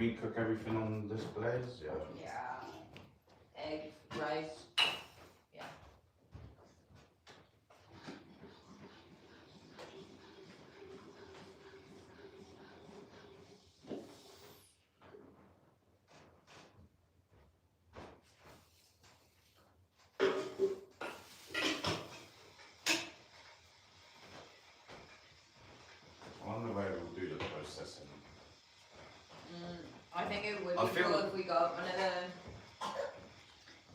we cook everything on this blaze? Yeah. Yeah. Egg, rice. Yeah. I wonder where we'll do the processing. I think it would be cool if we got one of the...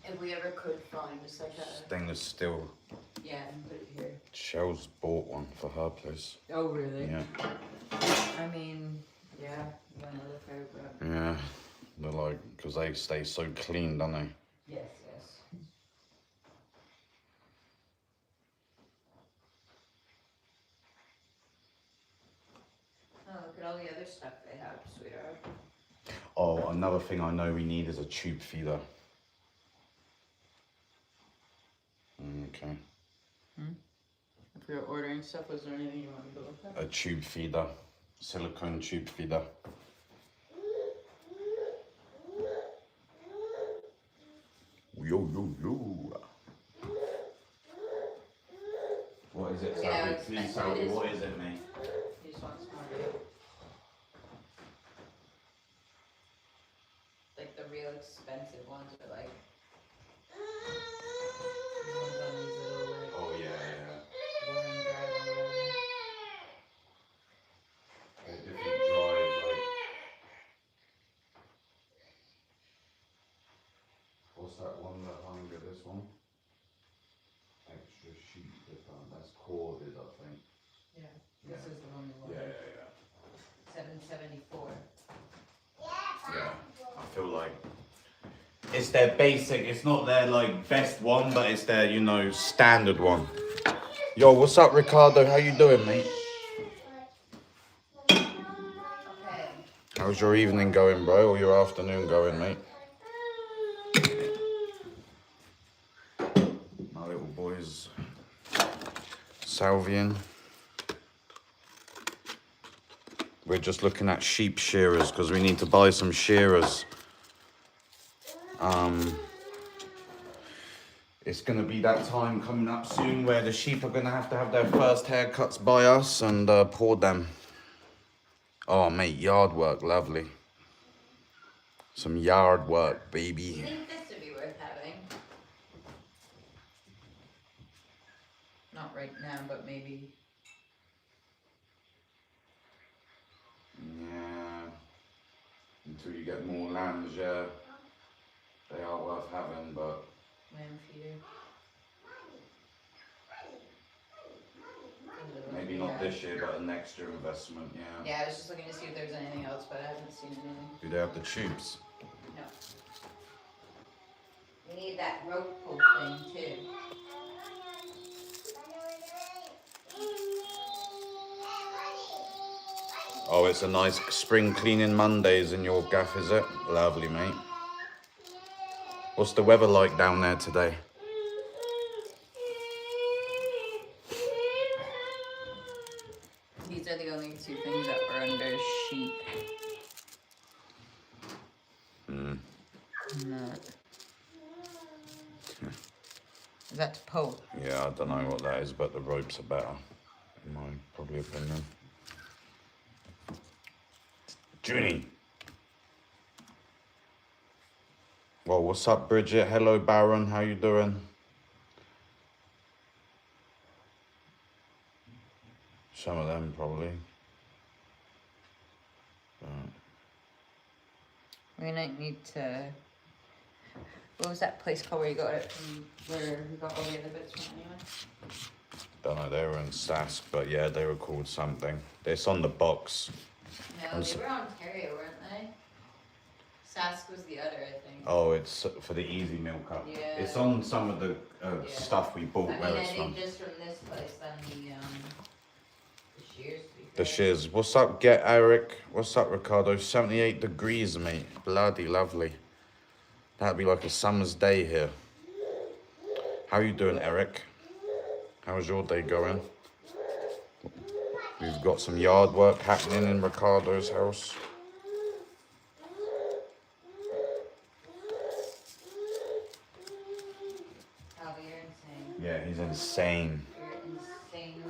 If we ever could find just like a... Stainless steel. Yeah, and put it here. Shell's bought one for her place. Oh, really? Yeah. I mean, yeah, you want to look out, but... Yeah. They're like, because they stay so clean, don't they? Yes, yes. Oh, look at all the other stuff they have, sweetheart. Oh, another thing I know we need is a tube feeder. Okay. If you're ordering stuff, was there anything you wanted to look at? A tube feeder. Silicone tube feeder. Yo, yo, yo. What is it, Sally? Please tell me, what is it, mate? He just wants more. Like the real expensive ones are like... ones on these little, like, Oh, yeah. worm drive or whatever. They're different drives, like... What's that one that hung at this one? Extra sheet, that's corded, I think. Yeah, this is the one we want. Yeah. 774. Yeah, I feel like it's their basic, it's not their like best one, but it's their, you know, standard one. Yo, what's up, Ricardo? How you doing, mate? Okay. How's your evening going, bro, or your afternoon going, mate? My little boy's salvian. We're just looking at sheep shearers because we need to buy some shearers. It's going to be that time coming up soon where the sheep are going to have their first haircuts by us and pour them. Oh, mate, yard work, lovely. Some yard work, baby. You think this would be worth having? Not right now, but maybe. Yeah. Until you get more lambs, yeah. They are worth having, but... Lamb feeder. Maybe not this year, but a next year investment, yeah. Yeah, I was just looking to see if there's anything else, but I haven't seen anything. Do they have the tubes? No. We need that rope pull thing too. Oh, it's a nice spring cleaning Mondays in your gaff, is it? Lovely, mate. What's the weather like down there today? These are the only two things that were under sheep. That. Is that to pull? Yeah, I don't know what that is, but the ropes are better, in my probably opinion. Junie. Well, what's up, Bridget? Hello, Baron. How you doing? Some of them, probably. We might need to... What was that place called where you got it from, where we got all the other bits from anyway? Don't know, they were in Sask, but yeah, they were called something. It's on the box. No, they were Ontario, weren't they? Sask was the other, I think. Oh, it's for the easy meal cup. Yeah. It's on some of the stuff we bought where it's from. I think just from this place, then the shears. The shears. What's up, Get Eric? What's up, Ricardo? 78 degrees, mate. Bloody lovely. That'd be like a summer's day here. How you doing, Eric? How's your day going? We've got some yard work happening in Ricardo's house. insane. You're insanely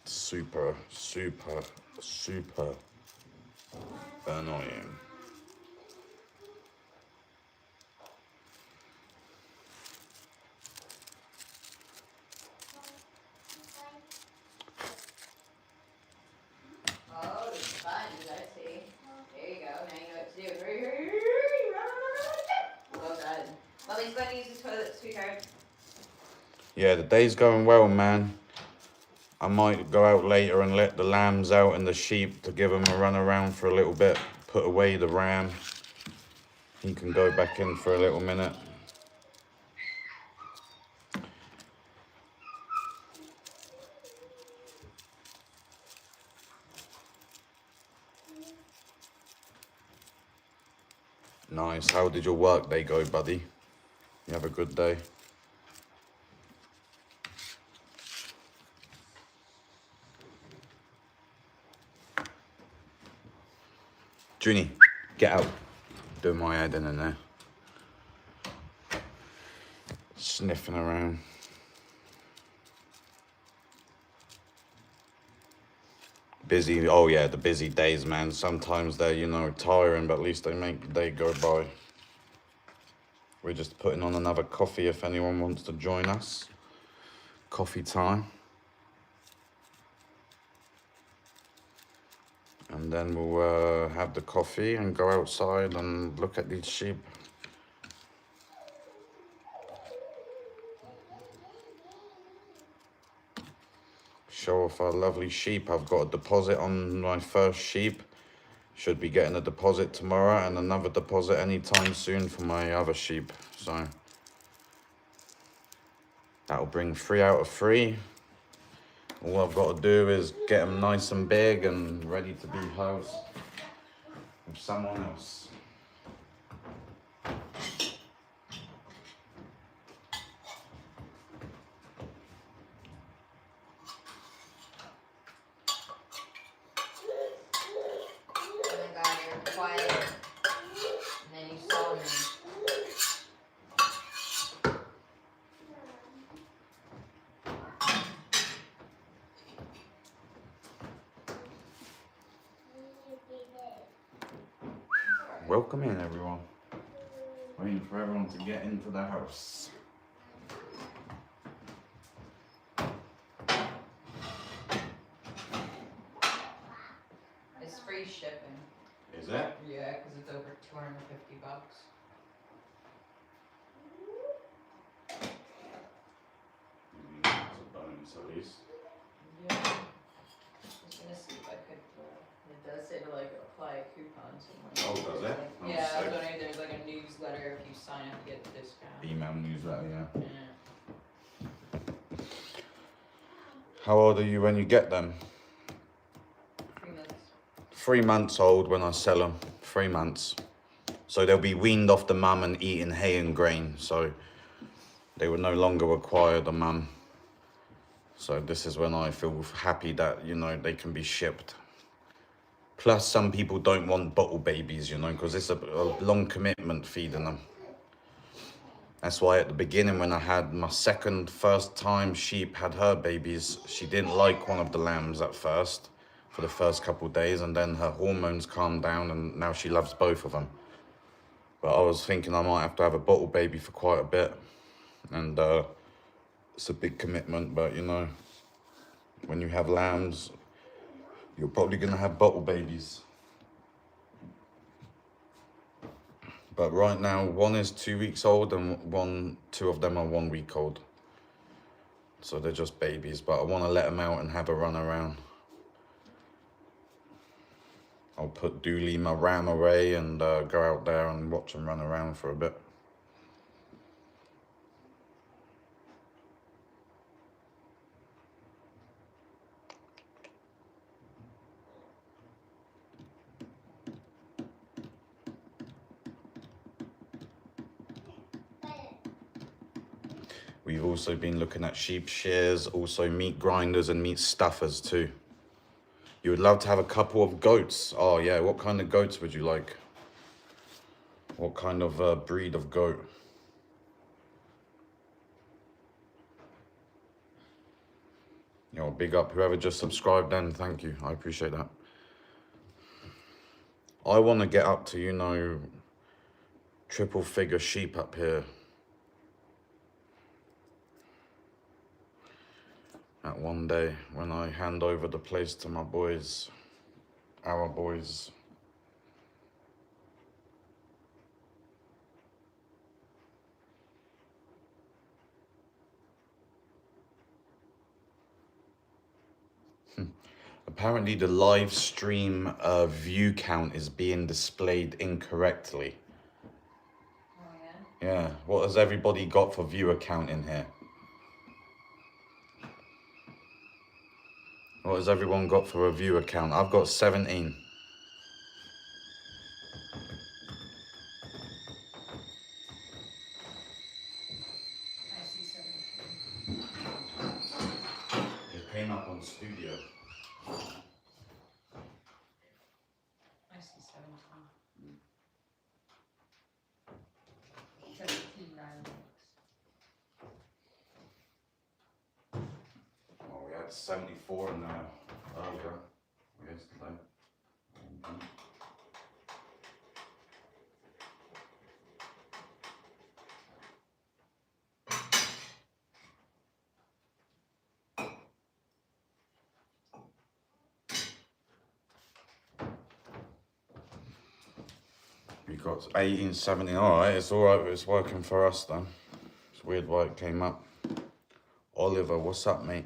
Super, super, super annoying. Oh, the sponge, I see. There you go. Now you know what to do. Well done. Mommy's going to use the toilet, sweetheart. Yeah, the day's going well, man. I might go out later and let the lambs out and the sheep to give them a run around for a little bit. Put away the ram. He can go back in for a little minute. Nice. How did your work day go, buddy? You have a good day? Junie, get out. Doing my head in there. Sniffing around. Busy, oh yeah, the busy days, man. Sometimes they're, you know, tiring, but at least they make the day go by. We're just putting on another coffee if anyone wants to join us. Coffee time. And then we'll have the coffee and go outside and look at these sheep. Show off our lovely sheep. I've got a deposit on my first sheep. Should be getting a deposit tomorrow and another deposit anytime soon for my other sheep. So that'll bring 3 out of 3. All I've got to do is get them nice and big and ready to be housed with someone else. Oh my god, you're quiet. And then you saw me. Welcome in, everyone. Waiting for everyone to get into the house. It's free shipping. Is it? Yeah, because it's over $250. That's a bonus at least. Yeah. I was gonna see if I could. It does say to like apply a coupon somewhere. Oh, does it? Oh, Yeah, I sick. was wondering if there's like a newsletter if you sign up to get the discount. Email newsletter, yeah. Yeah. How old are you when you get them? 3 months. 3 months old when I sell them. 3 months. So they'll be weaned off the mum and eating hay and grain. So they would no longer require the mum. So this is when I feel happy that, you know, they can be shipped. Plus some people don't want bottle babies, you know, because it's a long commitment feeding them. That's why at the beginning when I had my first time sheep had her babies, she didn't like one of the lambs at first for the first couple of days, and then her hormones calmed down and now she loves both of them. But I was thinking I might have to have a bottle baby for quite a bit, and it's a big commitment, but you know, when you have lambs, you're probably gonna have bottle babies. But right now, one is 2 weeks old and two of them are 1 week old. So they're just babies, but I want to let them out and have a run around. I'll put Dooley, my ram, away and go out there and watch them run around for a bit. We've also been looking at sheep shears, also meat grinders and meat stuffers too. You would love to have a couple of goats. Oh yeah, what kind of goats would you like? What kind of breed of goat? You know, big up whoever just subscribed then. Thank you. I appreciate that. I want to get up to, you know, triple figure sheep up here. That one day when I hand over the place to my boys, our boys. Apparently the live stream view count is being displayed incorrectly. Oh, yeah? Yeah, what has everybody got for viewer count in here? What has everyone got for a viewer count? I've got 17. I see 17. It came up on studio. I see 17. 17 dialects. Well, we had 74 in there earlier, yesterday. We got 18, 17. Alright, it's alright, it's working for us then. It's weird why it came up. Oliver, what's up, mate?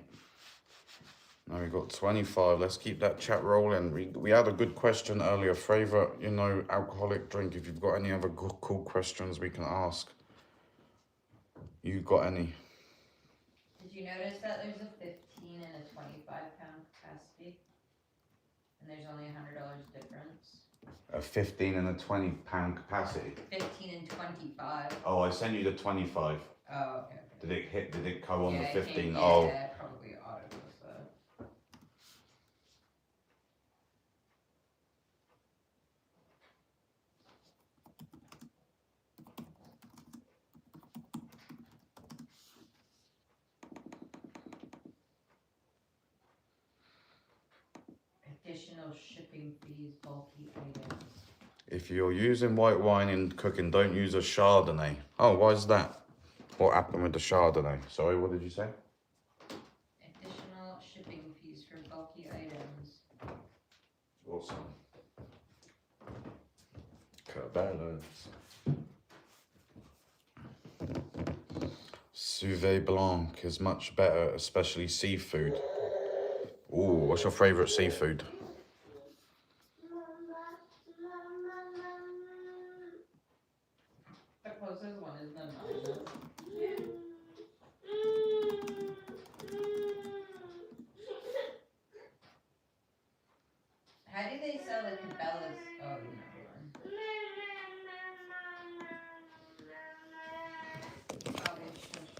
Now we got 25. Let's keep that chat rolling. We had a good question earlier. Favorite, you know, alcoholic drink. If you've got any other cool questions we can ask. You got any? Did you notice that there's a 15 and a 25-pound capacity? And there's only $100 difference? A 15 and a 20-pound capacity. 15 and 25. Oh, I sent you the 25. Oh, okay. Did it come on the 15? Yeah, Oh. probably auto with that. Additional shipping fees, bulky items. If you're using white wine in cooking, don't use a Chardonnay. Oh, why is that? What happened with the Chardonnay? Sorry, what did you say? Additional shipping fees for bulky items. Awesome. Cabela's. Sauvé Blanc is much better, especially seafood. Ooh, what's your favourite seafood? The closest one is the nine. How do they sell the Cabela's? Oh, never mind. Oh, they shush.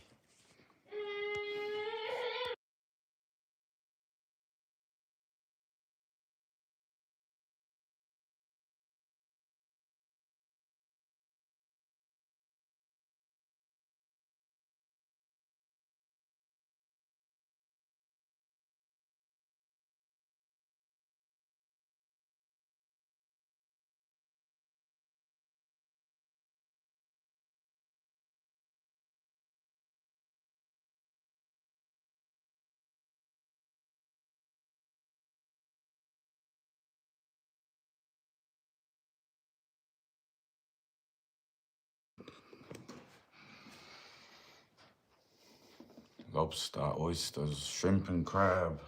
Lobster, oysters, shrimp and crab.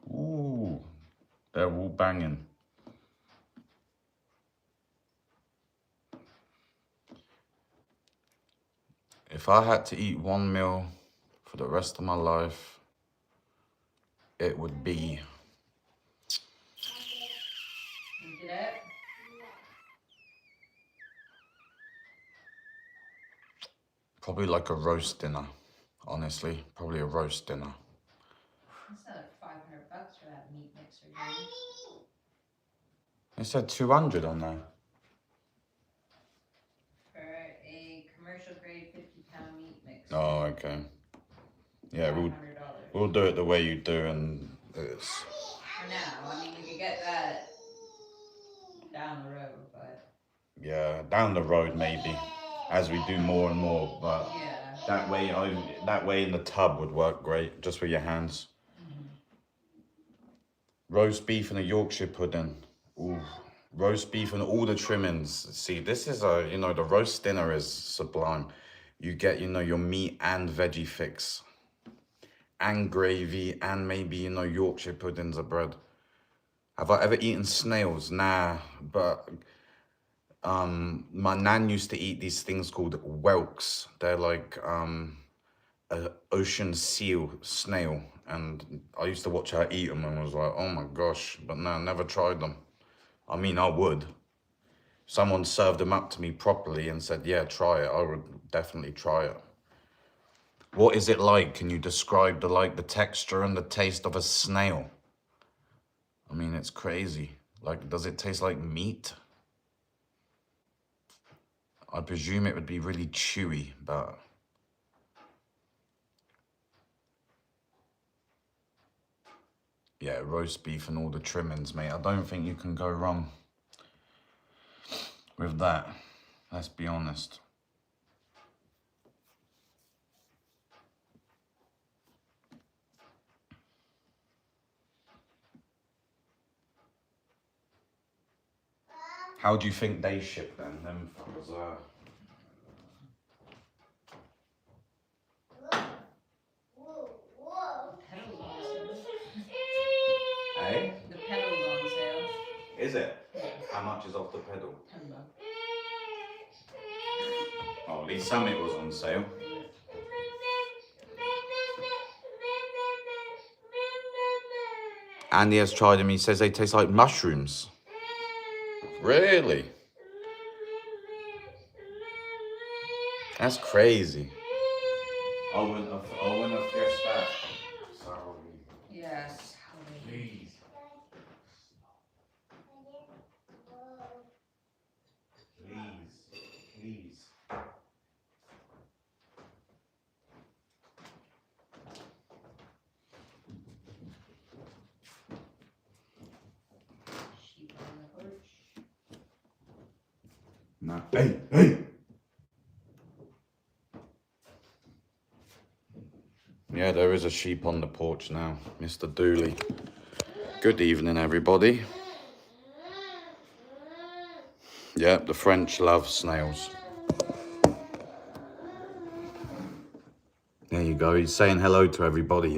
Ooh, they're all banging. If I had to eat one meal for the rest of my life, it would be You get it? probably like a roast dinner. Honestly, probably a roast dinner. That's another $500 for that meat mixer, James. It said 200 on there. For a commercial grade 50-pound meat mixer. Oh, okay. Yeah, $500. We'll do it the way you do, and it's... For now, I mean, we could get that down the road, but... Yeah, down the road maybe, as we do more and more, but Yeah. that way in the tub would work great, just with your hands. Roast beef and a Yorkshire pudding. Ooh, roast beef and all the trimmings. See, this is the roast dinner is sublime. You get, your meat and veggie fix, and gravy, and maybe, Yorkshire puddings of bread. Have I ever eaten snails? Nah, but my nan used to eat these things called whelks. They're like an ocean seal snail, and I used to watch her eat them and was like, oh my gosh, but no, never tried them. I mean, I would. Someone served them up to me properly and said, yeah, try it. I would definitely try it. What is it like? Can you describe the texture and the taste of a snail? I mean, it's crazy. Like, does it taste like meat? I presume it would be really chewy, but... yeah, roast beef and all the trimmings, mate. I don't think you can go wrong with that. Let's be honest. How do you think they ship then? Them fuckers are... Pedals on sale. Hey? The pedals on sale. Is it? How much is off the pedal? $10. Oh, at least Summit was on sale. Andy has tried them. He says they taste like mushrooms. Really? That's crazy. I wouldn't have guessed that. Sorry. Yes. Please. Please. Sheep on the porch. No. Hey! Yeah, there is a sheep on the porch now, Mr. Dooley. Good evening, everybody. Yeah, the French love snails. There you go, he's saying hello to everybody.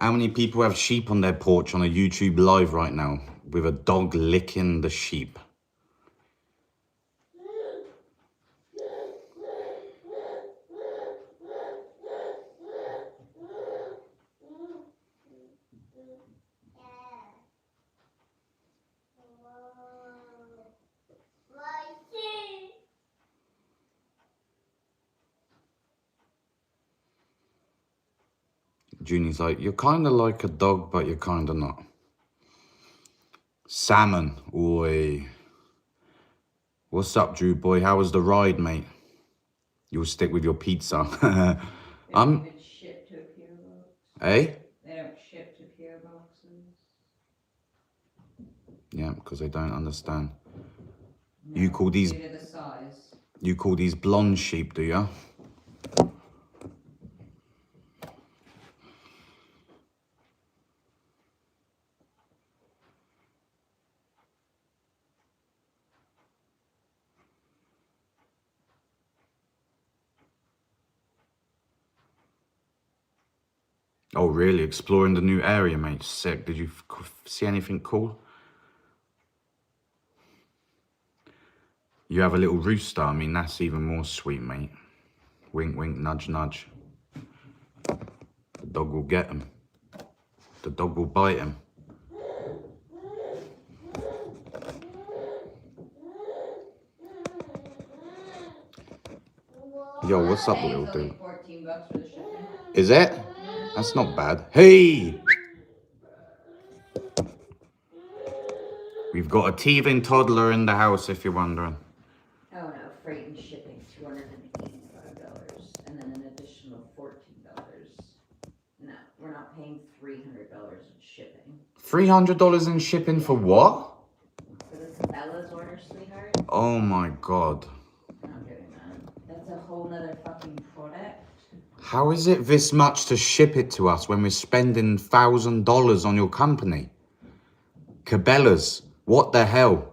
How many people have sheep on their porch on a YouTube live right now with a dog licking the sheep? Junie's like, you're kind of like a dog, but you're kind of not. Salmon. Oi. What's up, Drew boy? How was the ride, mate? You'll stick with your pizza. They don't even ship to a PO box. Eh? They don't ship to PO boxes. Yeah, because they don't understand. No, You call these... due to the size. You call these blonde sheep, do you? Oh, really? Exploring the new area, mate. Sick. Did you see anything cool? You have a little rooster. I mean, that's even more sweet, mate. Wink, wink, nudge, nudge. The dog will get him. The dog will bite him. Yo, what's up, little dude? $14 for the shipping. Is it? That's not bad. Hey! We've got a teething toddler in the house, if you're wondering. Oh no, freight and shipping, $285. not paying $300 in shipping. $300 in shipping for what? For the Cabela's order, sweetheart? Oh my God. I'm not doing that. That's a whole nother fucking product. How is it this much to ship it to us when we're spending $1,000 on your company? Cabela's, what the hell?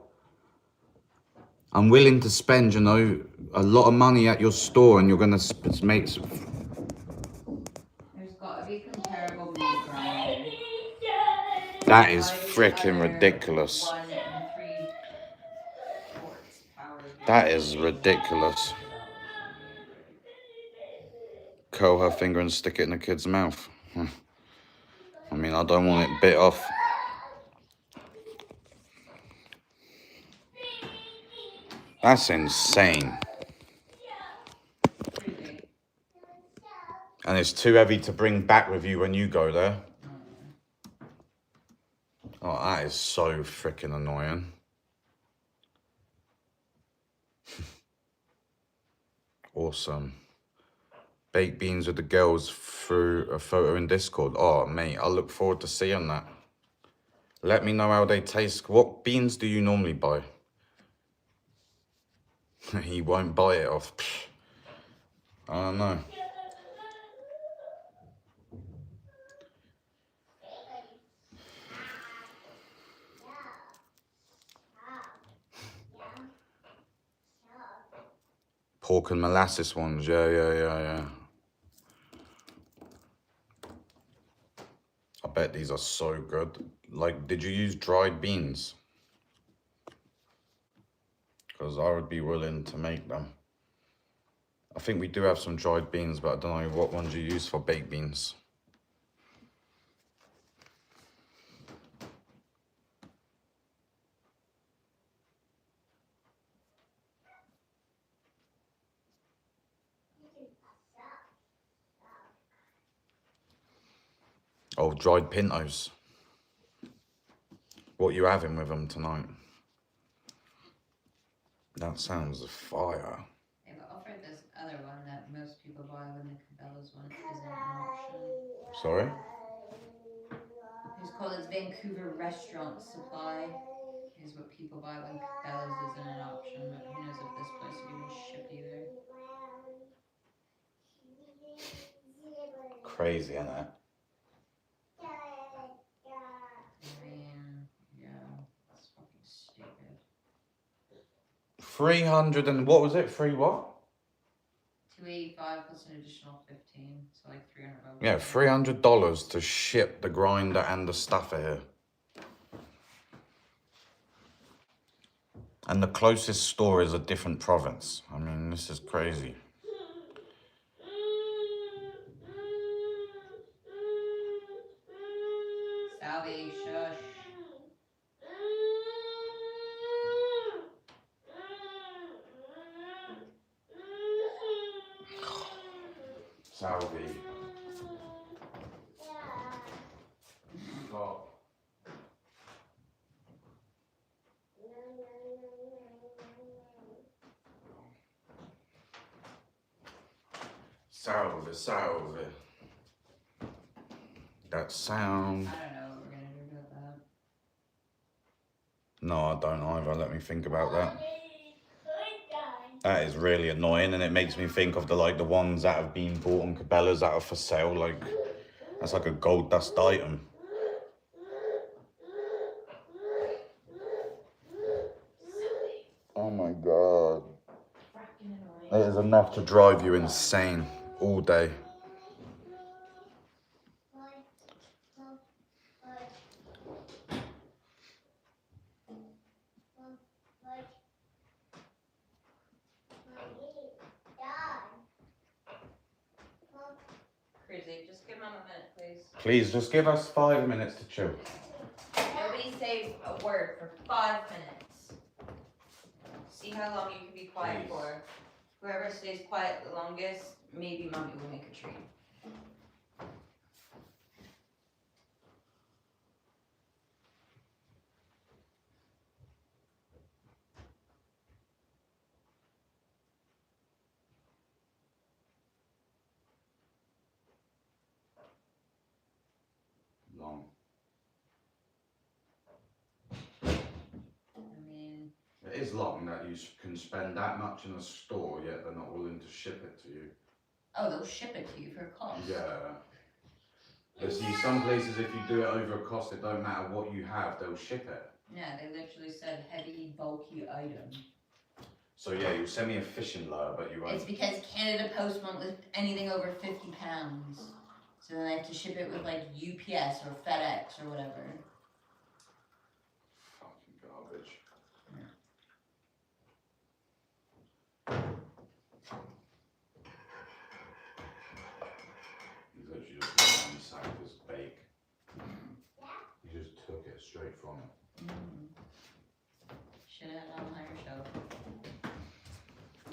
I'm willing to spend, you know, a lot of money at your store and you're going to make... There's got to be comparable meat grinders. That is Buy the freaking other ridiculous. 1 3/4 power. That is ridiculous. Curl her finger and stick it in the kid's mouth. I mean, I don't want it bit off. That's insane. And it's too heavy to bring back with you when you go there. Oh, that is so freaking annoying. Awesome. Baked beans with the girls through a photo in Discord. Oh, mate, I look forward to seeing that. Let me know how they taste. What beans do you normally buy? He won't buy it off. I don't know. Pork and molasses ones. Yeah. I bet these are so good. Like, did you use dried beans? Because I would be willing to make them. I think we do have some dried beans, but I don't know what ones you use for baked beans. Oh, dried pintos. What you having with them tonight? That sounds fire. They've offered this other one that most people buy when the Cabela's one isn't an option. Sorry? It's called its Vancouver Restaurant Supply. Is what people buy when Cabela's isn't an option, but who knows if this place will even ship either. Crazy, isn't it? I mean, yeah, that's fucking stupid. 300 and what was it? Free what? $285 plus an additional 15, so like $300. Yeah, $300 to ship the grinder and the stuffer here. And the closest store is a different province. I mean, this is crazy. Salvi, shush. Salvi. Stop. Salvi. That sound. I don't know what we're gonna do about that. No, I don't either. Let me think about that. That is really annoying, and it makes me think of the ones that have been bought on Cabela's that are for sale. Like, that's like a gold dust item. Oh my God. It is enough to drive you insane all day. Crazy, just give Mom a minute, please. Please, just give us 5 minutes to chill. Nobody say a word for 5 minutes. See how long you can be quiet Please. for. Whoever stays quiet the longest, maybe Mommy will make a treat. is long that you can spend that much in a store, yet they're not willing to ship it to you. Oh, they'll ship it to you for a cost. Yeah. But see, some places, if you do it over a cost, it don't matter what you have, they'll ship it. Yeah, they literally said heavy, bulky item. So yeah, you'll send me a fishing lure, but you won't. It's because Canada Post won't lift anything over 50 pounds. So then they have to ship it with like UPS or FedEx or whatever. Fucking garbage. He's literally just ransacked his bake. He just took it straight from it. Should have had it on higher shelf.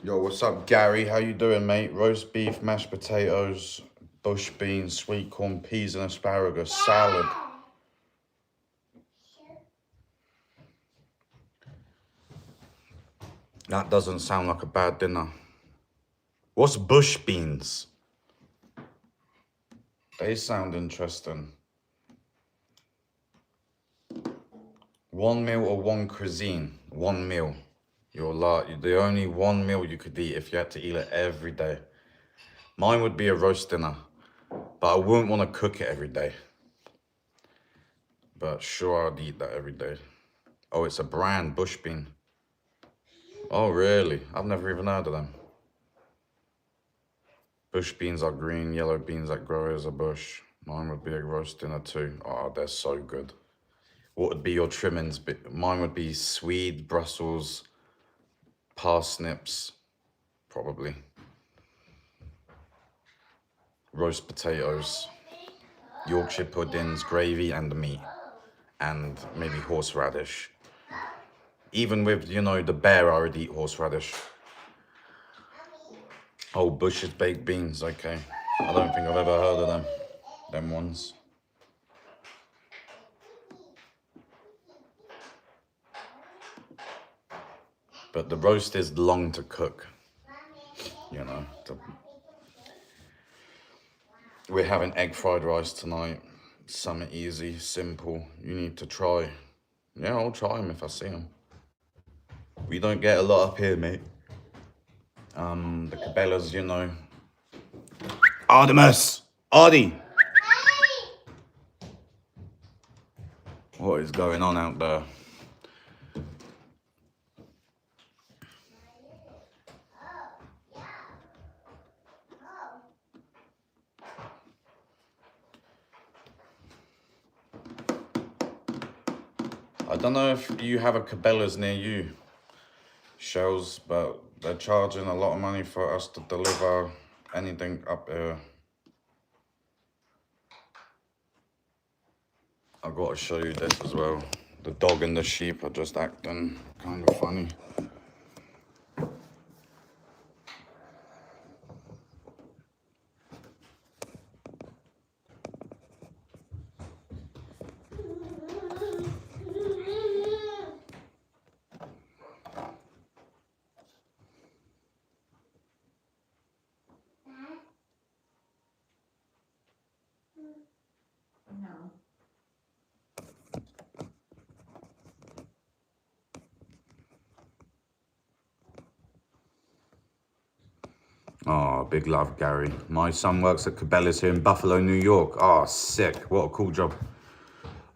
Yo, what's up, Gary? How you doing, mate? Roast beef, mashed potatoes, bush beans, sweet corn, peas and asparagus, salad. That doesn't sound like a bad dinner. What's bush beans? They sound interesting. 1 meal or one cuisine? 1 meal. The only 1 meal you could eat if you had to eat it every day. Mine would be a roast dinner, but I wouldn't want to cook it every day. But sure, I'd eat that every day. Oh, it's a brand, bush bean. Oh, really? I've never even heard of them. Bush beans are green, yellow beans that grow as a bush. Mine would be a roast dinner too. Oh, they're so good. What would be your trimmings? Mine would be Swede, Brussels, parsnips, probably. Roast potatoes, Yorkshire puddings, gravy and the meat. And maybe horseradish. Even with, you know, the bear, I would eat horseradish. Oh, Bush's baked beans, okay. I don't think I've ever heard of them ones. But the roast is long to cook, you know. We're having egg fried rice tonight. Something easy, simple. You need to try. Yeah, I'll try them if I see them. We don't get a lot up here, mate. The Cabela's, you know. Artemis! Artie! What is going on out there? I don't know if you have a Cabela's near you, Shells, but they're charging a lot of money for us to deliver anything up here. I've got to show you this as well. The dog and the sheep are just acting kind of funny. No. Oh, big love, Gary. My son works at Cabela's here in Buffalo, New York. Oh, sick. What a cool job.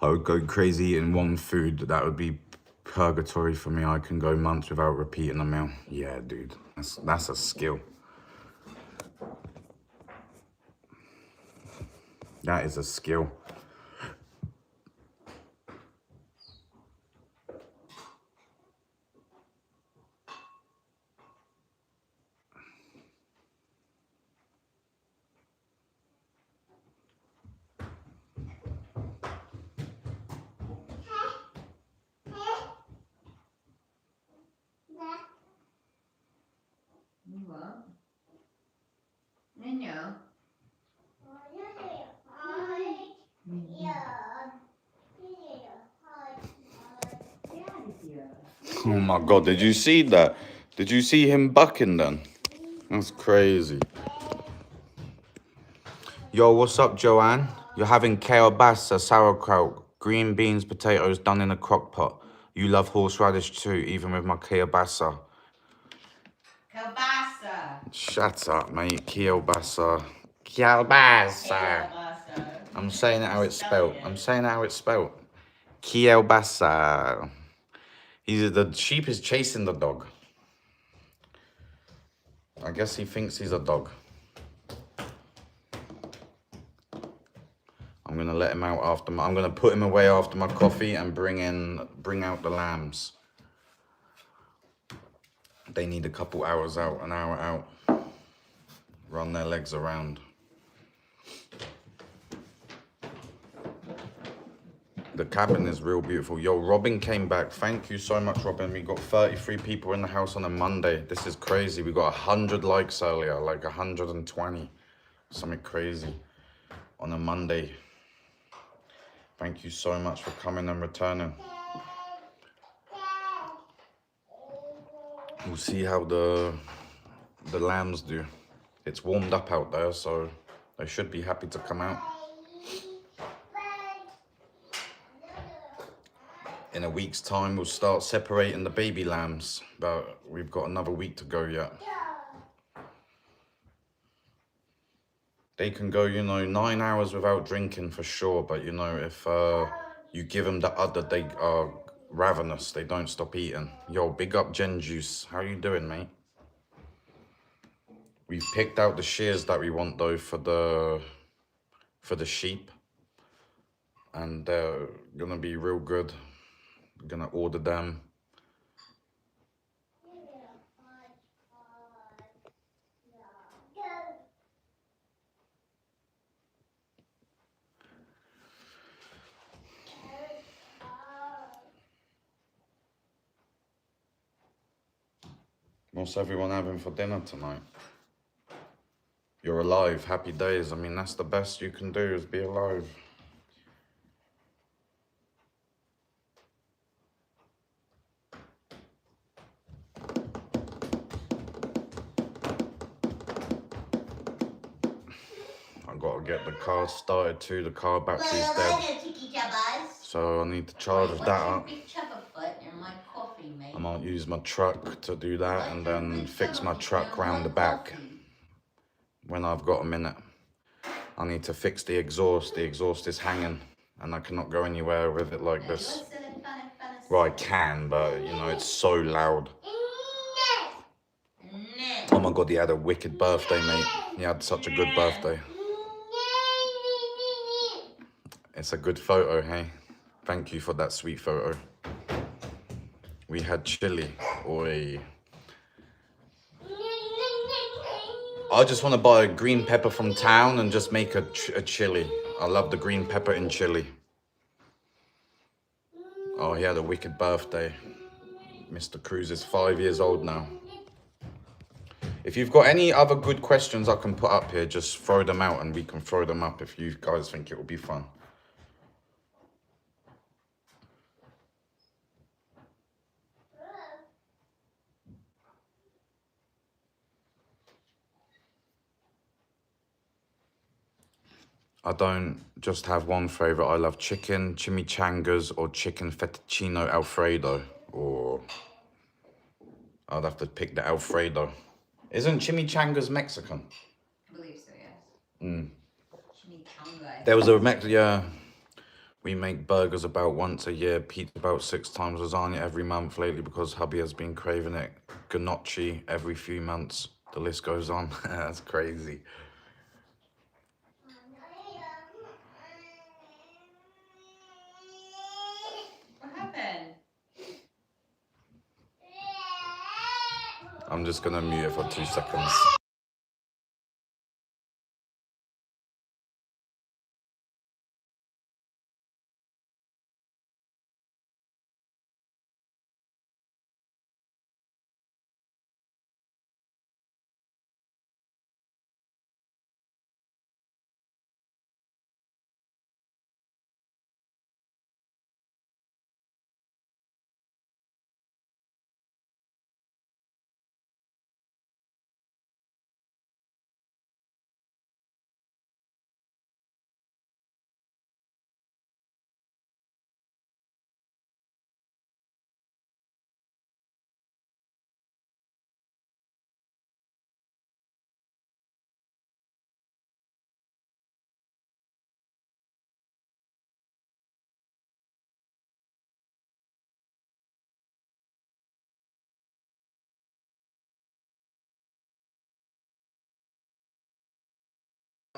I would go crazy eating one food. That would be purgatory for me. I can go months without repeating a meal. Yeah, dude. That's a skill. That is a skill. What? Nino. Oh my God, did you see that? Did you see him bucking then? That's crazy. Yo, what's up, Joanne? You're having kielbasa, sauerkraut, green beans, potatoes done in a crock pot. You love horseradish too, even with my kielbasa. Kielbasa. Shut up, mate. Kielbasa. Kielbasa. Kielbasa. I'm saying it how it's spelled. I'm saying it how it's spelled. Kielbasa. The sheep is chasing the dog. I guess he thinks he's a dog. I'm gonna let him out after I'm gonna put him away after my coffee and bring out the lambs. They need a couple hours out, an hour out. Run their legs around. The cabin is real beautiful. Yo, Robin came back. Thank you so much, Robin. We got 33 people in the house on a Monday. This is crazy. We got 100 likes earlier, like 120. Something crazy on a Monday. Thank you so much for coming and returning. We'll see how the lambs do. It's warmed up out there, so they should be happy to come out. In a week's time, we'll start separating the baby lambs, but we've got another week to go yet. They can go, 9 hours without drinking for sure, but if you give them the udder, they are ravenous. They don't stop eating. Yo, big up Gen Juice. How you doing, mate? We've picked out the shears that we want though for the sheep, and they're gonna be real good. I'm gonna order them. What's everyone having for dinner tonight? You're alive, happy days. I mean, that's the best you can do, is be alive. I gotta get the car started too. The car battery's dead, so I need to charge that up. I might use my truck to do that and then fix my truck round the back when I've got a minute. I need to fix the exhaust. The exhaust is hanging and I cannot go anywhere with it like this. Well, I can, but it's so loud. Oh my God, he had a wicked birthday, mate. He had such a good birthday. It's a good photo, hey? Thank you for that sweet photo. We had chili. Oi. I just want to buy a green pepper from town and just make a chili. I love the green pepper in chili. Oh, he had a wicked birthday. Mr. Cruz is 5 years old now. If you've got any other good questions I can put up here, just throw them out and we can throw them up if you guys think it will be fun. I don't just have one favorite. I love chicken chimichangas or chicken fettuccine alfredo, or I'd have to pick the alfredo. Isn't chimichangas Mexican? I believe so, yes. Chimichanga. There was yeah. We make burgers about once a year, pizza about 6 times, lasagna every month lately because hubby has been craving it. Gnocchi every few months. The list goes on. That's crazy. What happened? I'm just gonna mute it for 2 seconds.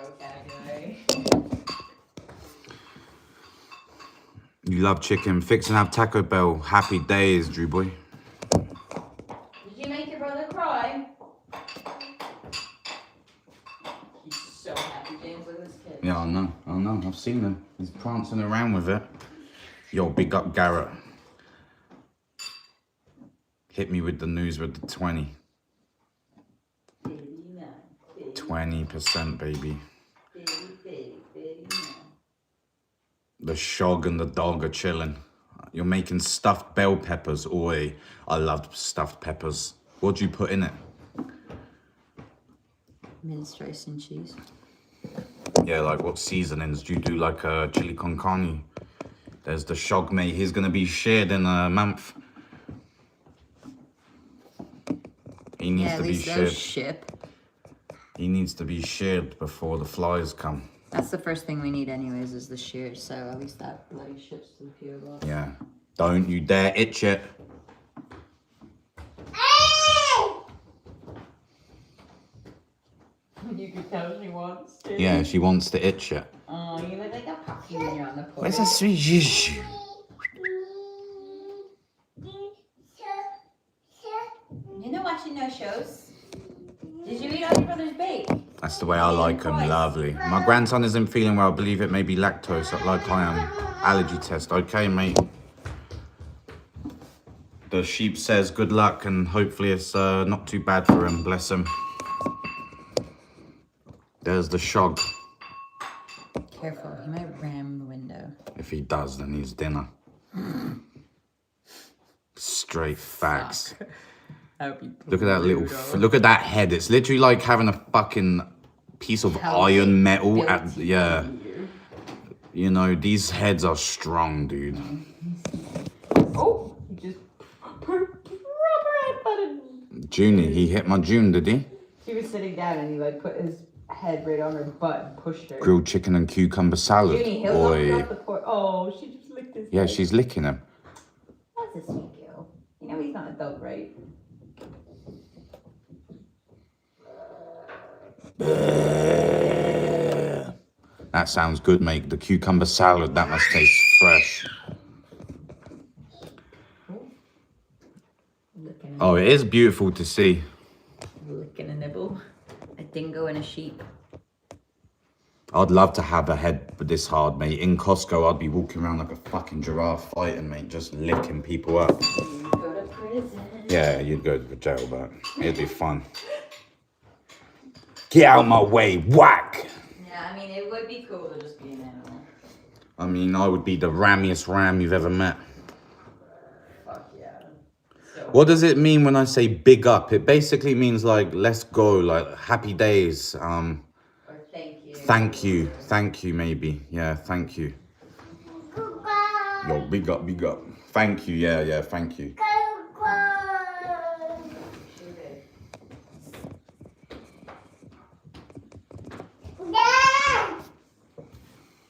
vocabulary. You love chicken. Fix and have Taco Bell. Happy days, Drew boy. Did you make your brother cry? He's so happy, James. Look at this kid. Yeah, I know. I've seen him. He's prancing around with it. Yo, big up Garrett. Hit me with the news with the 20. 20%, baby. The Shog and the dog are chilling. You're making stuffed bell peppers. Oi, I loved stuffed peppers. What'd you put in it? Minced rice and cheese. Yeah, like what seasonings? Do you do like a chili con carne? There's the Shog, mate. He's gonna be shared in a month. He needs to be shared. Ship. He needs to be shared before the flies come. That's the first thing we need anyways, is the shears, so at least that bloody ships to the PO box. Yeah. Don't you dare itch it. You can tell she wants to. Yeah, she wants to itch it. Oh, you look like a puppy when you're on the porch. Where's that sweet zhuzh? You're not watching no shows. Did you eat all your brother's bake? That's the way I like them, lovely. My grandson isn't feeling well, I believe it may be lactose, like I am. Allergy test, okay, mate? The sheep says good luck and hopefully it's not too bad for him, bless him. There's the Shog. Careful, he might ram the window. If he does, then he's dinner. Straight facts. Look at that little, look at that head. It's literally like having a fucking piece of iron metal at, yeah. You know, these heads are strong, dude. Oh, he just proper headbutted. Junie, he hit my June, did he? She was sitting down and he like put his head right on her butt and pushed her. Grilled chicken and cucumber salad. Junie, he'll knock her off the porch. Oh, she just licked his Yeah, head. she's licking him. That's a sweet girl. You know he's not a dog, right? That sounds good, mate. The cucumber salad, that must taste fresh. Oh, it is beautiful to see. Licking a nibble. A dingo and a sheep. I'd love to have a head this hard, mate. In Costco, I'd be walking around like a fucking giraffe fighting, mate, just licking people up. You go to prison. Yeah, you'd go to jail, but it'd be fun. Get out my way, whack! Yeah, I mean, it would be cool to just be an animal. I mean, I would be the rammiest ram you've ever met. Fuck yeah. So What does it mean when I say big up? It basically means like, let's go, like happy days. or thank you. Thank you, maybe. Yeah, thank you. Yo, big up, big up. Thank you, yeah, thank you.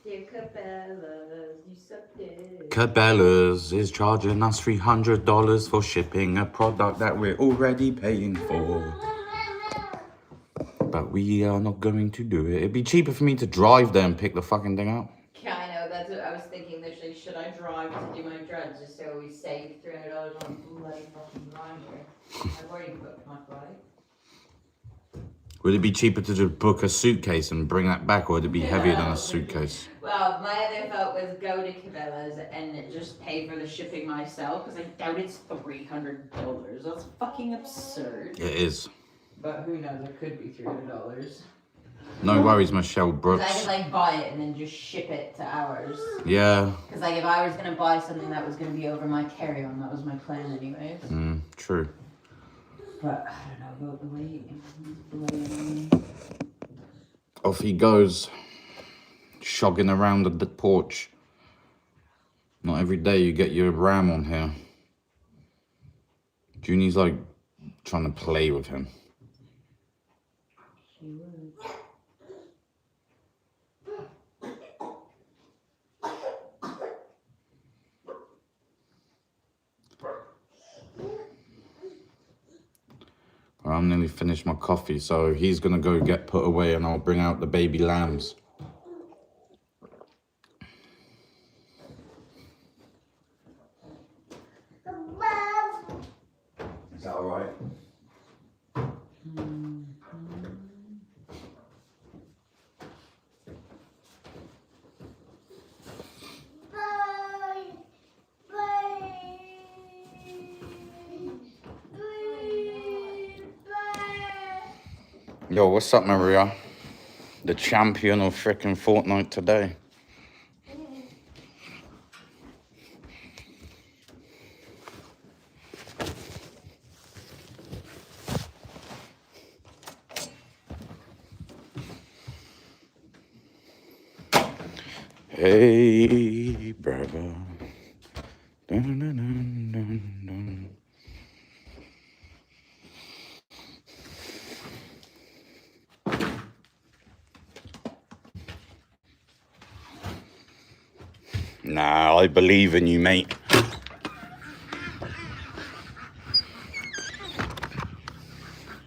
Dear Cabela's, you sucked it. Cabela's is charging us $300 for shipping a product that we're already paying for. But we are not going to do it. It'd be cheaper for me to drive there and pick the fucking thing up. Yeah, I know. That's what I was thinking. Literally, should I drive to do my dreads just so we save $300 on bloody fucking grinder? I've already booked my flight. Would it be cheaper to just book a suitcase and bring that back, or would it be heavier than a suitcase? Well, my other thought was go to Cabela's and just pay for the shipping myself, because I doubt it's $300. That's fucking absurd. It is. But who knows? It could be $300. No worries, Michelle Because I Brooks. could like buy it and then just ship it to ours. Yeah. Because like if I was gonna buy something that was gonna be over my carry-on, that was my plan anyways. True. But I don't know about the weight. Off he goes, shogging around the porch. Not every day you get your ram on here. Junie's like trying to play with him. She would. I'm nearly finished my coffee, so he's gonna go get put away and I'll bring out the baby lambs. Is that all right? Yo, what's up, Maria? The champion of frickin' Fortnite today. Hey, brother. Dun, dun, dun, dun, dun. Nah, I believe in you, mate.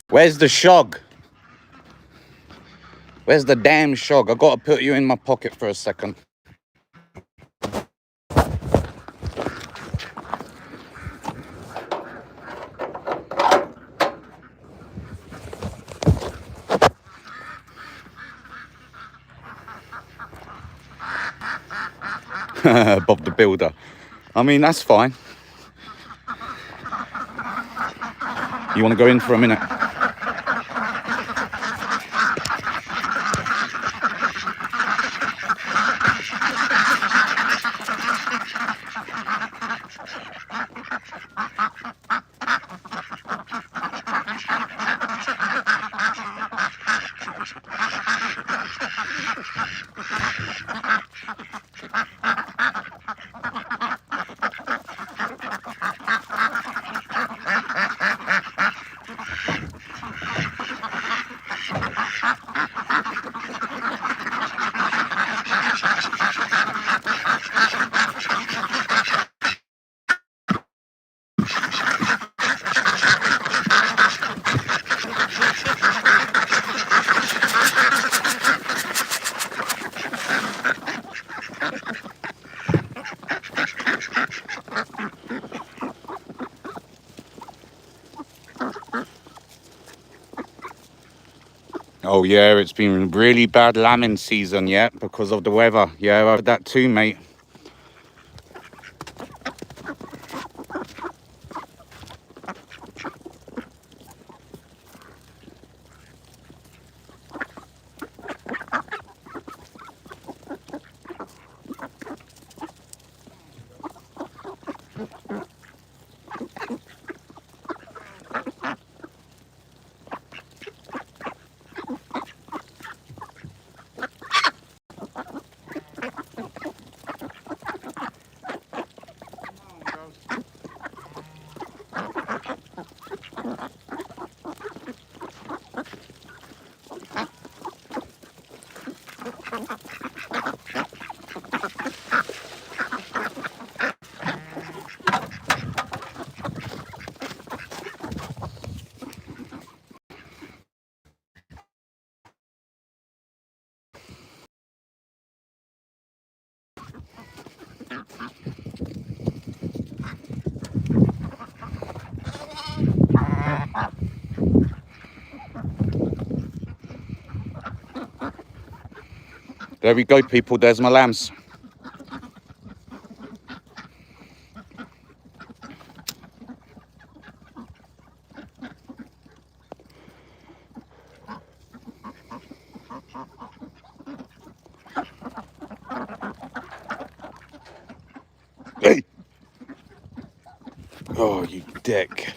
Where's the shog? Where's the damn shog? I gotta put you in my pocket for a second. Bob the Builder. I mean, that's fine. You want to go in for a minute? Oh yeah, it's been really bad lambing season yet because of the weather. Yeah, I've heard that too, mate. There we go, people. There's my lambs. Hey! Oh, you dick.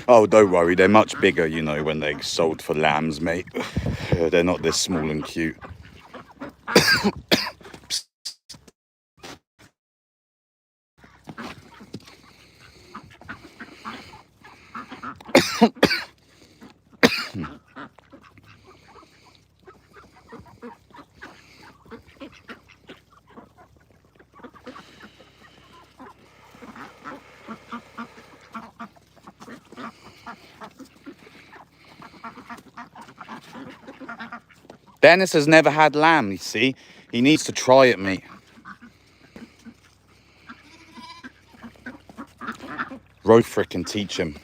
Oh, don't worry, they're much bigger, you know, when they're sold for lambs, mate. They're not this small and cute. Dennis has never had lamb, you see. He needs to try it, mate. Roderick can teach him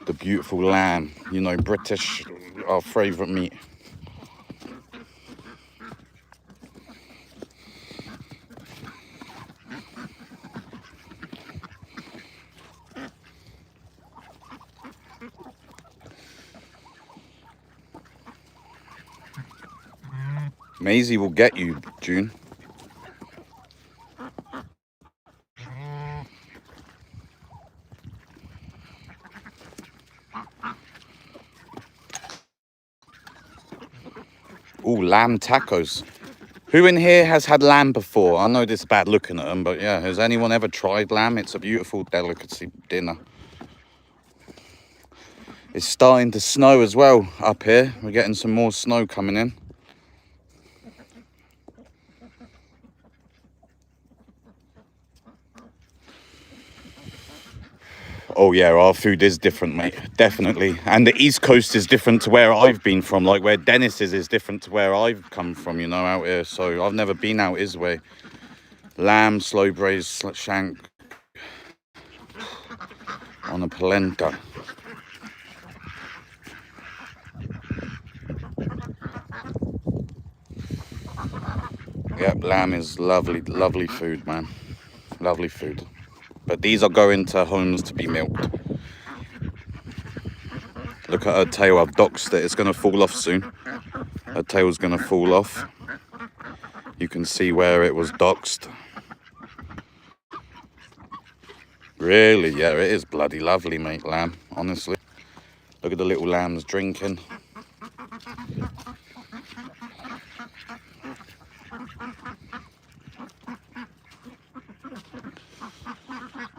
the beautiful lamb. You know, British, our favourite meat. Maisie will get you, June. Ooh, lamb tacos. Who in here has had lamb before? I know this is bad looking at them, but yeah, has anyone ever tried lamb? It's a beautiful delicacy dinner. It's starting to snow as well up here. We're getting some more snow coming in. Oh yeah, our food is different, mate. Definitely. And the East Coast is different to where I've been from. Like where Dennis is different to where I've come from, you know, out here. So I've never been out his way. Lamb, slow braised shank on a polenta. Yep, lamb is lovely, lovely food, man. Lovely food. But these are going to homes to be milked. Look at her tail, I've doxed it. It's going to fall off soon. Her tail's going to fall off. You can see where it was doxed. Really? Yeah, it is bloody lovely, mate, lamb, honestly. Look at the little lambs drinking.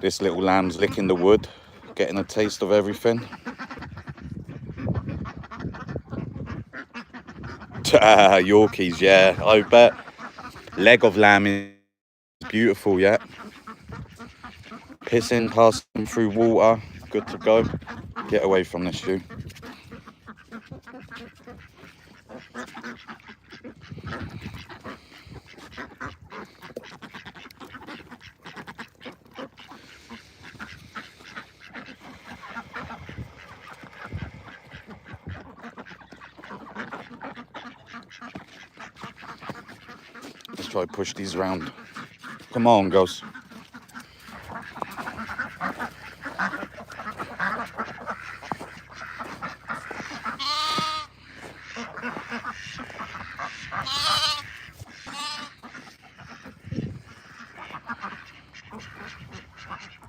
This little lamb's licking the wood, getting a taste of everything. Yorkies, yeah, I bet. Leg of lamb is beautiful, yeah. Pissing, passing through water, good to go. Get away from this, you. Let's try to push these round. Come on, girls.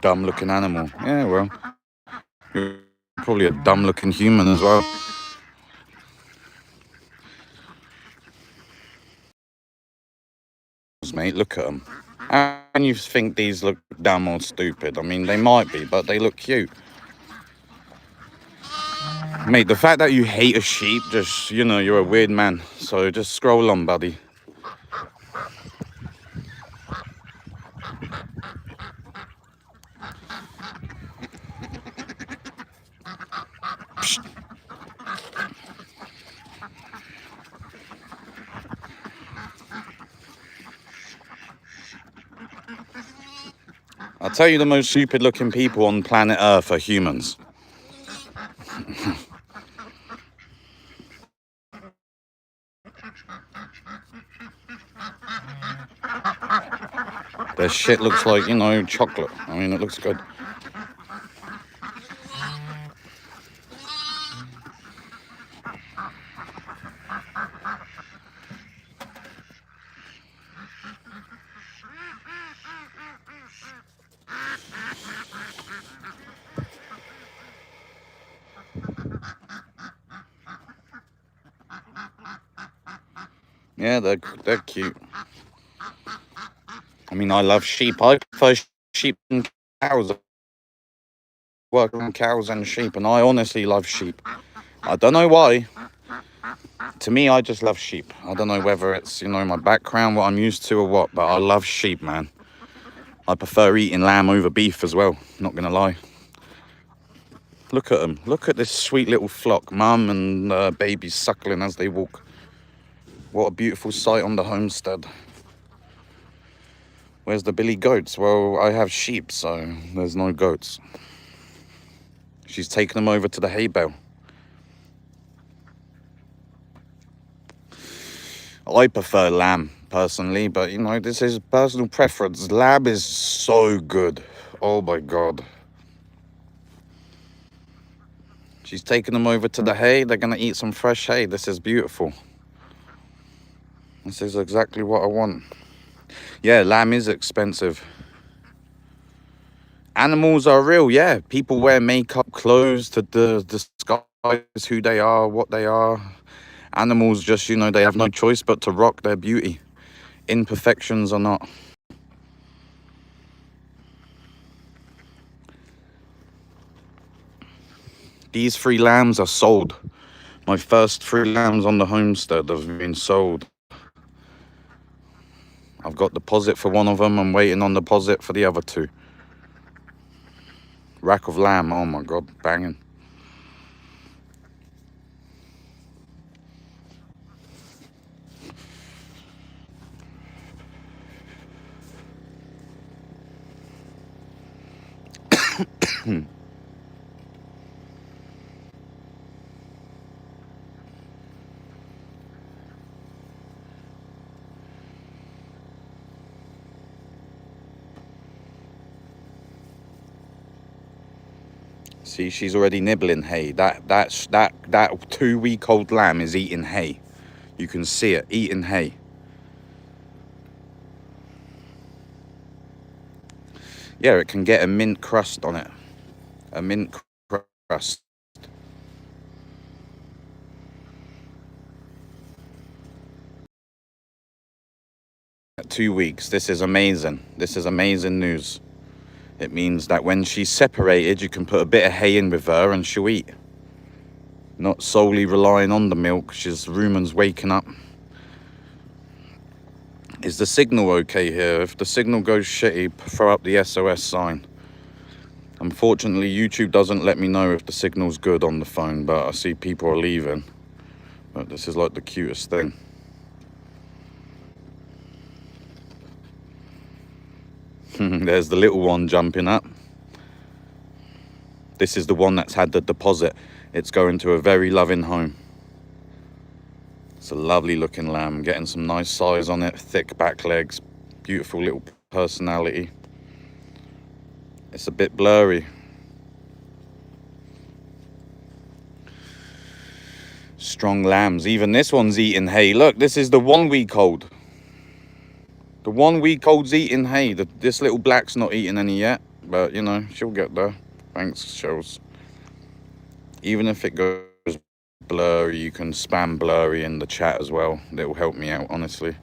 Dumb looking animal. Yeah, well, you're probably a dumb looking human as well. Mate, look at them. And you think these look dumb or stupid? I mean, they might be, but they look cute. Mate, the fact that you hate a sheep, just, you know, you're a weird man. So just scroll on, buddy. I'll tell you, the most stupid looking people on planet Earth are humans. Their shit looks like, you know, chocolate. I mean, it looks good. Yeah, they're cute. I mean, I love sheep. I prefer sheep and cows. Work on cows and sheep, and I honestly love sheep. I don't know why. To me, I just love sheep. I don't know whether it's, you know, my background, what I'm used to or what, but I love sheep, man. I prefer eating lamb over beef as well, not gonna lie. Look at them. Look at this sweet little flock. Mum and babies suckling as they walk. What a beautiful sight on the homestead. Where's the billy goats? Well, I have sheep, so there's no goats. She's taken them over to the hay bale. I prefer lamb, personally, but, you know, this is personal preference. Lamb is so good. Oh, my God. She's taken them over to the hay. They're going to eat some fresh hay. This is beautiful. This is exactly what I want. Yeah, lamb is expensive. Animals are real, yeah. People wear makeup, clothes to disguise who they are, what they are. Animals just, you know, they have no choice but to rock their beauty. Imperfections or not. These 3 lambs are sold. My first 3 lambs on the homestead have been sold. I've got deposit for one of them. I'm waiting on deposit for the other 2. Rack of lamb, oh my God, banging. See, she's already nibbling hay. That 2-week-old lamb is eating hay. You can see it, eating hay. Yeah, it can get a mint crust on it. A mint crust. 2 weeks. This is amazing. This is amazing news. It means that when she's separated, you can put a bit of hay in with her and she'll eat. Not solely relying on the milk. She's Rumen's waking up. Is the signal okay here? If the signal goes shitty, throw up the SOS sign. Unfortunately, YouTube doesn't let me know if the signal's good on the phone, but I see people are leaving. But this is like the cutest thing. There's the little one jumping up. This is the one that's had the deposit. It's going to a very loving home. It's a lovely looking lamb, getting some nice size on it, thick back legs, beautiful little personality. It's a bit blurry. Strong lambs. Even this one's eating hay. Look, this is the 1-week-old. The 1-week-old's eating hay. This little black's not eating any yet, but, you know, she'll get there. Thanks, Shells. Even if it goes blurry, you can spam blurry in the chat as well. It'll help me out, honestly.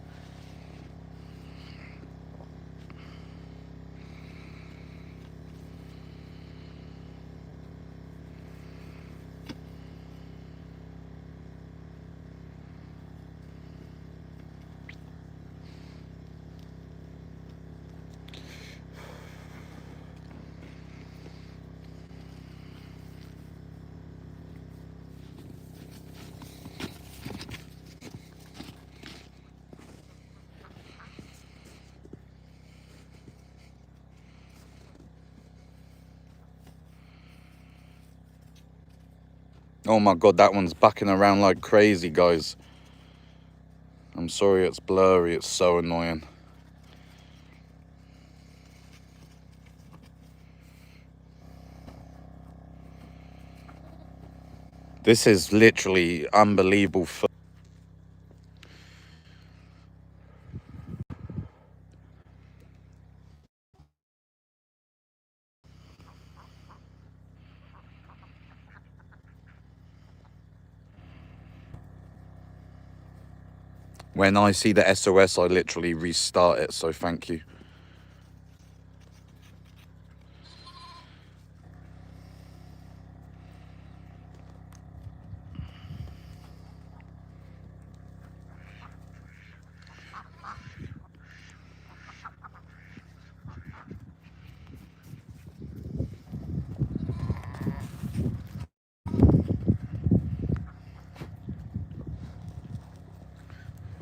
Oh my God, that one's bucking around like crazy, guys. I'm sorry it's blurry, it's so annoying. This is literally unbelievable. When I see the SOS, I literally restart it, so thank you.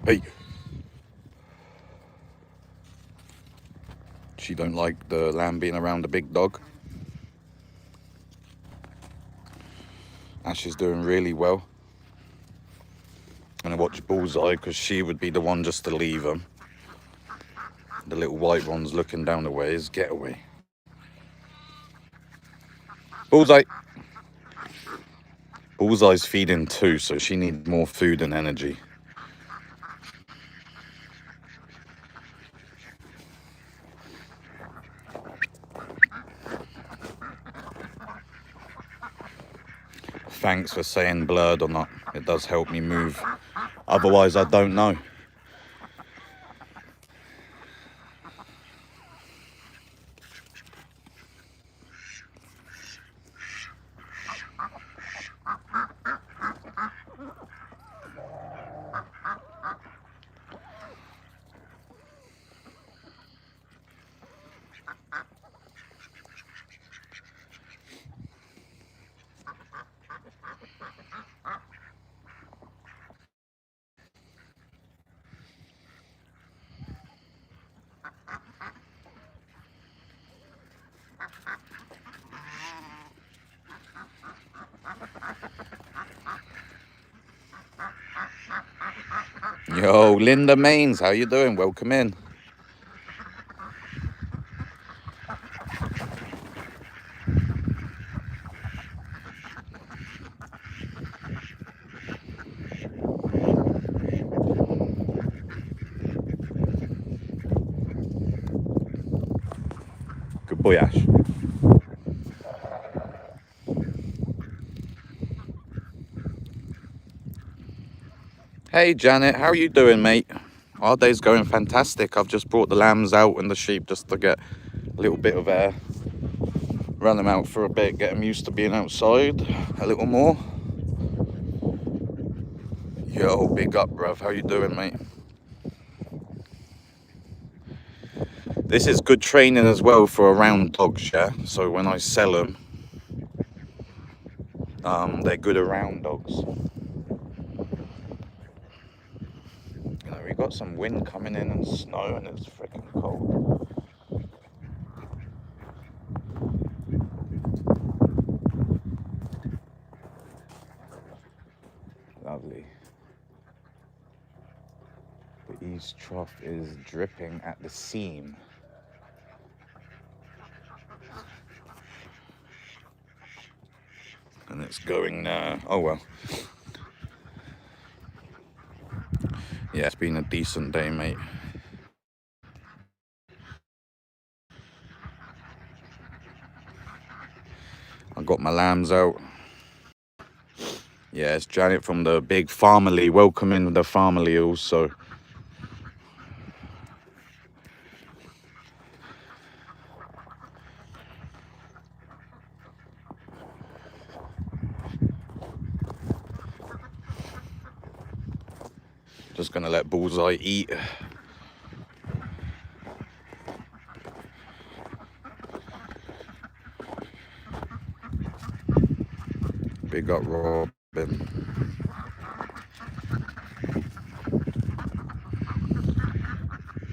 Hey. She don't like the lamb being around the big dog. Ash is doing really well. I'm gonna watch Bullseye because she would be the one just to leave him. The little white one's looking down the ways. Get away. Bullseye. Bullseye's feeding too, so she needs more food and energy. Thanks for saying blurred or not. It does help me move. Otherwise, I don't know. Yo, Linda Mains, how you doing? Welcome in. Good boy, Ash. Hey, Janet, how are you doing, mate? Our day's going fantastic. I've just brought the lambs out and the sheep just to get a little bit of air. Run them out for a bit, get them used to being outside a little more. Yo, big up, bruv. How you doing, mate? This is good training as well for around dogs, yeah? So when I sell them, they're good around dogs. You know, we got some wind coming in and snow and it's freaking cold. Lovely. The east trough is dripping at the seam. And it's going, oh well. Yeah, it's been a decent day, mate. I got my lambs out. Yeah, it's Janet from the big family. Welcome in the family also. Just gonna let Bullseye eat. Big up Robin.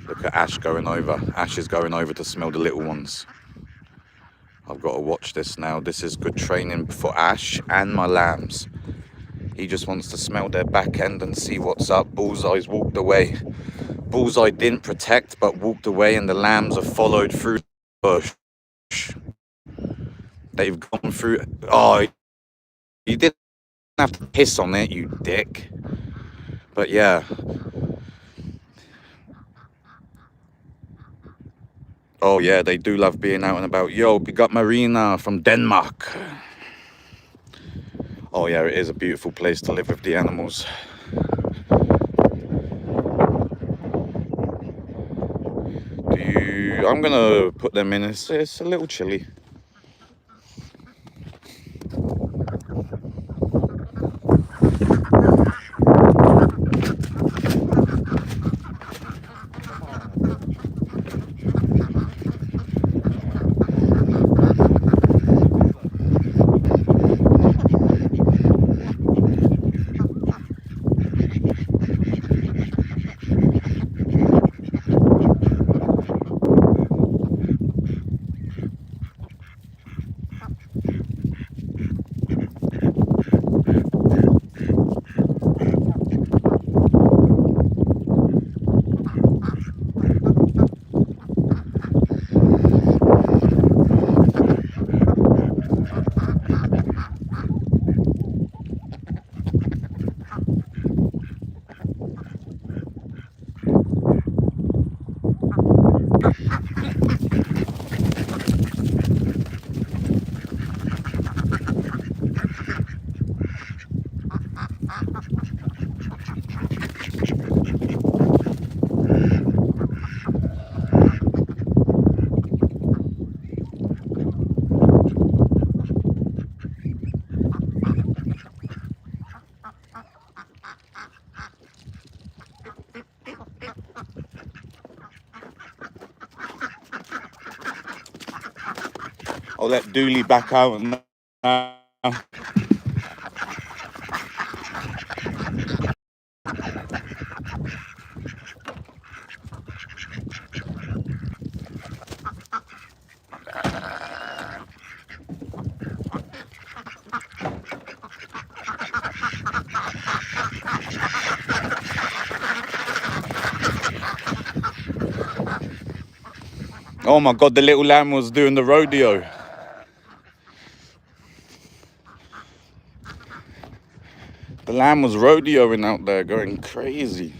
Look at Ash going over. Ash is going over to smell the little ones. I've got to watch this now. This is good training for Ash and my lambs. He just wants to smell their back end and see what's up. Bullseye's walked away. Bullseye didn't protect but walked away, and the lambs have followed through the bush. They've gone through. Oh, you didn't have to piss on it, you dick. But yeah. Oh yeah, they do love being out and about. Yo, big up Marina from Denmark. Oh yeah, it is a beautiful place to live with the animals. I'm gonna put them in. It's a little chilly. I'll let Dooley back out now. Oh my God, the little lamb was doing the rodeo. The lamb was rodeoing out there, going crazy.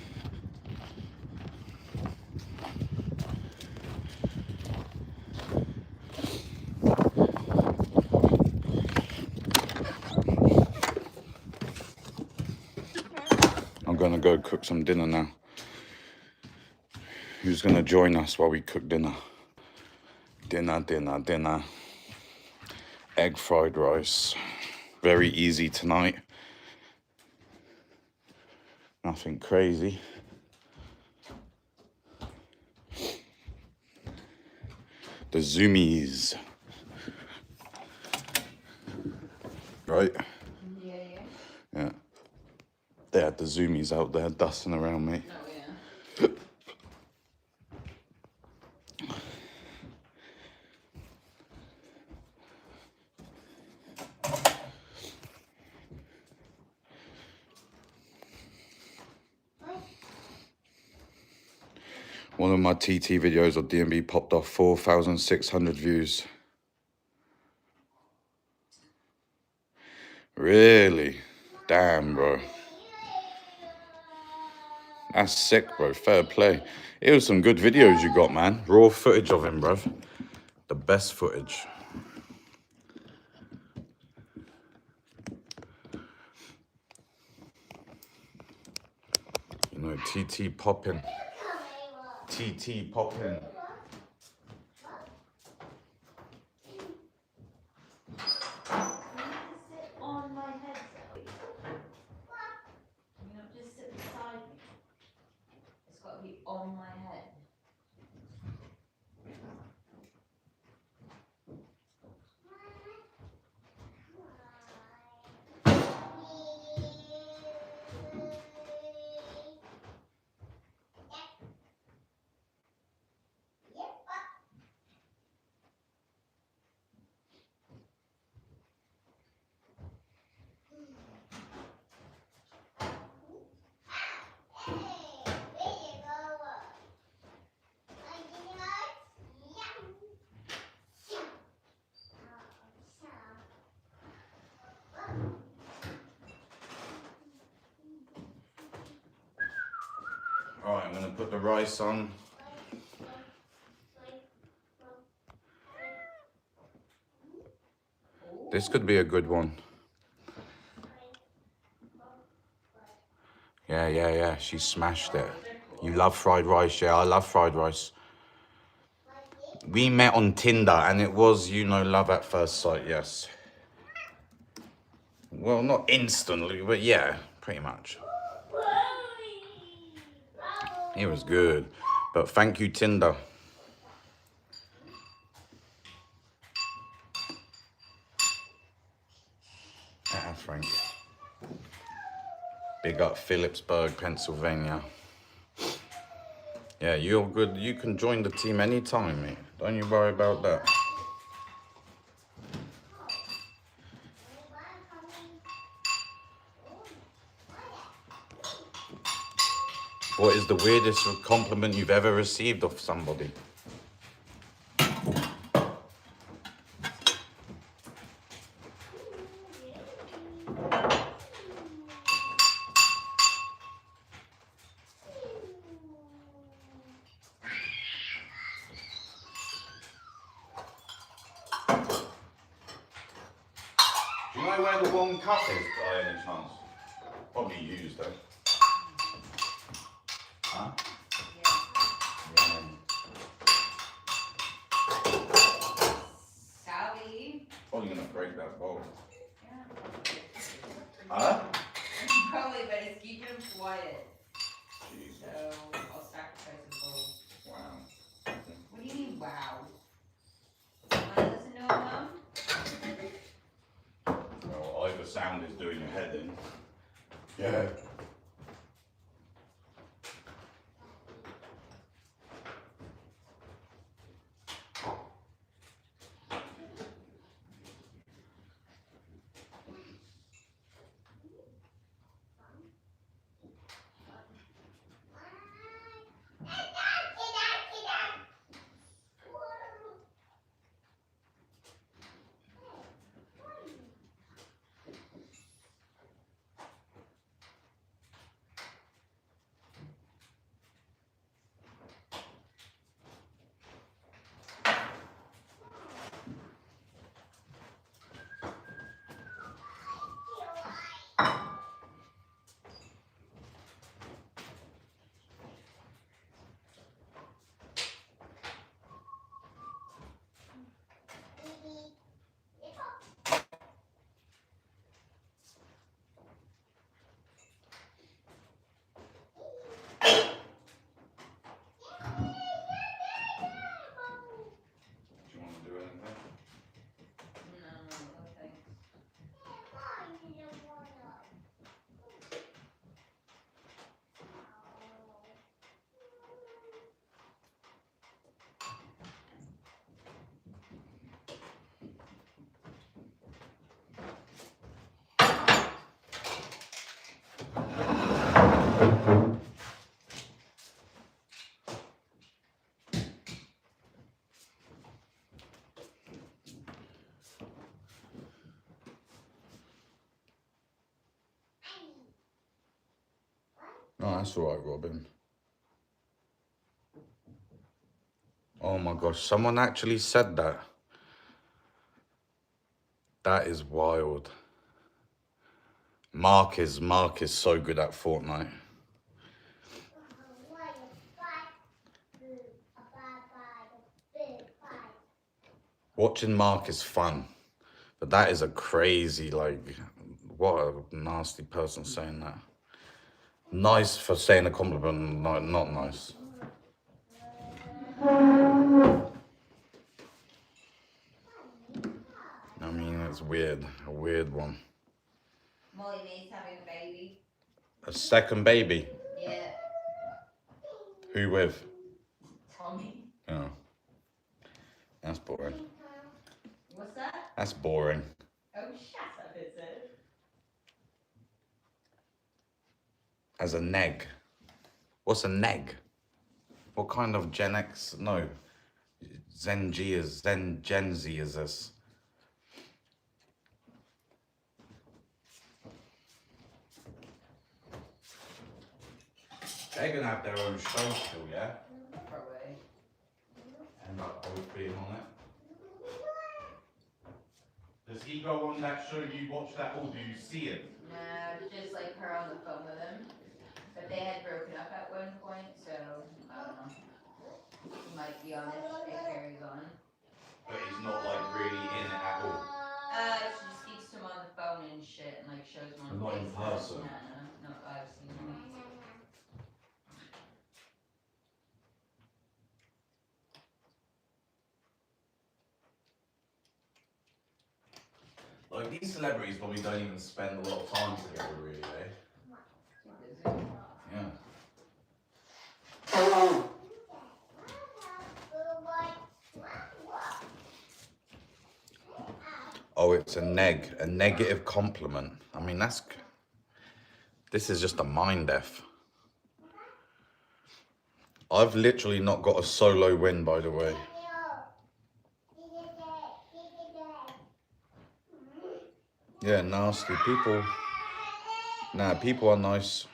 I'm gonna go cook some dinner now. Who's gonna join us while we cook dinner? Dinner. Egg fried rice. Very easy tonight. Nothing crazy. The zoomies. Right? Yeah. They had the zoomies out there dusting around me. Oh, yeah. One of my TT videos of D&B popped off 4,600 views. Really? Damn, bro. That's sick, bro. Fair play. It was some good videos you got, man. Raw footage of him, bruv. The best footage. You know, TT popping. TT popping. On my head, Zoe. You not just sit beside me. It's got to be on my head. All right, I'm gonna put the rice on. This could be a good one. Yeah. She smashed it. You love fried rice, yeah? I love fried rice. We met on Tinder and it was, you know, love at first sight, yes. Well, not instantly, but yeah, pretty much. It was good. But thank you, Tinder. Ah, Frank. Big up Phillipsburg, Pennsylvania. Yeah, you're good. You can join the team anytime, mate. Don't you worry about that. What is the weirdest compliment you've ever received of somebody? Do you know where the warm cup is, by any chance? Probably used, though. Huh? Yeah. Sally. Probably gonna break that bowl. Yeah. Huh? Probably, but it's keeping him quiet. Jesus. So I'll sacrifice his bowl. Wow. What do you mean, wow? Wanna listen to him, Mom? Well, either sound is doing your head in. Yeah. No, that's all right, Robin. Oh my gosh, someone actually said that. That is wild. Mark is so good at Fortnite. Watching Mark is fun, but that is a crazy, like, what a nasty person saying that. Nice for saying a compliment, not nice. I mean, it's weird, a weird one. Molly Mae's having a baby. A second baby? Yeah. Who with? Tommy. Oh. That's boring. What's that? That's boring. Oh, shut up, is it? As a neg. What's a neg? What kind of Gen X? No. Gen Z is this? They're gonna have their own show still, yeah? Probably. End up both being on it. Does he go on that show? You watch that, or do you see it? No, just like her on the phone with him. But they had broken up at one point, so I don't know. He might be on it. It carries on. But he's not like really in it at all. She just speaks to him on the phone and shit, and like shows him on Not in FaceTime. person. No, I've seen him. Like these celebrities probably don't even spend a lot of time together, really, eh? Too busy. Yeah. Oh, it's a negative compliment. I mean, this is just a mind F. I've literally not got a solo win, by the way. Yeah, nasty people. Nah, people are nice.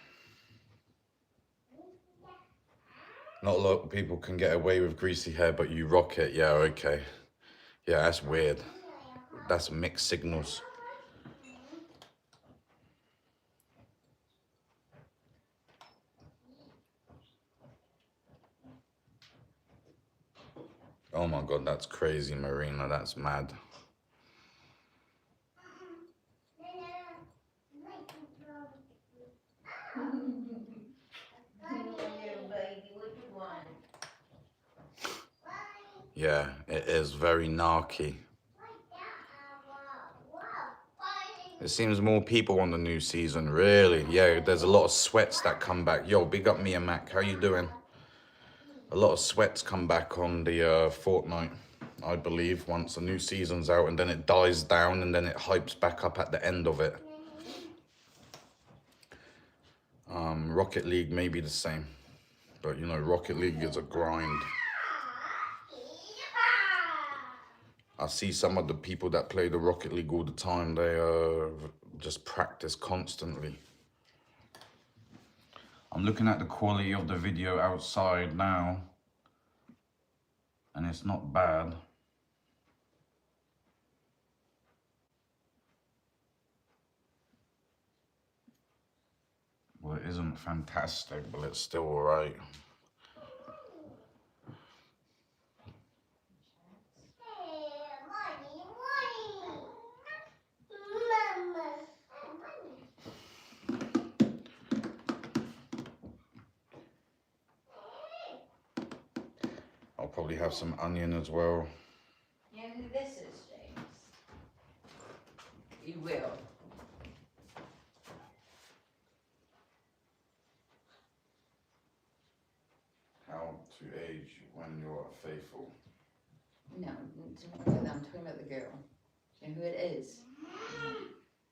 Not a lot of people can get away with greasy hair, but you rock it. Yeah, okay. Yeah, that's weird. That's mixed signals. Oh my God, that's crazy, Marina. That's mad. Yeah, it is very narky. It seems more people on the new season, really. Yeah, there's a lot of sweats that come back. Yo, big up Mia Mac. How you doing? A lot of sweats come back on the Fortnite, I believe, once the new season's out, and then it dies down and then it hypes back up at the end of it. Rocket League may be the same, but you know, Rocket League is a grind. I see some of the people that play the Rocket League all the time, they just practice constantly. I'm looking at the quality of the video outside now, and it's not bad. Well, it isn't fantastic, but it's still all right. I'll probably have some onion as well. You know who this is, James? You will. How to age when you're faithful. No, I'm talking about the girl. Do you know who it is?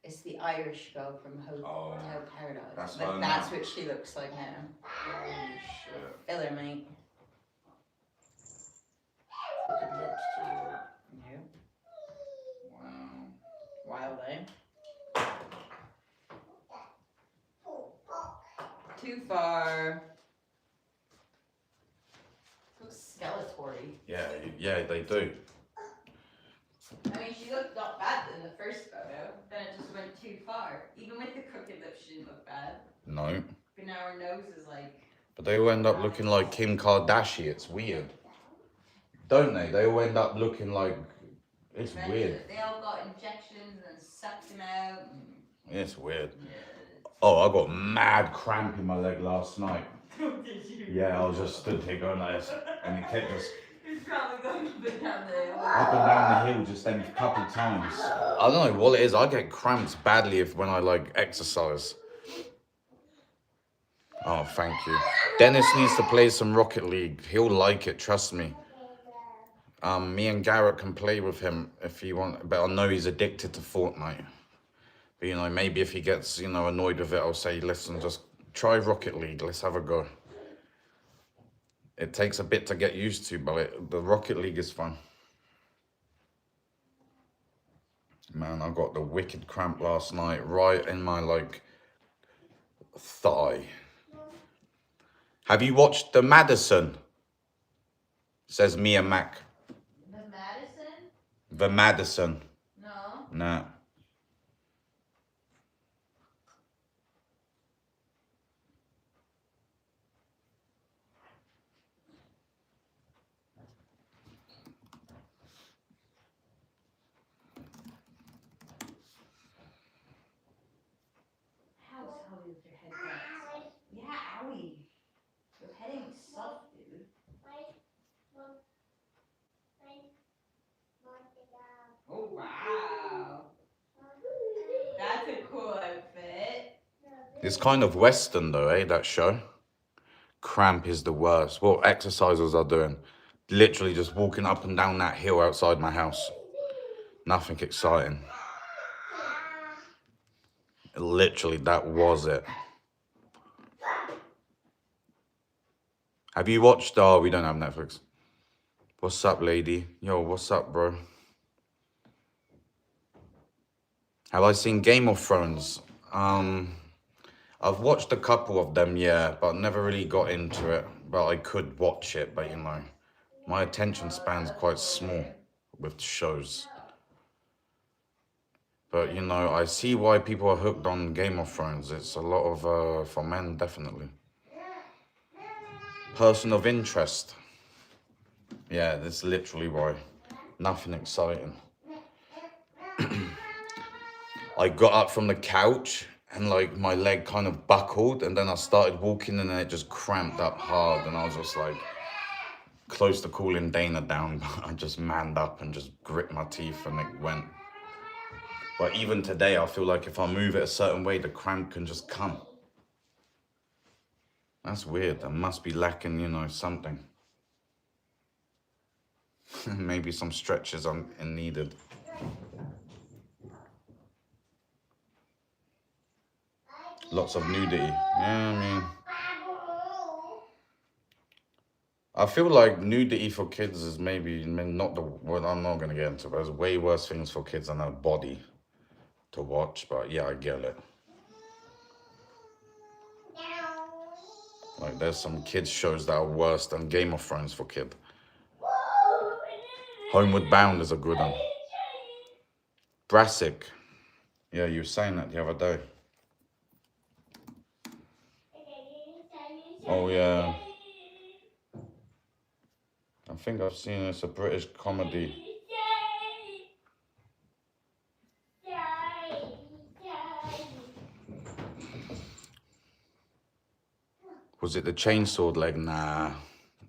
It's the Irish girl from Hotel Paradise. That's what she looks like now. Holy shit. Filler, mate. Crooked lips too, right? Yep. Wow. Wild, eh? Too far. Looks skeletori. Yeah, they do. I mean, she looked not bad in the first photo, then it just went too far. Even with the crooked lips, she didn't look bad. No. But now her nose is like... But they all end up looking like Kim Kardashian. It's weird. Don't they? They all end up looking like... It's weird. They all got injections and sucked them out. It's weird. Yeah. Oh, I got mad cramp in my leg last night. Did you? Yeah, I was just stood here going like this, and it kept just... He's probably going up and down the hill. Up and down the hill just then a couple of times. I don't know what it is. I get cramps badly when I like exercise. Oh, thank you. Dennis needs to play some Rocket League. He'll like it, trust me. Me and Garrett can play with him if he wants, but I know he's addicted to Fortnite. But you know, maybe if he gets, you know, annoyed with it, I'll say, listen, just try Rocket League. Let's have a go. It takes a bit to get used to, but the Rocket League is fun. Man, I got the wicked cramp last night, right in my, like, thigh. Have you watched The Madison? Says Mia Mac. The Madison? The Madison. No. Nah. It's kind of Western though, eh, that show? Cramp is the worst. What exercises are doing? Literally just walking up and down that hill outside my house. Nothing exciting. Literally, that was it. Have you watched, oh, we don't have Netflix. What's up, lady? Yo, what's up, bro? Have I seen Game of Thrones? I've watched a couple of them, yeah, but never really got into it. But I could watch it, but you know, my attention span's quite small with shows. But you know, I see why people are hooked on Game of Thrones. It's a lot of, for men, definitely. Person of interest. Yeah, that's literally why. Nothing exciting. I got up from the couch and like my leg kind of buckled and then I started walking and then it just cramped up hard and I was just like close to calling Dana down, but I just manned up and just gripped my teeth and it went. But even today, I feel like if I move it a certain way, the cramp can just come. That's weird. I must be lacking, you know, something. Maybe some stretches are needed. Lots of nudity. Yeah, I mean, I feel like nudity for kids is maybe not the word. I'm not going to get into it. There's way worse things for kids than a body to watch, but yeah, I get it. Like, there's some kids shows that are worse than Game of Thrones for kid. Homeward Bound is a good one. Brassic. Yeah, you were saying that the other day. Oh, yeah. I think I've seen it's a British comedy. Was it the chainsaw leg? Nah,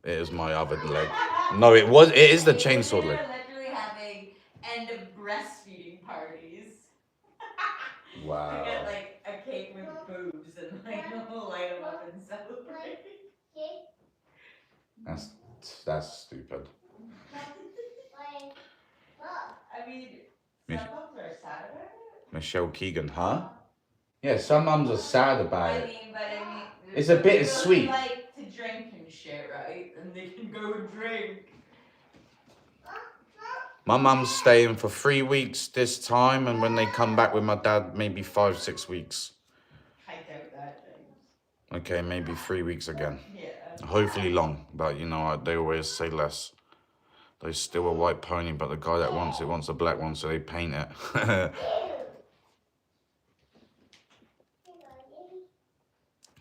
it is my other leg. No, it is the chainsaw leg. We're literally having end of breastfeeding parties. Wow. We get like a cake with boobs and like we'll light them up and celebrate. That's stupid. I mean, some mums are sad about it. Michelle Keegan, huh? Yeah, some mums are sad about it. But I mean, it's a bit sweet. They like to drink and shit, right? And they can go drink. My mum's staying for 3 weeks this time, and when they come back with my dad, maybe 5-6 weeks. I doubt that, James. Okay, maybe 3 weeks again. Yeah. Hopefully long, but you know, they always say less. They still a white pony, but the guy that wants it wants a black one, so they paint it.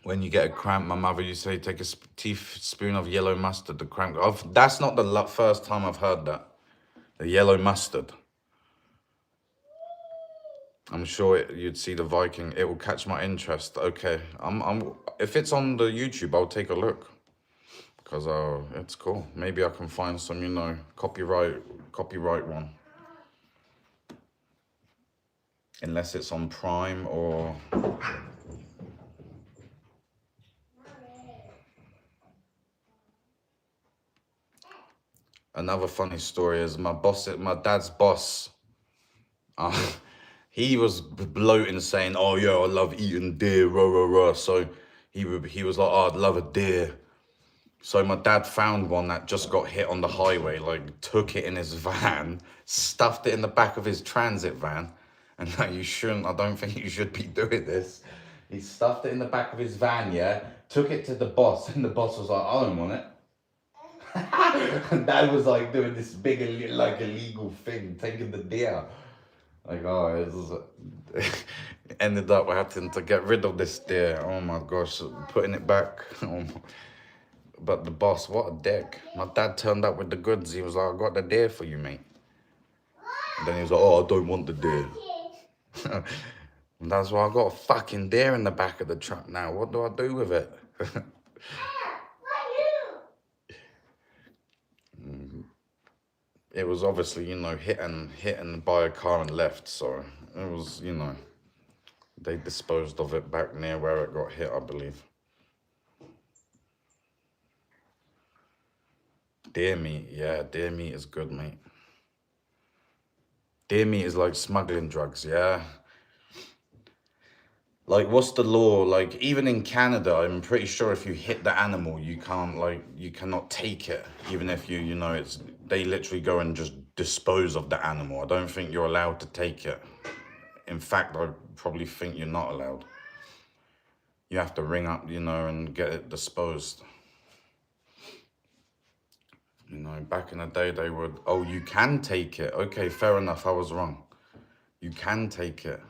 When you get a cramp, my mother used to say, take a teaspoon of yellow mustard, the cramp. That's not the first time I've heard that. The yellow mustard. I'm sure you'd see the Viking. It will catch my interest. Okay, if it's on the YouTube, I'll take a look. Because it's cool. Maybe I can find some, you know, copyright one. Unless it's on Prime or... Another funny story is my dad's boss. He was bloating saying, oh yeah, I love eating deer, rah, rah, rah. So he was like, oh, I'd love a deer. So my dad found one that just got hit on the highway, like took it in his van, stuffed it in the back of his transit van. And like, I don't think you should be doing this. He stuffed it in the back of his van, yeah, took it to the boss, and the boss was like, I don't want it. And Dad was like doing this big, like illegal thing, taking the deer. Like, oh, it ended up having to get rid of this deer. Oh my gosh, putting it back. But the boss, what a dick. My dad turned up with the goods. He was like, I got the deer for you, mate. And then he was like, oh, I don't want the deer. And that's why I got a fucking deer in the back of the truck now. What do I do with it? It was obviously, you know, hit and by a car and left. So it was, you know, They disposed of it back near where it got hit, I believe. Deer meat, yeah, deer meat is good, mate. Deer meat is like smuggling drugs, yeah. Like, what's the law? Like, even in Canada, I'm pretty sure if you hit the animal, you can't, like, you cannot take it. Even if you know, it's, they literally go and just dispose of the animal. I don't think you're allowed to take it. In fact, I probably think you're not allowed. You have to ring up, you know, and get it disposed. You know, back in the day, they would, oh, you can take it. Okay, fair enough, I was wrong. You can take it.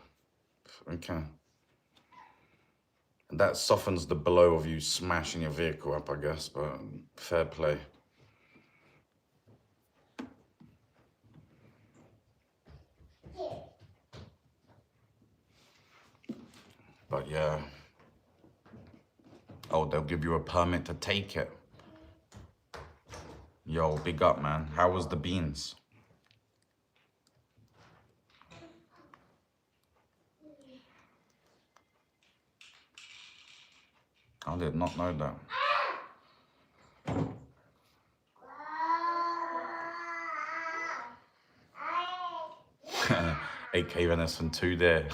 Okay. And that softens the blow of you smashing your vehicle up, I guess, but fair play. But yeah. Oh, they'll give you a permit to take it. Yo, big up, man. How was the beans? I did not know that. AK Venison 2 there.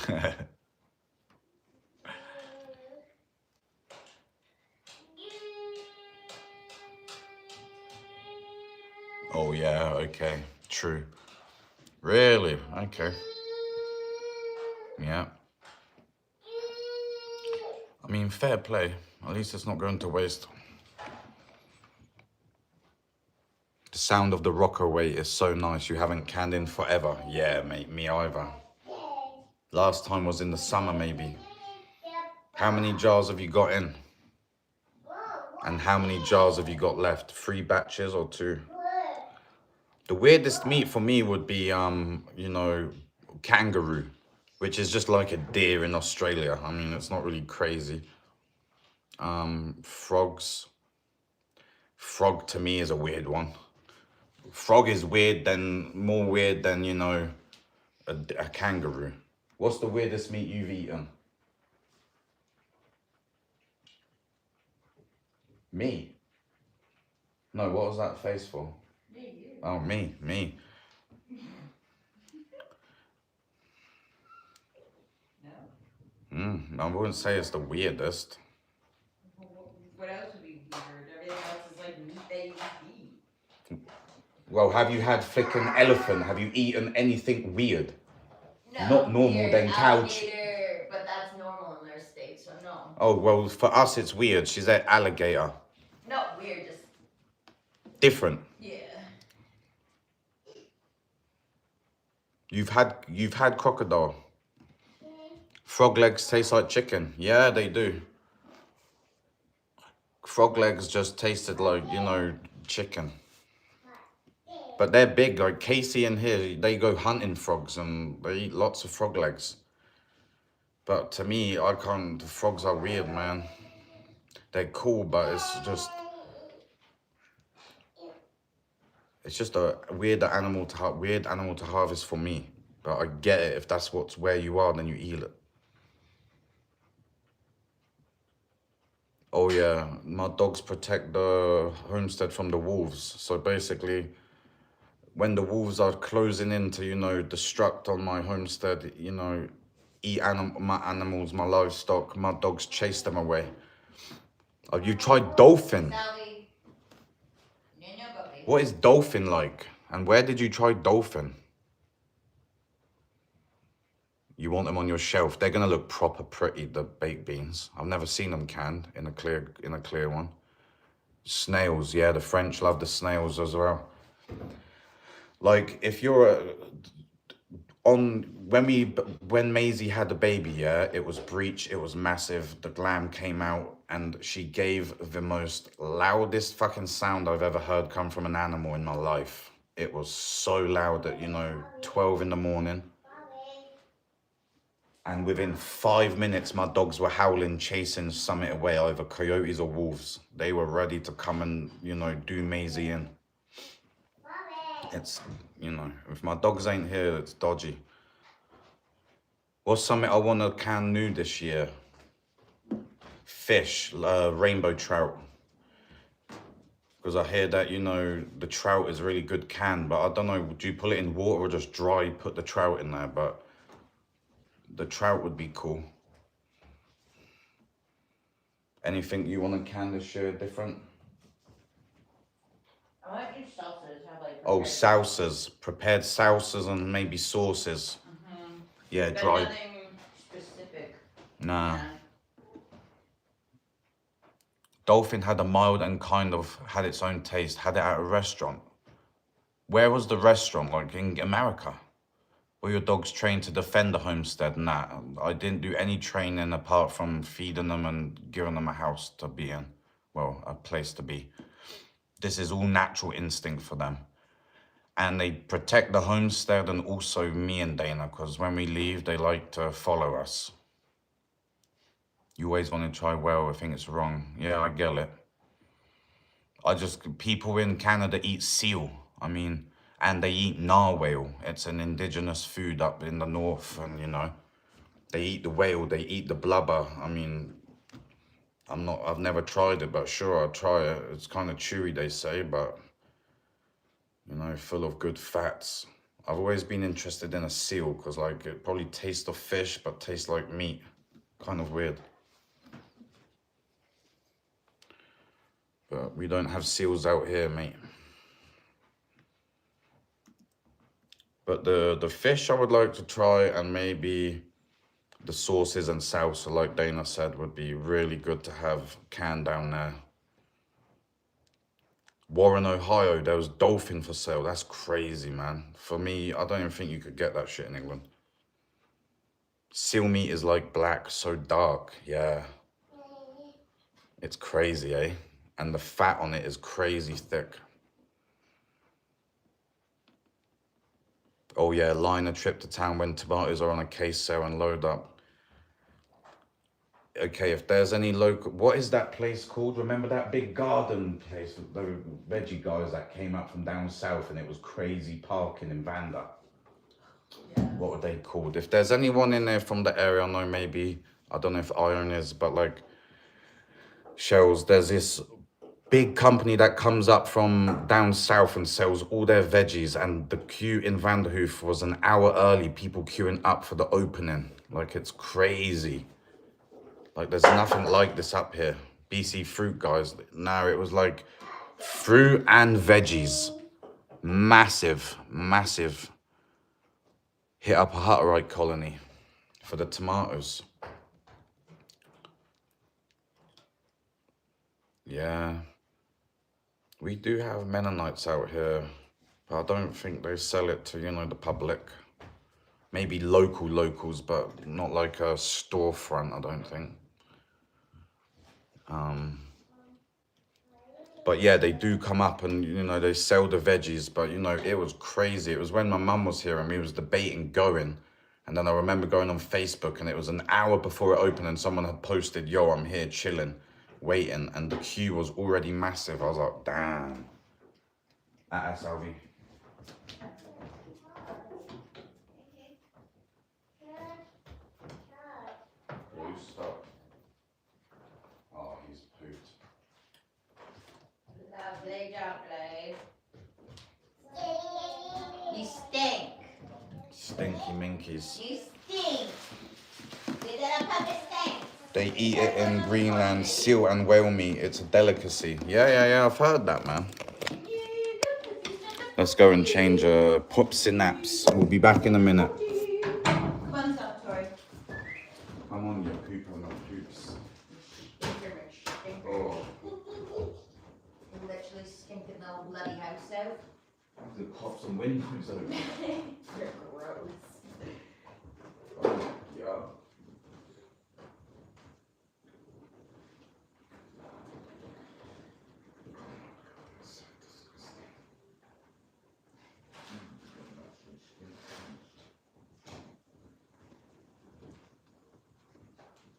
Oh yeah, okay, true. Really? Okay. Yeah. I mean, fair play. At least it's not going to waste. The sound of the rocker weight is so nice. You haven't canned in forever. Yeah, mate, me either. Last time was in the summer, maybe. How many jars have you got in? And how many jars have you got left? 3 batches or 2? The weirdest meat for me would be, you know, kangaroo, which is just like a deer in Australia. I mean, it's not really crazy. Frogs. Frog to me is a weird one. Frog is more weird than, you know, a kangaroo. What's the weirdest meat you've eaten? Me? No, what was that face for? Me. Oh, me. I wouldn't say it's the weirdest. What else would be weird? Everything else is like meat that you eat. Well, have you had flicking elephant? Have you eaten anything weird? No, not normal, weird. then couch. Alligator, but that's normal in their state, so no. Oh, well, for us it's weird. She's at alligator. Not weird, just... Different. Yeah. You've had crocodile. Frog legs taste like chicken. Yeah, they do. Frog legs just tasted like, you know, chicken. But they're big, like Casey and here, they go hunting frogs and they eat lots of frog legs. But to me, I can't, the frogs are weird, man. They're cool, but it's just a weird animal to harvest for me. But I get it, if that's where you are, then you eat it. Oh yeah, my dogs protect the homestead from the wolves. So basically, when the wolves are closing in to, you know, destruct on my homestead, you know, eat my animals, my livestock, my dogs chase them away. Have you tried dolphin? Sally. What is dolphin like? And where did you try dolphin? You want them on your shelf. They're gonna look proper pretty, the baked beans. I've never seen them canned in a clear one. Snails, yeah, the French love the snails as well. Like, if you're when Maisie had the baby, yeah, it was breech, it was massive. The glam came out and she gave the most loudest fucking sound I've ever heard come from an animal in my life. It was so loud at, you know, 12 in the morning. And within 5 minutes, my dogs were howling, chasing Summit away, either coyotes or wolves. They were ready to come and, you know, do Maisie in. It's, you know, if my dogs ain't here, it's dodgy. What's something I want to can new this year? Fish, rainbow trout. Because I hear that, you know, the trout is really good canned, but I don't know, do you put it in water or just dry, put the trout in there? But the trout would be cool. Anything you want to can this year different? I want to do salsas. How about Oh, salsas. Prepared salsas and maybe sauces. Yeah, but dry. nothing specific. Nah. Yeah. Dolphin had a mild and kind of had its own taste. Had it at a restaurant. Where was the restaurant? Like in America? Were your dogs trained to defend the homestead? Nah, I didn't do any training apart from feeding them and giving them a house to be in. Well, a place to be. This is all natural instinct for them. And they protect the homestead and also me and Dana, because when we leave, they like to follow us. You always want to try well, I think it's wrong. Yeah, I get it. People in Canada eat seal. I mean, and they eat narwhal. It's an indigenous food up in the north, and you know, they eat the whale, they eat the blubber. I mean, I've never tried it, but sure, I'll try it. It's kind of chewy, they say, but you know, full of good fats. I've always been interested in a seal, because like, it probably tastes of fish, but tastes like meat. Kind of weird. But we don't have seals out here, mate. But the fish I would like to try, and maybe the sauces and salsa, like Dana said, would be really good to have canned down there. Warren, Ohio, there was dolphin for sale. That's crazy, man. For me, I don't even think you could get that shit in England. Seal meat is like black, so dark. Yeah. It's crazy, eh? And the fat on it is crazy thick. Oh yeah, line a trip to town when tomatoes are on a case sale and load up. Okay, if there's any local, what is that place called? Remember that big garden place, the veggie guys that came up from down south, and it was crazy parking in Vanda. Yeah. What were they called? If there's anyone in there from the area, I know maybe, I don't know if Iron is, but like Shells, there's this big company that comes up from down south and sells all their veggies, and the queue in Vanderhoof was an hour early, people queuing up for the opening. Like, it's crazy. Like, there's nothing like this up here. BC fruit, guys. No, it was like fruit and veggies. Massive, massive. Hit up a Hutterite colony for the tomatoes. Yeah. We do have Mennonites out here, but I don't think they sell it to, you know, the public. Maybe locals, but not like a storefront, I don't think. But yeah, they do come up and, you know, they sell the veggies, but, you know, it was crazy. It was when my mum was here and we was debating going. And then I remember going on Facebook, and it was an hour before it opened, and someone had posted, yo, I'm here chilling, waiting. And the queue was already massive. I was like, damn. Salvi. Stop. Oh, he's pooped. Lovely, lovely. You stink. Stinky minkies. You stink. You little puppy stink. They eat it in Greenland, seal and whale meat. It's a delicacy. Yeah, I've heard that, man. Let's go and change pop synapse. We'll be back in a minute. Come on, Salvatore. Come on, you poop on the poops. Oh. You literally stinking the whole bloody house out. I have to pop some windows open. You're gross. Oh, yeah.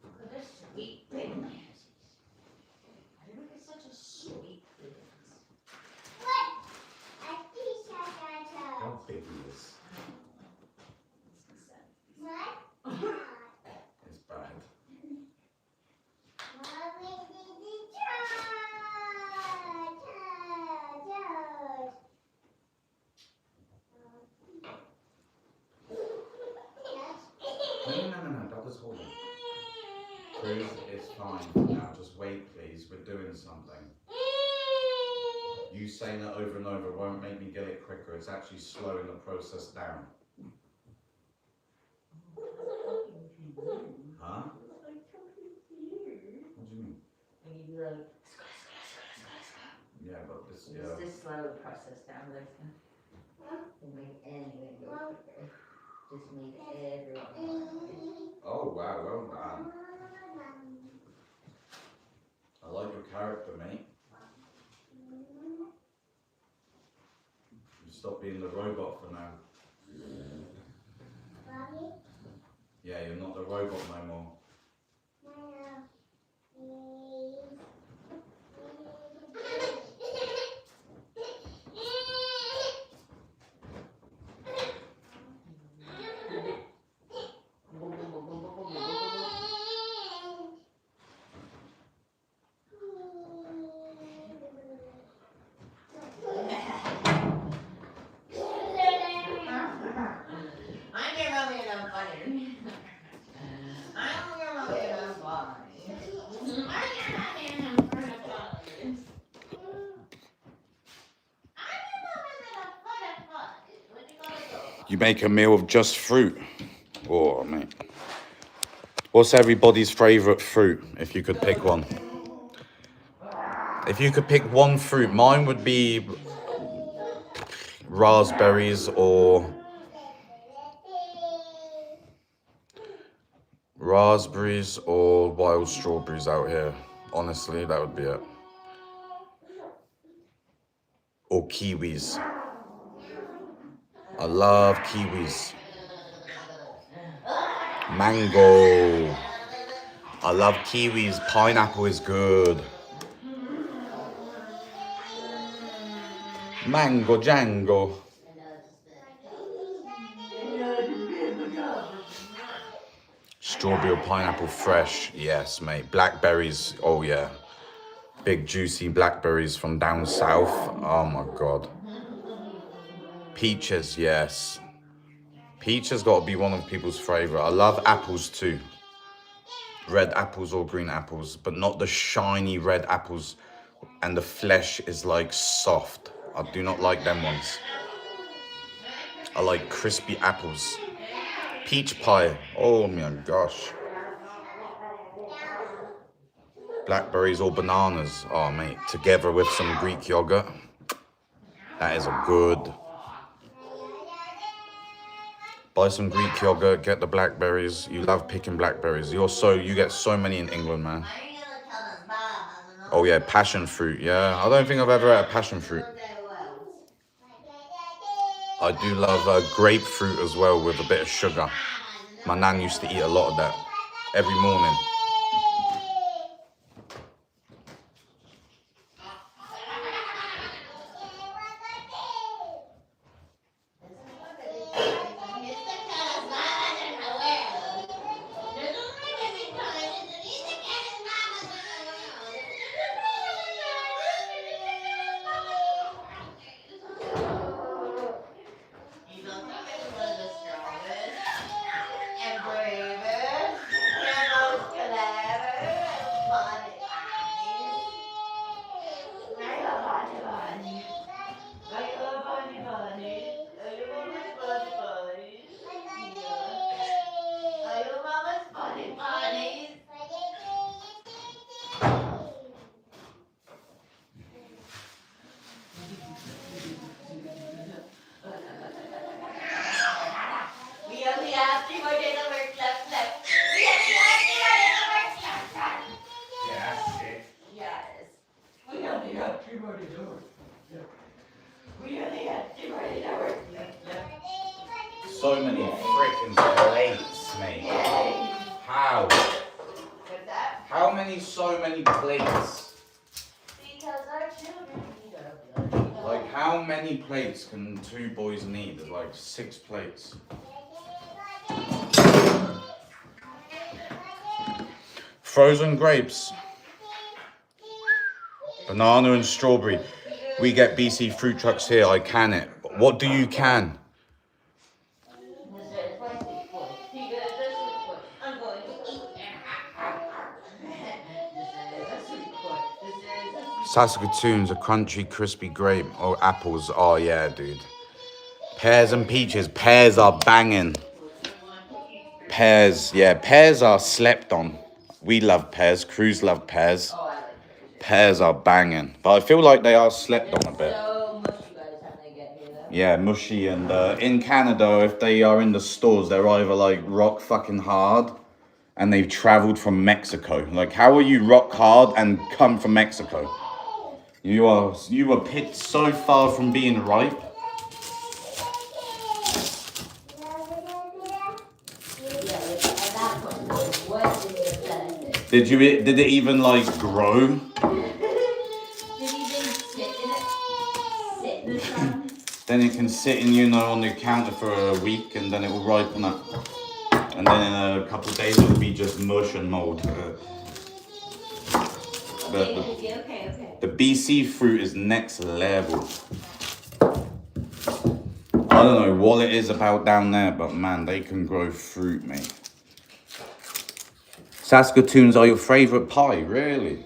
Look at this sweet business. I don't think it's such a sweet business. How big is this? What? Cruz, it's fine for now. Just wait, please. We're doing something. You saying it over and over won't make me get it quicker. It's actually slowing the process down. Huh? What do you mean? Yeah, but this, yeah. It's just slow the process down, Lisa. It made anything go quicker. Just made everyone happy. Oh wow, well done. I like your character, mate. You stop being the robot for now. Yeah, you're not the robot no more. You make a meal of just fruit. Oh, mate. What's everybody's favourite fruit, if you could pick one? If you could pick one fruit, mine would be raspberries or wild strawberries out here. Honestly, that would be it. Or kiwis. I love kiwis. Mango. I love kiwis. Pineapple is good. Mango Django. Strawberry or pineapple fresh. Yes, mate. Blackberries. Oh, yeah. Big juicy blackberries from down south. Oh, my God. Peaches, yes. Peach has got to be one of people's favourite. I love apples too. Red apples or green apples, but not the shiny red apples and the flesh is like soft. I do not like them ones. I like crispy apples. Peach pie. Oh my gosh. Blackberries or bananas. Oh mate, together with some Greek yogurt. That is a good. Buy some Greek yogurt, get the blackberries. You love picking blackberries. You get so many in England, man. Oh yeah, passion fruit, yeah. I don't think I've ever had a passion fruit. I do love grapefruit as well with a bit of sugar. My nan used to eat a lot of that every morning. So many freaking plates, mate. How? How many so many plates? Because our children eat up. Like how many plates can two boys need? There's like 6 plates. Frozen grapes. Banana and strawberry. We get BC fruit trucks here. I can it. What do you can? Saskatoons, a crunchy, crispy grape, or apples. Oh yeah, dude. Pears and peaches. Pears are banging. Pears, yeah, pears are slept on. We love pears. Crews love pears. Oh, I like pears. Pears are banging, but I feel like they are slept on a bit. So mushy by the time they get here, though. Yeah, mushy, and in Canada, if they are in the stores, they're either like rock fucking hard, and they've traveled from Mexico. Like, how are you rock hard and come from Mexico? You were picked so far from being ripe. Did it even like grow? Did he even sit in the sun? Then it can sit on the counter for a week, and then it will ripen up. And then in a couple of days it will be just mush and mold. The BC fruit is next level. I don't know what it is about down there, but man, they can grow fruit, mate. Saskatoons are your favourite pie, really?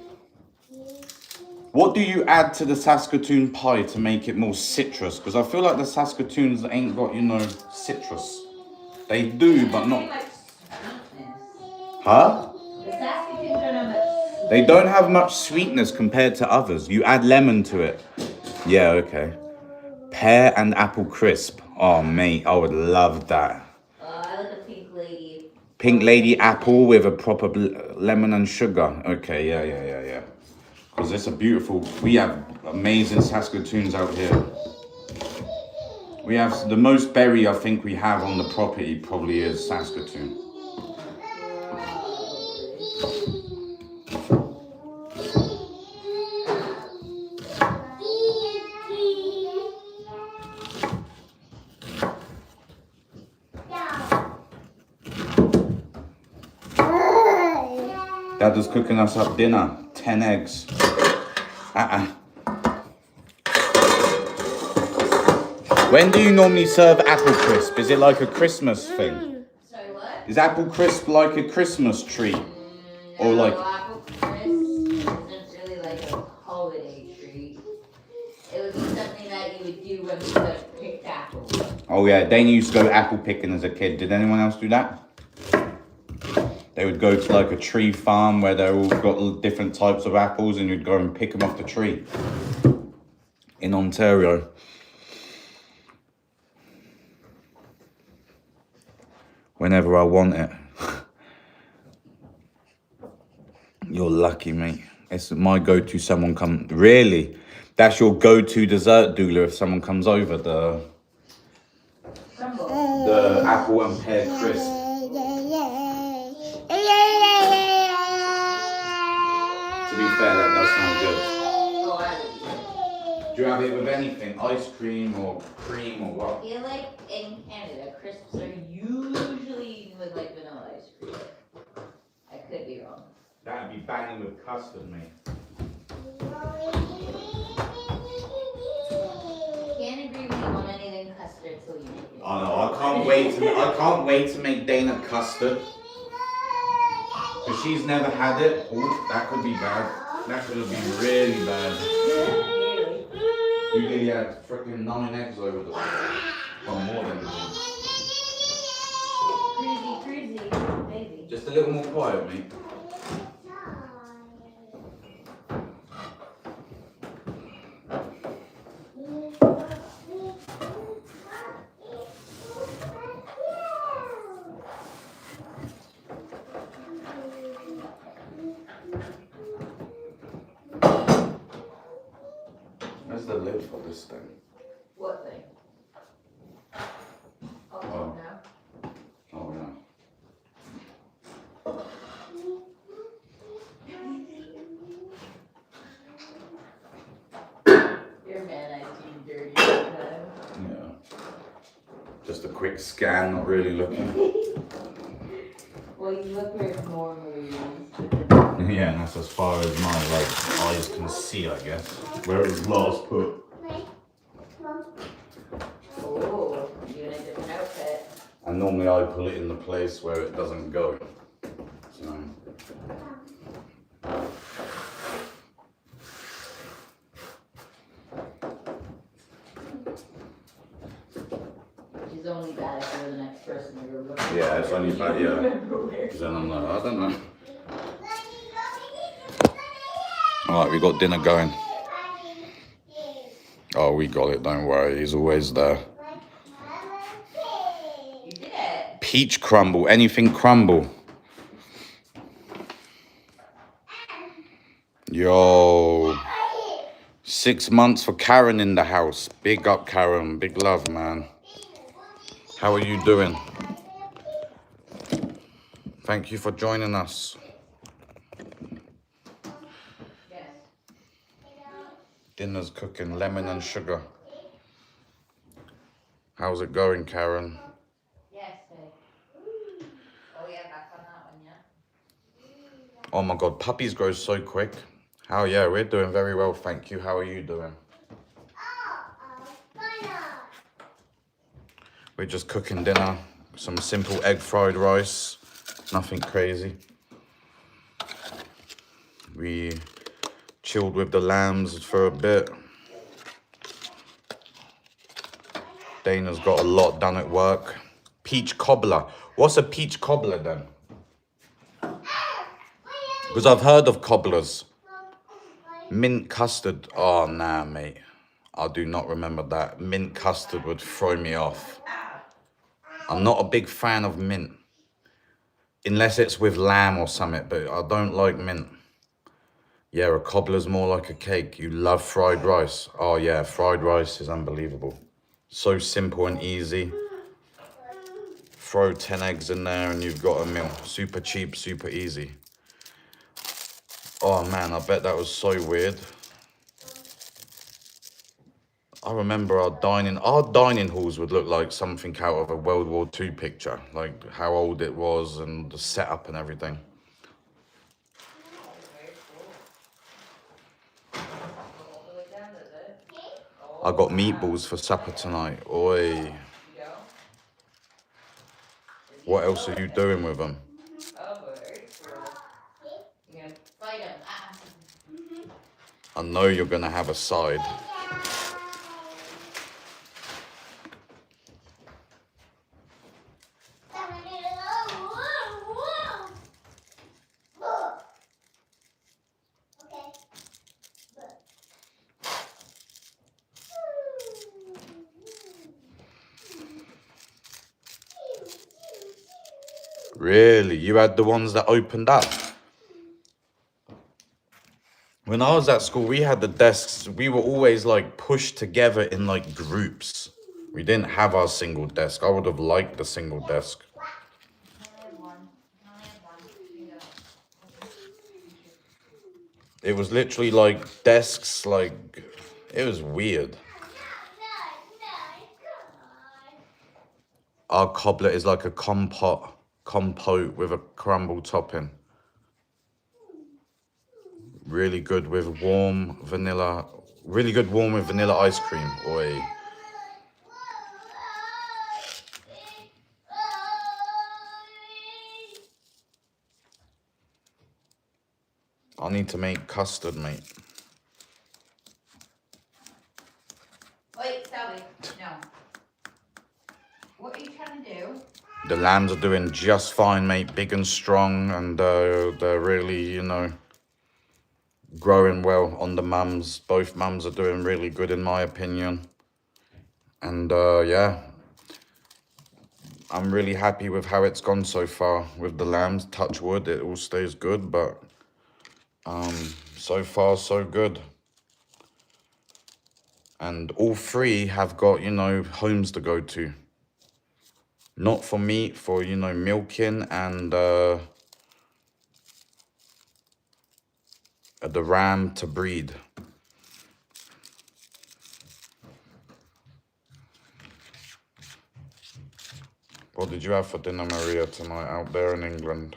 What do you add to the Saskatoon pie to make it more citrus? Because I feel like the Saskatoons ain't got, citrus. They do, but not... Huh? The Saskatoons don't have much. They don't have much sweetness compared to others. You add lemon to it. Yeah, okay. Pear and apple crisp. Oh, mate, I would love that. I like a pink lady. Pink lady apple with a proper lemon and sugar. Okay, yeah. Because it's a beautiful... We have amazing Saskatoons out here. We have... The most berry I think we have on the property probably is Saskatoon. Dad is cooking us up dinner. 10 eggs. When do you normally serve apple crisp? Is it like a Christmas thing? Sorry, what? Is apple crisp like a Christmas treat? Or like... apple crisp isn't really like a holiday treat. It would be something that you would do when we first picked apples. Oh yeah, Dana used to go apple picking as a kid. Did anyone else do that? They would go to like a tree farm where they're all got different types of apples, and you'd go and pick them off the tree in Ontario. Whenever I want it. You're lucky, mate. It's my go-to. Someone come. Really? That's your go-to dessert, doula, if someone comes over. The apple and pear crisp. To be fair, that does sound good. Do you have it with anything? Ice cream or cream or what? I feel like in Canada, crisps are usually eaten with like vanilla ice cream. I could be wrong. That'd be banging with custard, mate. Can't agree with you on anything custard till you make it. I know. I can't wait to make Dana custard. Because she's never had it. Ooh, that could be bad. That could have been really bad. You nearly had freaking 9 eggs over the... Or more than 9. Cruisy, baby. Just a little more quiet, mate. Where's the lid for this thing? What thing? Oh, Oh. no. Oh, yeah. Your man, I see dirty sometimes. Yeah. Just a quick scan, not really looking. Well, you look where it's normally used. Yeah, and that's as far as my eyes can see, I guess. Where it was last put. Oh, you in a different outfit. And normally I put it in the place where it doesn't go. So. Yeah, it's only about, yeah. Then I'm like, I don't know. Alright, we got dinner going. Oh, we got it, don't worry, he's always there. You did it. Peach crumble, anything crumble. Yo. 6 months for Karen in the house. Big up, Karen. Big love, man. How are you doing? Thank you for joining us. Yes. Dinner's cooking, lemon and sugar. How's it going, Karen? Yes, babe. Oh yeah, back on that one, yeah. Oh my God, puppies grow so quick. Oh yeah, we're doing very well, thank you. How are you doing? We're just cooking dinner. Some simple egg fried rice. Nothing crazy. We chilled with the lambs for a bit. Dana's got a lot done at work. Peach cobbler. What's a peach cobbler then? Because I've heard of cobblers. Mint custard. Oh, nah, mate. I do not remember that. Mint custard would throw me off. I'm not a big fan of mint. Unless it's with lamb or something, but I don't like mint. Yeah, a cobbler's more like a cake. You love fried rice. Oh yeah, fried rice is unbelievable. So simple and easy. Throw 10 eggs in there and you've got a meal. Super cheap, super easy. Oh man, I bet that was so weird. I remember our dining halls would look like something out of a World War II picture. Like how old it was and the setup and everything. I got meatballs for supper tonight. Oi. What else are you doing with them? I know you're going to have a side. Really? You had the ones that opened up? When I was at school, we had the desks. We were always like pushed together in like groups. We didn't have our single desk. I would have liked the single desk. It was literally like desks, like, it was weird. Our cobbler is like a compote with a crumble topping. Really good with warm vanilla ice cream. Oi. I need to make custard, mate. Wait, Sally, no. What are you trying to do? The lambs are doing just fine, mate. Big and strong, and they're really, you know, growing well on the mums. Both mums are doing really good, in my opinion. And yeah, I'm really happy with how it's gone so far with the lambs. Touch wood, it all stays good, but so far so good. And all three have got, you know, homes to go to. Not for meat, for, you know, milking and the ram to breed. What did you have for dinner, Maria, tonight out there in England?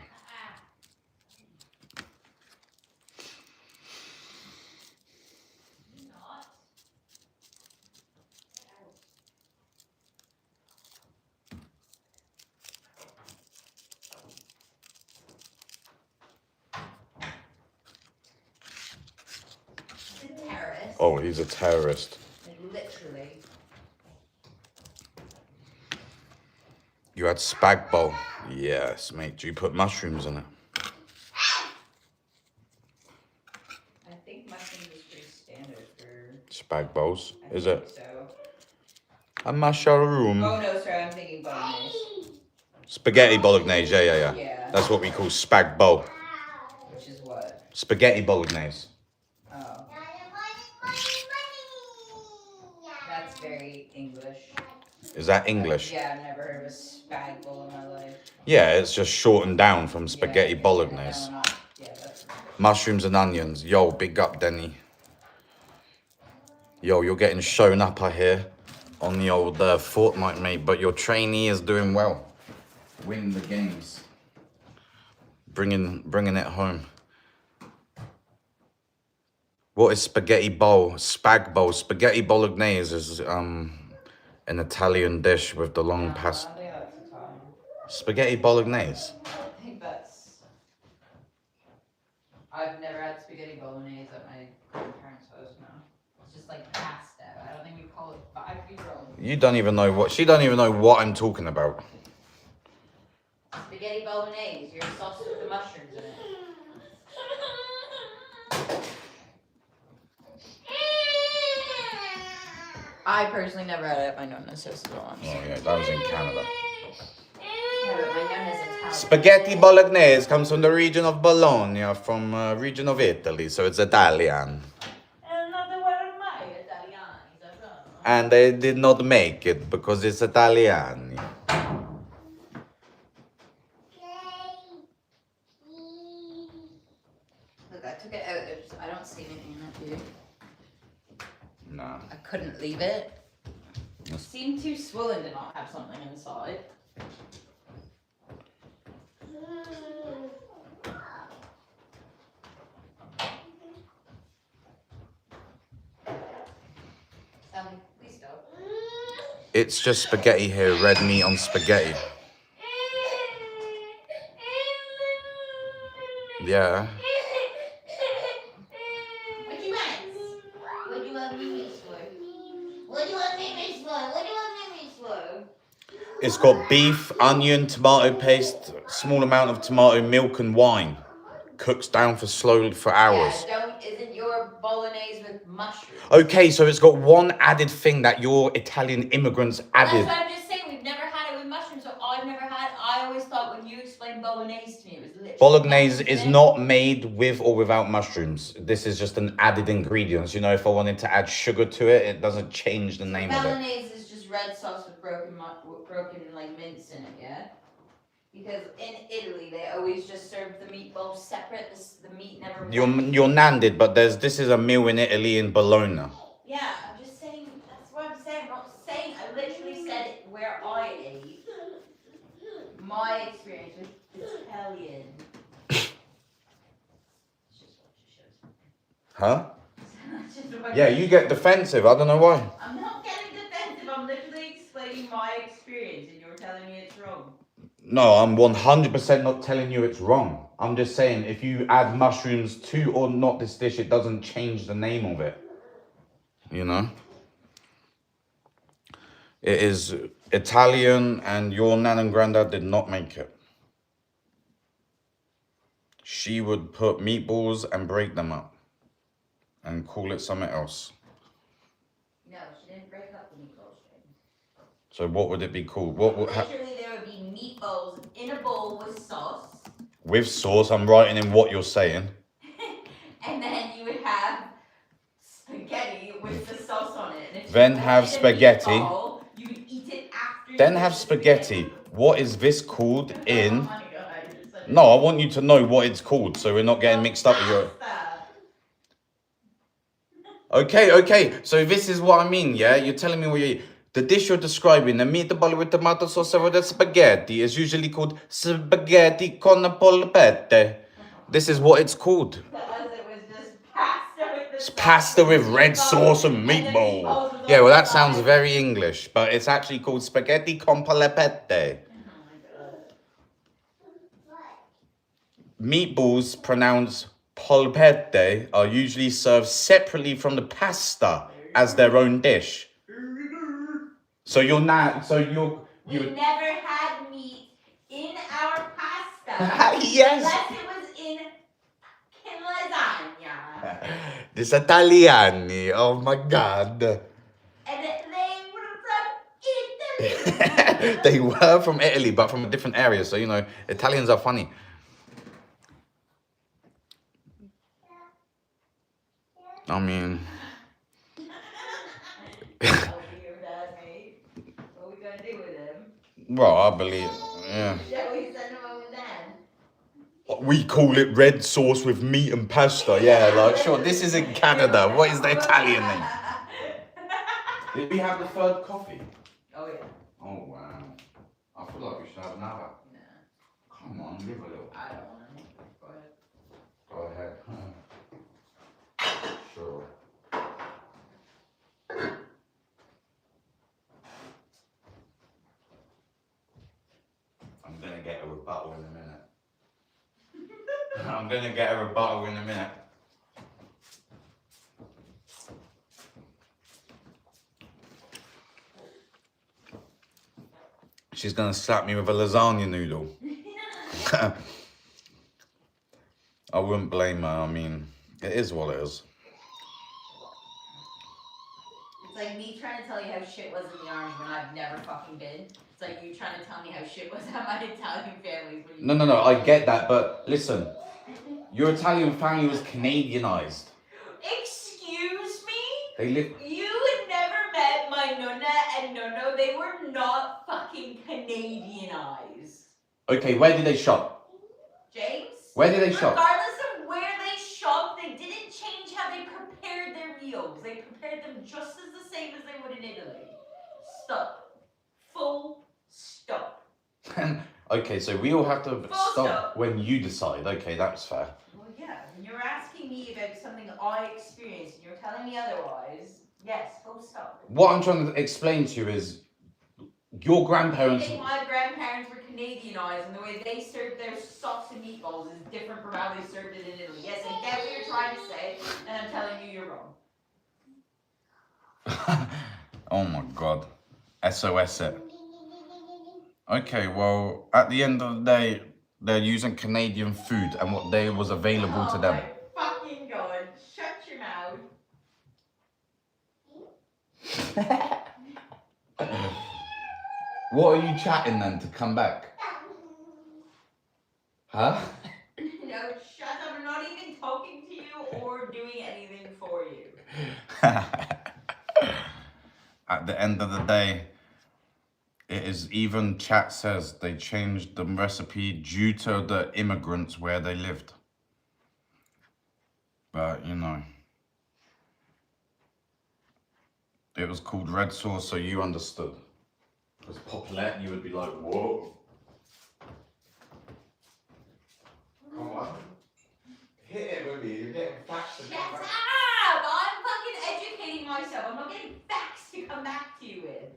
Oh, he's a terrorist. Literally. You had spag bowl. Yes, mate. Do you put mushrooms in it? I think mushrooms is pretty standard for... Spag bowls, is I it? think so. A mushroom. Oh no, sorry, I'm thinking bolognese. Spaghetti bolognese, yeah. Yeah. That's what we call spag bowl. Which is what? Spaghetti bolognese. Oh. That's very English. Is that English? Yeah, I've never heard of a spag bowl in my life. Yeah, it's just shortened down from spaghetti bolognese. No, that's Mushrooms and onions. Yo, big up, Denny. Yo, you're getting shown up, I hear, on the old Fortnite, mate. But your trainee is doing well. Winning the games. Bringing it home. What is spaghetti bowl? Spag bowl. Spaghetti bolognese is an Italian dish with the long pasta. I think that's Italian. Spaghetti bolognese. I think that's... I've never had spaghetti bolognese at my grandparents' house, no. It's just like pasta. I don't think we call it... I could be wrong. You don't even know what... She don't even know what I'm talking about. Spaghetti bolognese. Your sauce with the mushrooms in it. I personally never had it at my nonna's house as well. Oh yeah, that was in Canada. Yeah, but my nonna's Italian. Spaghetti bolognese comes from the region of Bologna, from region of Italy, so it's Italian. And they did not make it because it's Italian. Look, I took it out. I don't see anything in it, do you? Nah. I couldn't leave it. It seemed too swollen to not have something inside. Please stop. It's just spaghetti here, red meat on spaghetti. Yeah. What do you want? What do you want me for? What do you want me for? What do you want me for? It's got beef, onion, tomato paste, small amount of tomato, milk and wine. Cooks down slowly for hours. Yeah, isn't your bolognese with mushrooms? Okay, so it's got one added thing that your Italian immigrants added. That's what I'm just saying. We've never had it with mushrooms, so I've never had. I always thought when you explained bolognese to me, it was literally. Bolognese is not made with or without mushrooms. This is just an added ingredient. You know, if I wanted to add sugar to it, it doesn't change the name of it. Bolognese is just red sauce with broken like mince in it, yeah. Because in Italy, they always just serve the meatballs separate. The meat never. Your nan did, but this is a meal in Italy in Bologna. Yeah, I'm just saying. That's what I'm saying. I'm not saying. I literally said it where I ate. My experience with Italian. Huh? Yeah, you get defensive. I don't know why. I'm not getting defensive. I'm literally explaining my experience, and you're telling me it's wrong. No, I'm 100% not telling you it's wrong. I'm just saying if you add mushrooms to or not this dish, it doesn't change the name of it. You know? It is Italian and your nan and granddad did not make it. She would put meatballs and break them up and call it something else. No, she didn't break up the meatballs. So what would it be called? What would literally there would be meatballs in a bowl with sauce. With sauce, I'm writing in what you're saying. And then you would have spaghetti with the sauce on it. And then have spaghetti. Meatball, you would eat it after. Then have spaghetti. What is this called in? Oh my God, no, I want you to know what it's called so we're not getting mixed up with your... Okay. So this is what I mean, yeah? You're telling me what you eat. The dish you're describing, the meatball with tomato sauce over the spaghetti, is usually called spaghetti con polpette. This is what it's called. Because it was just pasta with It's pasta with red sauce and meatball. Yeah, well that sounds very English, but it's actually called spaghetti con polpette. Meatballs, pronounced polpette, are usually served separately from the pasta as their own dish. So you're not. So We never had Yes. Unless it was in lasagna. This Italiani, oh my god. And they were from Italy. They were from Italy, but from a different area, so you know, Italians are funny. I mean... What are we gonna do with him? Well, I believe, yeah. Shall we send him home then? We call it red sauce with meat and pasta. Yeah, like, sure, this is in Canada. What is the Italian name? Did we have the third coffee? Oh, yeah. Oh, wow. I feel like we should have another. Nah. Come on, live a little. I don't want to. Go ahead. Go ahead. Sure. I'm gonna get a rebuttal in a minute. I'm gonna get a rebuttal in a minute. She's gonna slap me with a lasagna noodle. I wouldn't blame her. I mean, it is what it is. It's like me trying to tell you how shit was in the army when I've never fucking been. It's like you trying to tell me how shit was at my Italian families when you... No, I get that, but listen. Your Italian family was Canadianized. Excuse me? They live... You had never met my nonna and nonno. They were not fucking Canadianized. Okay, where did they shop? James? Where did they shop? Regardless of where they shopped, they didn't change how they prepared their meals. They prepared them just as the same as they would in Italy. Stop. Full stop. Okay, so we all have to Full stop when you decide. Okay, that's fair. Well, yeah, when you're asking me about something I experienced and you're telling me otherwise, yes, full stop. What I'm trying to explain to you is your grandparents... I think my grandparents were Canadianized and the way they served their sauce and meatballs is different from how they served it in Italy. Yes, I get what you're trying to say, and I'm telling you you're wrong. Oh my god. SOS it. Okay, well, at the end of the day, they're using Canadian food and what day was available to them. Oh my fucking god. Shut your mouth. What are you chatting then to come back? Huh? No, shut up. I'm not even talking to you or doing anything for you. At the end of the day, it is even chat says they changed the recipe due to the immigrants where they lived. But, you know, it was called red sauce, so you understood. Because Populette, you would be like, whoa. Come on. Hit it with me, you're getting facts to come back. Shut up! I'm fucking educating myself. I'm not getting facts to come back to you with.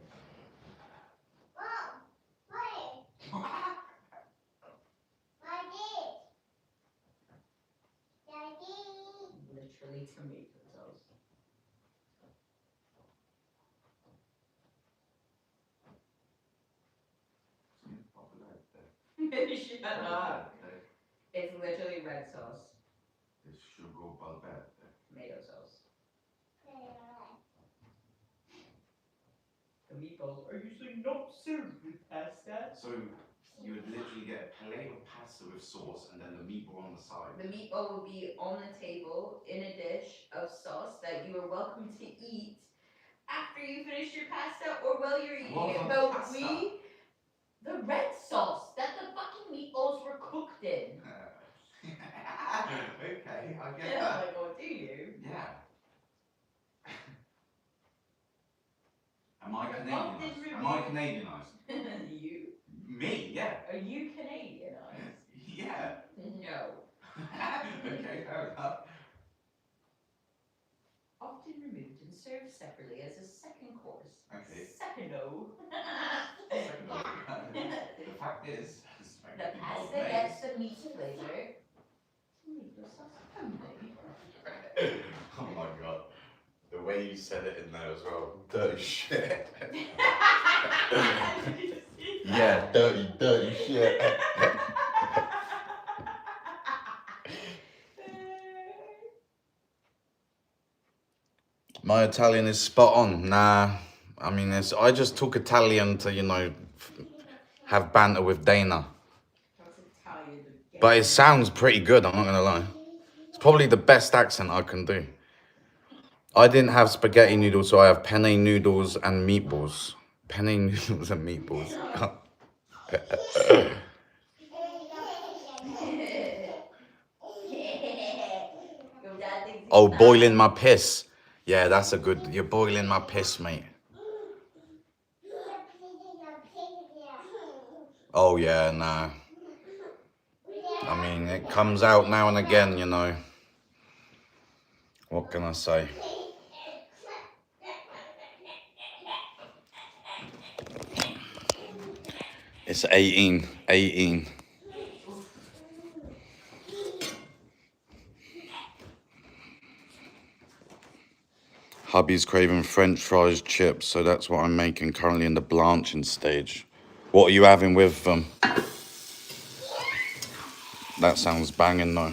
Literally tomato sauce. Shut up. It's literally red sauce. It's sugar balbette. Tomato sauce. The meatballs are usually not served with pasta. So you would literally get a plate of pasta with sauce and then the meatball on the side. The meatball will be on the table in a dish of sauce that you are welcome to eat after you finish your pasta or while you're eating it. But the red sauce that the fucking meatballs were cooked in. Okay, I get Yeah, that. like, oh, do you? Yeah. Am I Canadianized? Am I Canadianized? You? Me, yeah. Are you Canadianized? Yeah. No. Okay, fair enough. Often removed and served separately as a second course. Okay. Secondo. The fact is, The pasta gets the meat flavor. Tomato sauce only. Oh my god. The way you said it in there as well. Dirty shit. Did you see that? Yeah, dirty shit. My Italian is spot on. Nah, I mean, I just talk Italian to, have banter with Dana. But it sounds pretty good, I'm not gonna lie. It's probably the best accent I can do. I didn't have spaghetti noodles, so I have penne noodles and meatballs. Penne noodles and meatballs. Oh, boiling my piss. Yeah, that's a good... You're boiling my piss, mate. Oh, yeah, nah. I mean, it comes out now and again, What can I say? It's 18. 18. Hubby's craving French fries chips, so that's what I'm making currently in the blanching stage. What are you having with them? That sounds banging though.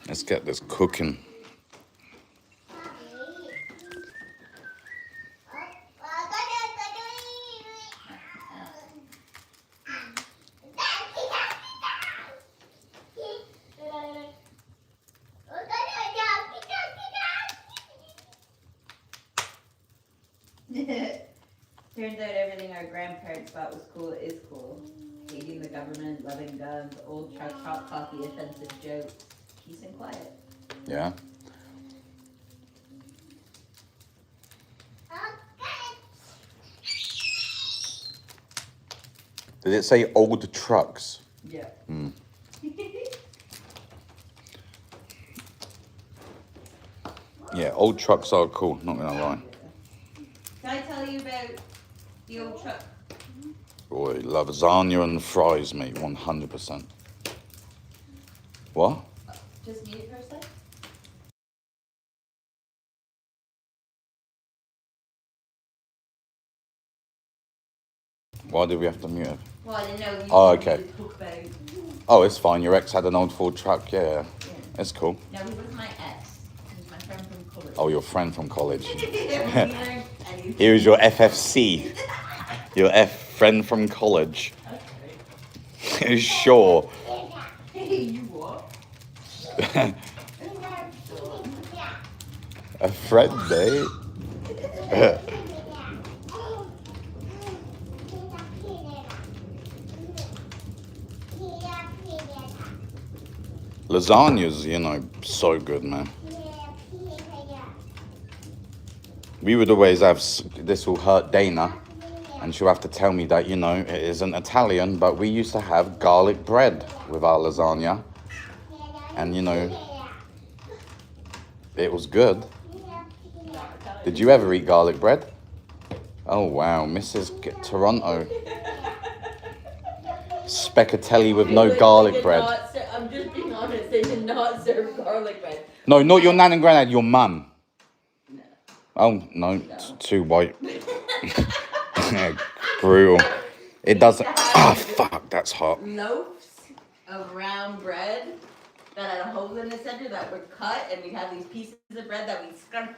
Let's get this cooking. Turns out everything our grandparents thought was cool is cool. Hating the government, loving guns, old truck, hot coffee, offensive jokes. Peace and quiet. Yeah. Did it say old trucks? Yeah. Yeah, old trucks are cool, not gonna lie. Can I tell you about the old truck? Boy, lasagna and fries, mate, 100%. What? Just mute it for a sec. Why did we have to mute it? Well, I didn't know you okay. talk about. Oh, it's fine. Your ex had an old Ford truck. Yeah. It's cool. No, he was my ex. He was my friend from college. Oh, your friend from college. He Here's your FFC. Your friend from college. Okay. Sure. Hey, you what? A friend, eh? Lasagna's, so good, man. We would always have, this will hurt Dana, and she'll have to tell me that, it isn't Italian, but we used to have garlic bread with our lasagna. And, it was good. Did you ever eat garlic bread? Oh, wow, Mrs. Toronto. Specatelli with no garlic bread. I'm just being honest, they did not serve garlic bread. No, not your nan and granddad, your mum. No. Oh, no, too white. Brutal. It doesn't. Ah, fuck, that's hot. Loaves of round bread that had a hole in the center that were cut, and we'd have these pieces of bread that we'd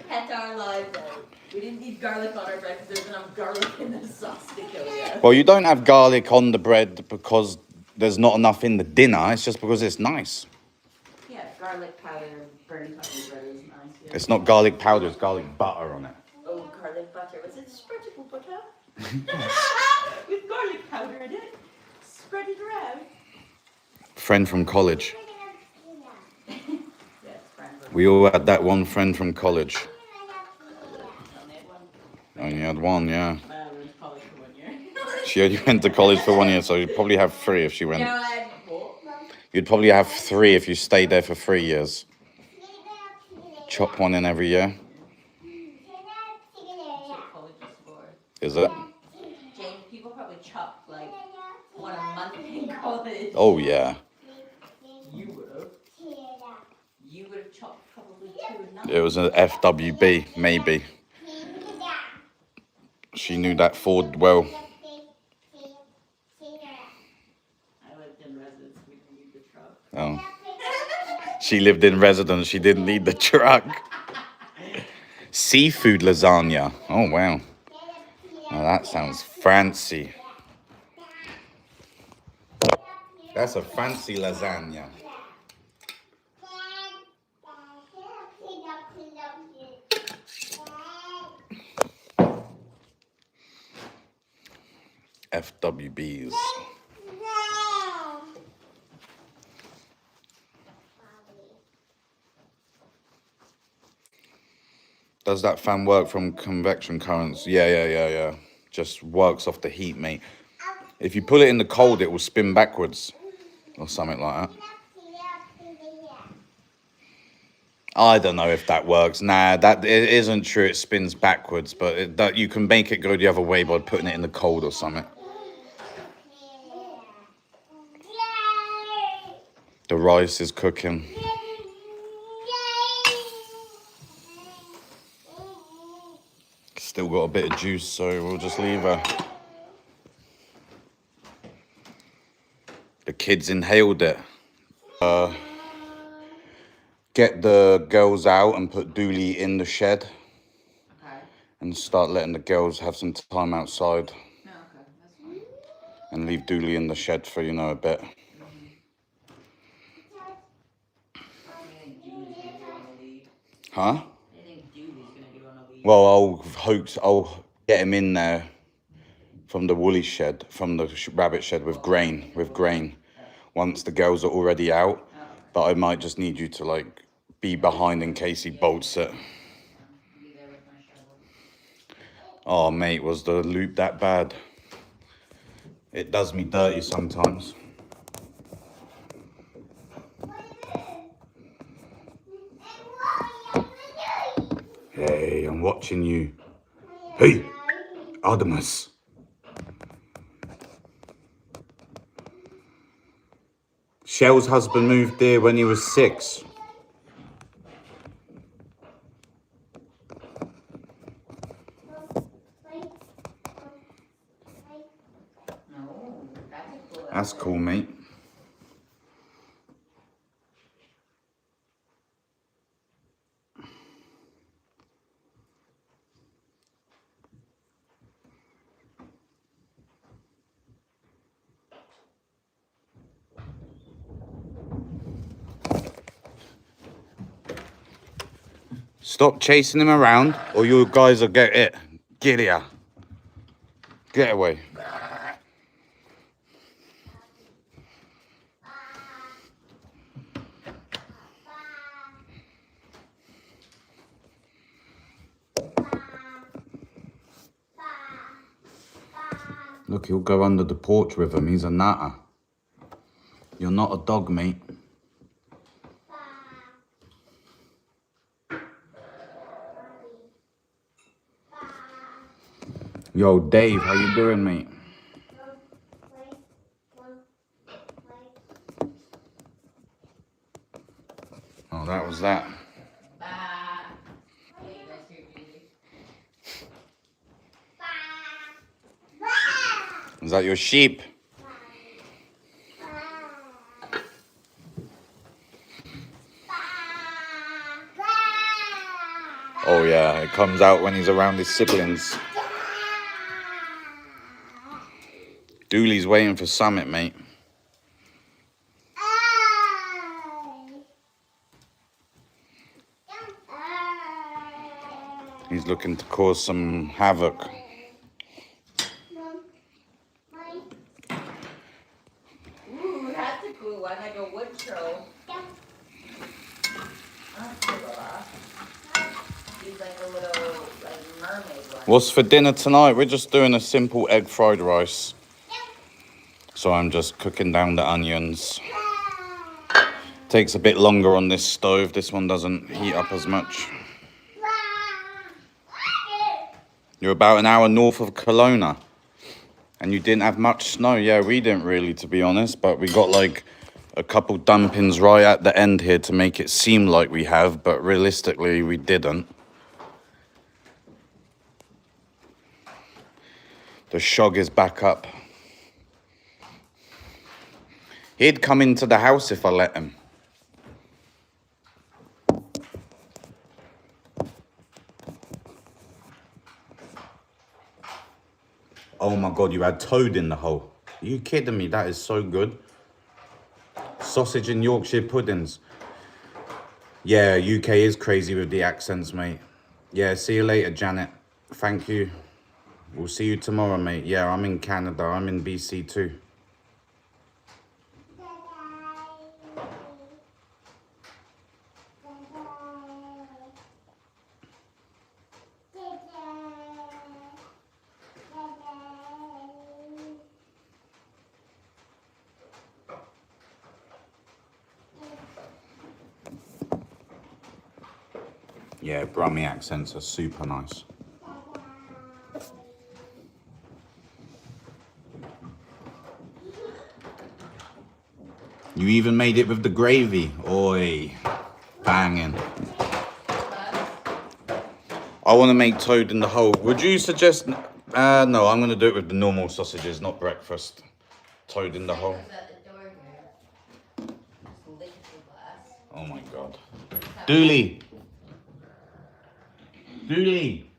pet our lives out. We didn't need garlic on our bread because there was enough garlic in the sauce to kill you. Well, you don't have garlic on the bread because there's not enough in the dinner. It's just because it's nice. Yeah, garlic powder, burnt honey bread is nice. Yeah. It's not garlic powder, it's garlic butter on it. Oh, garlic butter. Was it spreadable butter? With garlic powder in it. Spread it around. Friend from college. We all had that one friend from college. Only had one, yeah. I went to college for 1 year. She only went to college for 1 year, so you'd probably have 3 if she went. No, I had 4. You'd probably have 3 if you stayed there for 3 years. Chop one in every year. Is it? James, people probably chop like 1 a month in college. Oh, yeah. You would have. You would have chopped It was an FWB, maybe. She knew that Ford well. I lived in residence. We didn't need the truck. Oh. She lived in residence. She didn't need the truck. Seafood lasagna. Oh, wow. Now that sounds fancy. That's a fancy lasagna. FWBs. Does that fan work from convection currents? Yeah. Just works off the heat, mate. If you put it in the cold, it will spin backwards. Or something like that. I don't know if that works. Nah, that it isn't true. It spins backwards, but that you can make it go the other way by putting it in the cold or something. The rice is cooking. Still got a bit of juice, so we'll just leave her. The kids inhaled it. Get the girls out and put Dooley in the shed. Okay. And start letting the girls have some time outside. No, okay, that's fine. And leave Dooley in the shed for, a bit. I think Dooley's gonna do on a lead. Huh? I think Dooley's gonna do on a lead. Well, I'll get him in there from the woolly shed, from the rabbit shed with grain. Once the girls are already out. Oh, okay. But I might just need you to, be behind in case he bolts it. Be there with my shovel. Oh, mate, was the loop that bad? It does me dirty sometimes. Hey, I'm watching you. Hey, Artemis. Shell's husband moved there when he was 6. No, that's a cool. That's cool, mate. Stop chasing him around, or you guys will get it. Get here. Get away. Look, he'll go under the porch with him. He's a natter. You're not a dog, mate. Yo, Dave, how you doing, mate? Oh, that was that. Is that your sheep? Oh yeah, it comes out when he's around his siblings. Dooley's waiting for Summit, mate. He's looking to cause some havoc. Ooh, that's a cool one, like a wood troll. That's cool. He's like a little, mermaid one. What's for dinner tonight? We're just doing a simple egg fried rice. So I'm just cooking down the onions. Takes a bit longer on this stove. This one doesn't heat up as much. You're about an hour north of Kelowna. And you didn't have much snow. Yeah, we didn't really, to be honest. But we got a couple dumpings right at the end here to make it seem like we have, but realistically we didn't. The shog is back up. He'd come into the house if I let him. Oh my God, you had toad in the hole. Are you kidding me? That is so good. Sausage and Yorkshire puddings. Yeah, UK is crazy with the accents, mate. Yeah, see you later, Janet. Thank you. We'll see you tomorrow, mate. Yeah, I'm in Canada. I'm in BC too. Yeah, Brummie accents are super nice. You even made it with the gravy. Oi, banging. I want to make toad in the hole. Would you suggest... no, I'm going to do it with the normal sausages, not breakfast. Toad in the hole. Oh my God. Dooley. Dooley.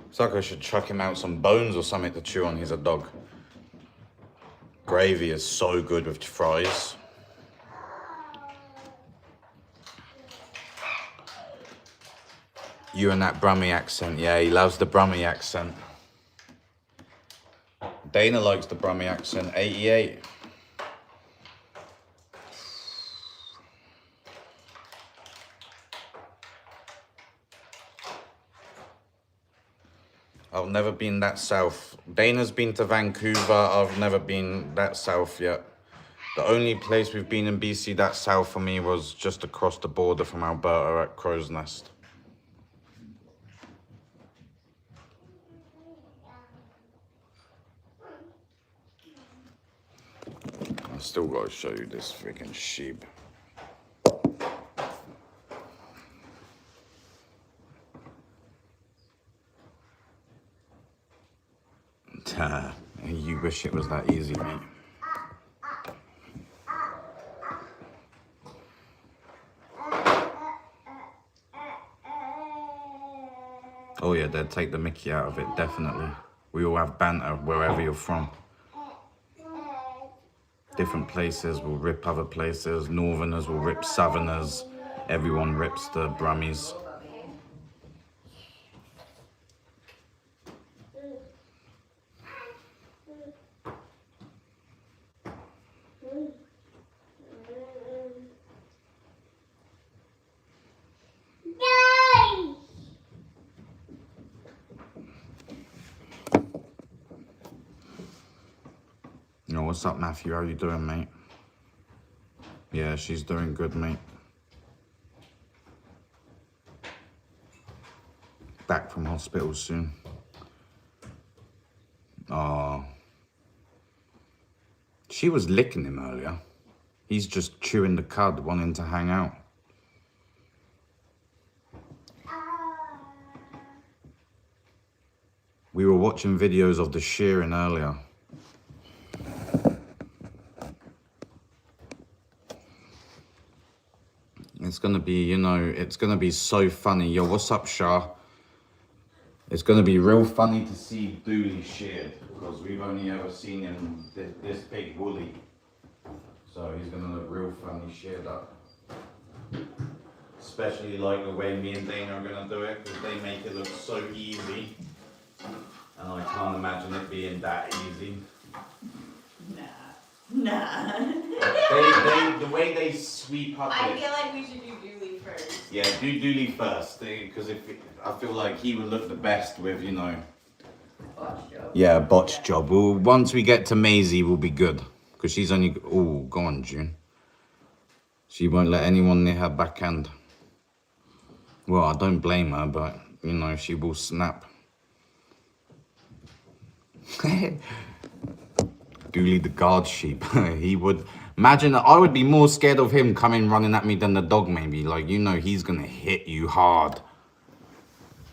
It's like I should chuck him out some bones or something to chew on. He's a dog. Gravy is so good with fries. You and that Brummie accent. Yeah, he loves the Brummie accent. Dana likes the Brummie accent. 88. I've never been that south. Dana's been to Vancouver. I've never been that south yet. The only place we've been in BC that south for me was just across the border from Alberta at Crow's Nest. I still gotta show you this freaking sheep. You wish it was that easy, mate. Oh yeah, they'd take the mickey out of it, definitely. We all have banter wherever you're from. Different places will rip other places. Northerners will rip Southerners. Everyone rips the Brummies. Yo, what's up, Matthew? How you doing, mate? Yeah, she's doing good, mate. Back from hospital soon. Oh. She was licking him earlier. He's just chewing the cud, wanting to hang out. We were watching videos of the shearing earlier. It's gonna be, you know, it's gonna be so funny. Yo, what's up, Shah? It's gonna be real funny to see Dooley sheared, because we've only ever seen him this big woolly. So he's gonna look real funny sheared up. Especially like the way me and Dana are gonna do it, because they make it look so easy. And I can't imagine it being that easy. Nah. The way they sweep up. I feel like we should do Dooley first. Yeah, do Dooley first, because I feel like he would look the best with, you know. Botch job. Yeah, botch job. Well, once we get to Maisie, we'll be good, because she's only. Oh, go on, June. She won't let anyone near her backhand. Well, I don't blame her, but you know she will snap. Dooley the guard sheep. He would imagine that I would be more scared of him coming running at me than the dog maybe. Like, you know, he's gonna hit you hard.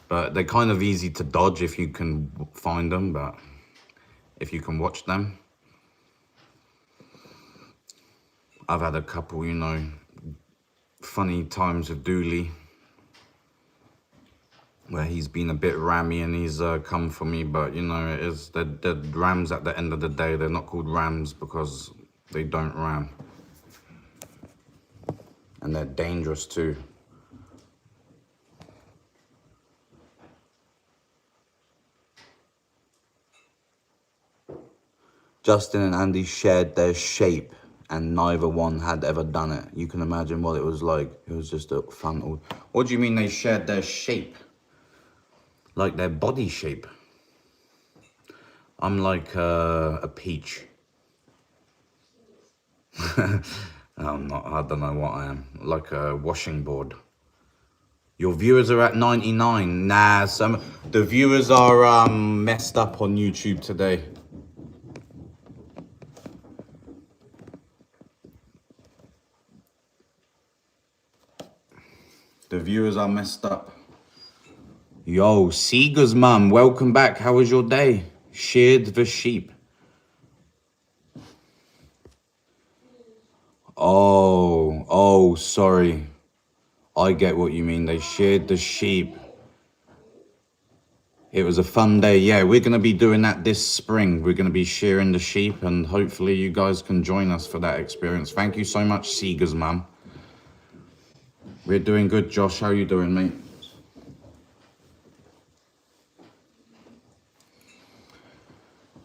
But they're kind of easy to dodge if you can find them, but if you can watch them. I've had a couple, you know, funny times with Dooley where he's been a bit rammy and he's come for me, but you know, it is the rams at the end of the day. They're not called rams because they don't ram, and they're dangerous too. Justin and Andy shared their shape and neither one had ever done it. You can imagine what it was like. It was just a fun. What do you mean they shared their shape? Like their body shape? I'm like a peach. I'm not, I don't know what I am. Like a washing board. Your viewers are at 99. Nah, the viewers are messed up on YouTube today. The viewers are messed up. Yo, Seeger's mum, welcome back. How was your day? Sheared the sheep. Oh, sorry. I get what you mean. They sheared the sheep. It was a fun day. Yeah, we're going to be doing that this spring. We're going to be shearing the sheep and hopefully you guys can join us for that experience. Thank you so much, Seeger's mum. We're doing good, Josh. How you doing, mate?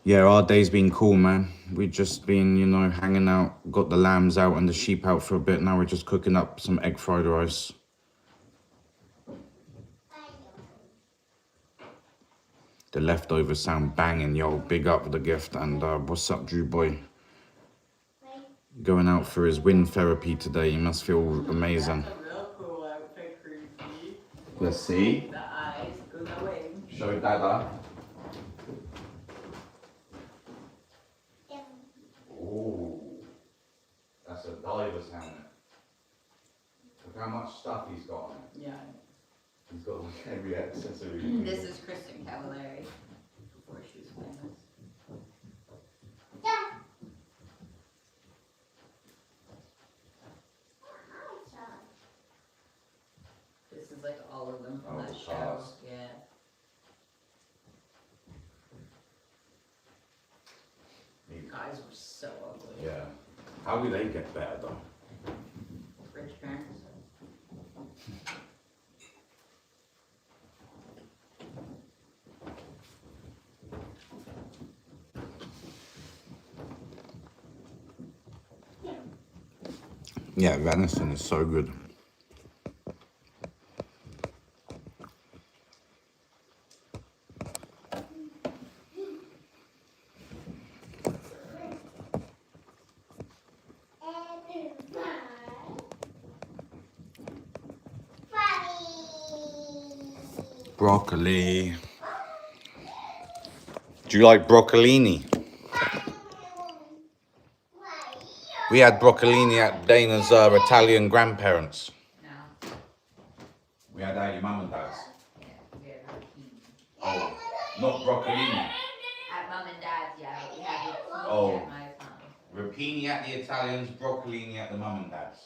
Yeah, our day's been cool, man. We've just been, you know, hanging out, got the lambs out and the sheep out for a bit. Now we're just cooking up some egg fried rice. The leftovers sound banging, yo. Big up for the gift. And what's up, Drew boy? Going out for his wind therapy today. He must feel amazing. That's a real cool outfit, Creepy. Let's see. The eyes go the way. Show Dada. Oh, that's a diver's helmet. Look how much stuff he's got on it. Yeah. He's got like every accessory. This is Kristen Cavallari before she was famous. This is like all of them from Oh, that the show. cast. Yeah. Guys were so ugly. Yeah. How do they get better though? Rich parents. Yeah, venison is so good. Broccoli. Do you like broccolini? We had broccolini at Dana's Italian grandparents. No. We had at your mum and dad's. Yeah, we had rotini. Oh, not broccolini. At mom and dad's, yeah, but we had rotini Oh. at my mom. Rapini at the Italians, broccolini at the mum and dad's.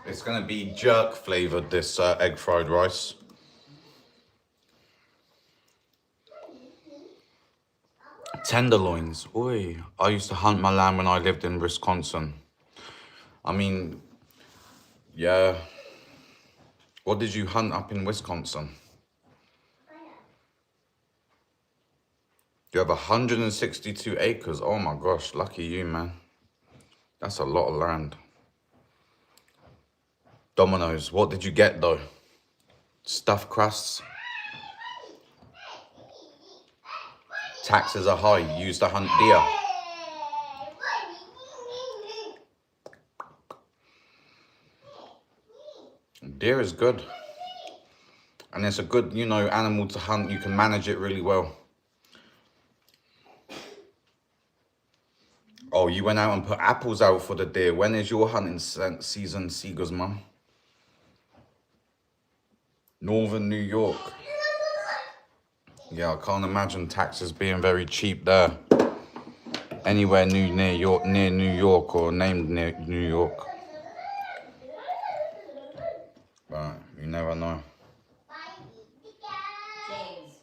It's going to be jerk flavored, this egg fried rice. Tenderloins. Oi. I used to hunt my lamb when I lived in Wisconsin. I mean, yeah. What did you hunt up in Wisconsin? You have 162 acres. Oh my gosh, lucky you, man. That's a lot of land. Dominoes, what did you get though? Stuffed crusts? Taxes are high. You used to hunt deer. Deer is good. And it's a good, you know, animal to hunt. You can manage it really well. Oh, you went out and put apples out for the deer. When is your hunting season, Seeger's mum? Northern New York. Yeah, I can't imagine taxes being very cheap there. Anywhere near New York or named near New York. But you never know. James,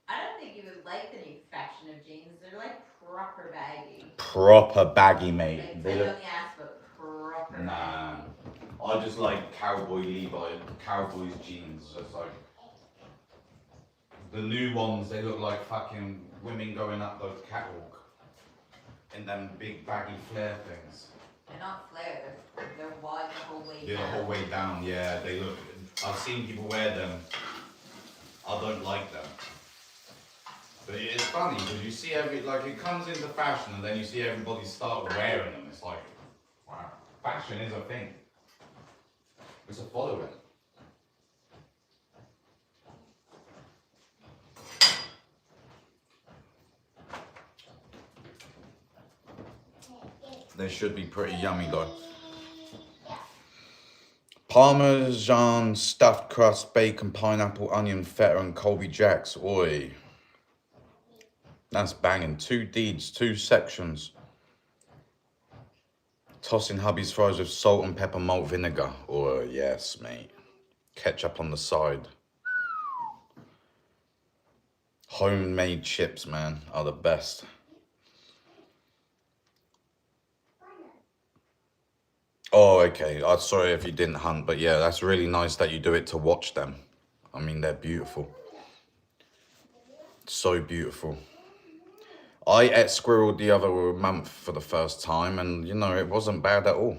I don't think you would like the new fashion of jeans. They're like proper baggy. Proper baggy, mate. Like They tight look... on the ass, but proper Nah. baggy. I just like cowboy Levi, cowboys jeans. Just like the new ones, they look like fucking women going up the catwalk in them big baggy flare things. They're not flare, they're wide the whole way Yeah, down. the whole way down. Yeah, they look. I've seen people wear them. I don't like them. But it's funny because you see it comes into fashion and then you see everybody start wearing them. It's like, wow, fashion is a thing. It's a following. They should be pretty yummy though. Parmesan, stuffed crust, bacon, pineapple, onion, feta, and Colby Jacks. Oi. That's banging. 2 deeds, 2 sections. Tossing hubby's fries with salt and pepper malt vinegar. Oh, yes, mate. Ketchup on the side. Homemade chips, man, are the best. Oh, okay. I'm sorry if you didn't hunt, but yeah, that's really nice that you do it to watch them. I mean, they're beautiful. So beautiful. I ate squirrel the other month for the first time, and you know, it wasn't bad at all.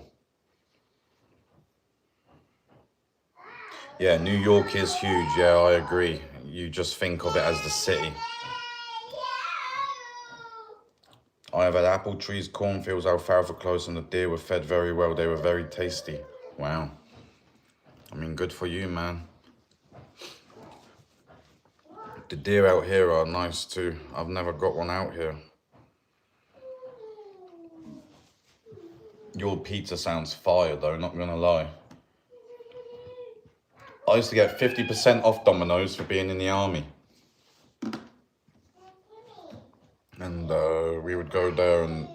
Yeah, New York is huge. Yeah, I agree. You just think of it as the city. I have had apple trees, cornfields, alfalfa close, and the deer were fed very well. They were very tasty. Wow. I mean, good for you, man. The deer out here are nice too. I've never got one out here. Your pizza sounds fire though, not gonna lie. I used to get 50% off Domino's for being in the army. And we would go there and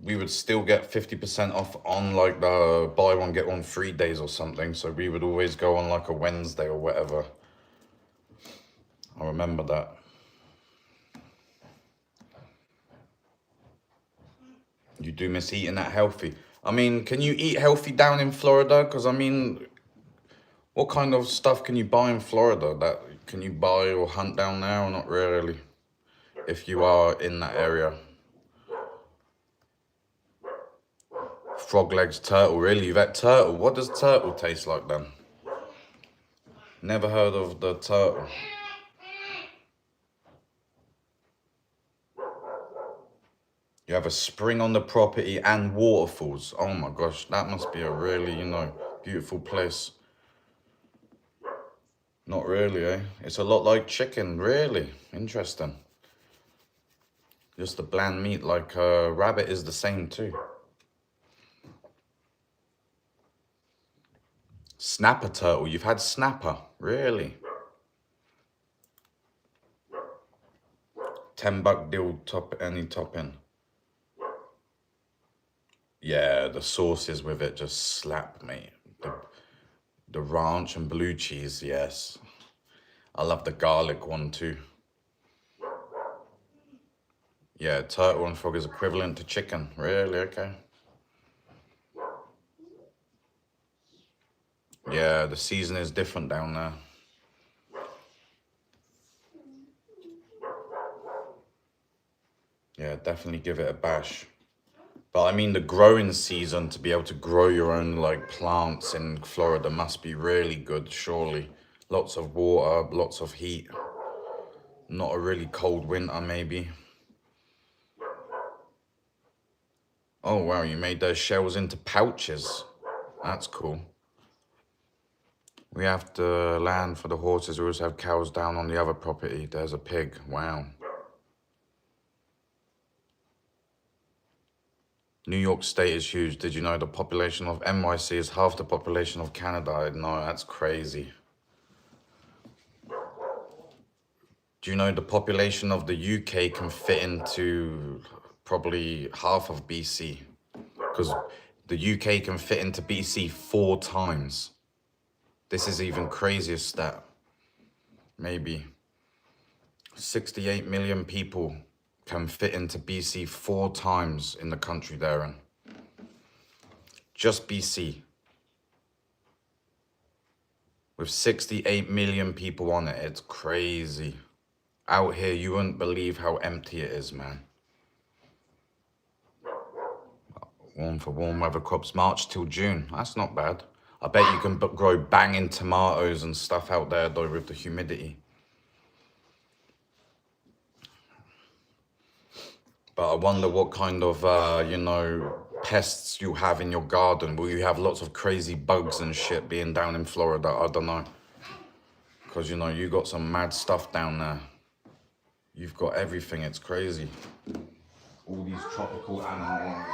we would still get 50% off on like the buy one get one free days or something. So we would always go on like a Wednesday or whatever. I remember that. You do miss eating that healthy. I mean, can you eat healthy down in Florida? Because I mean, what kind of stuff can you buy in Florida? That can you buy or hunt down there, or not really? If you are in that area. Frog legs, turtle. Really, you've had turtle? What does turtle taste like then? Never heard of the turtle. You have a spring on the property and waterfalls. Oh my gosh, that must be a really, you know, beautiful place. Not really, eh? It's a lot like chicken, really. Interesting. Just the bland meat, like rabbit is the same too. Snapper turtle, you've had snapper, really? $10 deal, any topping. Yeah, the sauces with it just slap me. The ranch and blue cheese, yes. I love the garlic one too. Yeah, turtle and frog is equivalent to chicken. Really? Okay. Yeah, the season is different down there. Yeah, definitely give it a bash. But I mean, the growing season to be able to grow your own like plants in Florida must be really good, surely. Lots of water, lots of heat. Not a really cold winter, maybe. Oh, wow, you made those shells into pouches. That's cool. We have the land for the horses. We also have cows down on the other property. There's a pig. Wow. New York State is huge. Did you know the population of NYC is half the population of Canada? No, that's crazy. Do you know the population of the UK can fit into probably half of BC? Because the UK can fit into BC 4 times. This is even crazier stat. Maybe 68 million people can fit into BC 4 times in the country they're in. Just BC. With 68 million people on it, it's crazy. Out here, you wouldn't believe how empty it is, man. Warm for warm weather crops, March till June. That's not bad. I bet you can grow banging tomatoes and stuff out there, though, with the humidity. But I wonder what kind of, pests you have in your garden. Will you have lots of crazy bugs and shit being down in Florida? I don't know. Because, you got some mad stuff down there. You've got everything. It's crazy. All these tropical animals.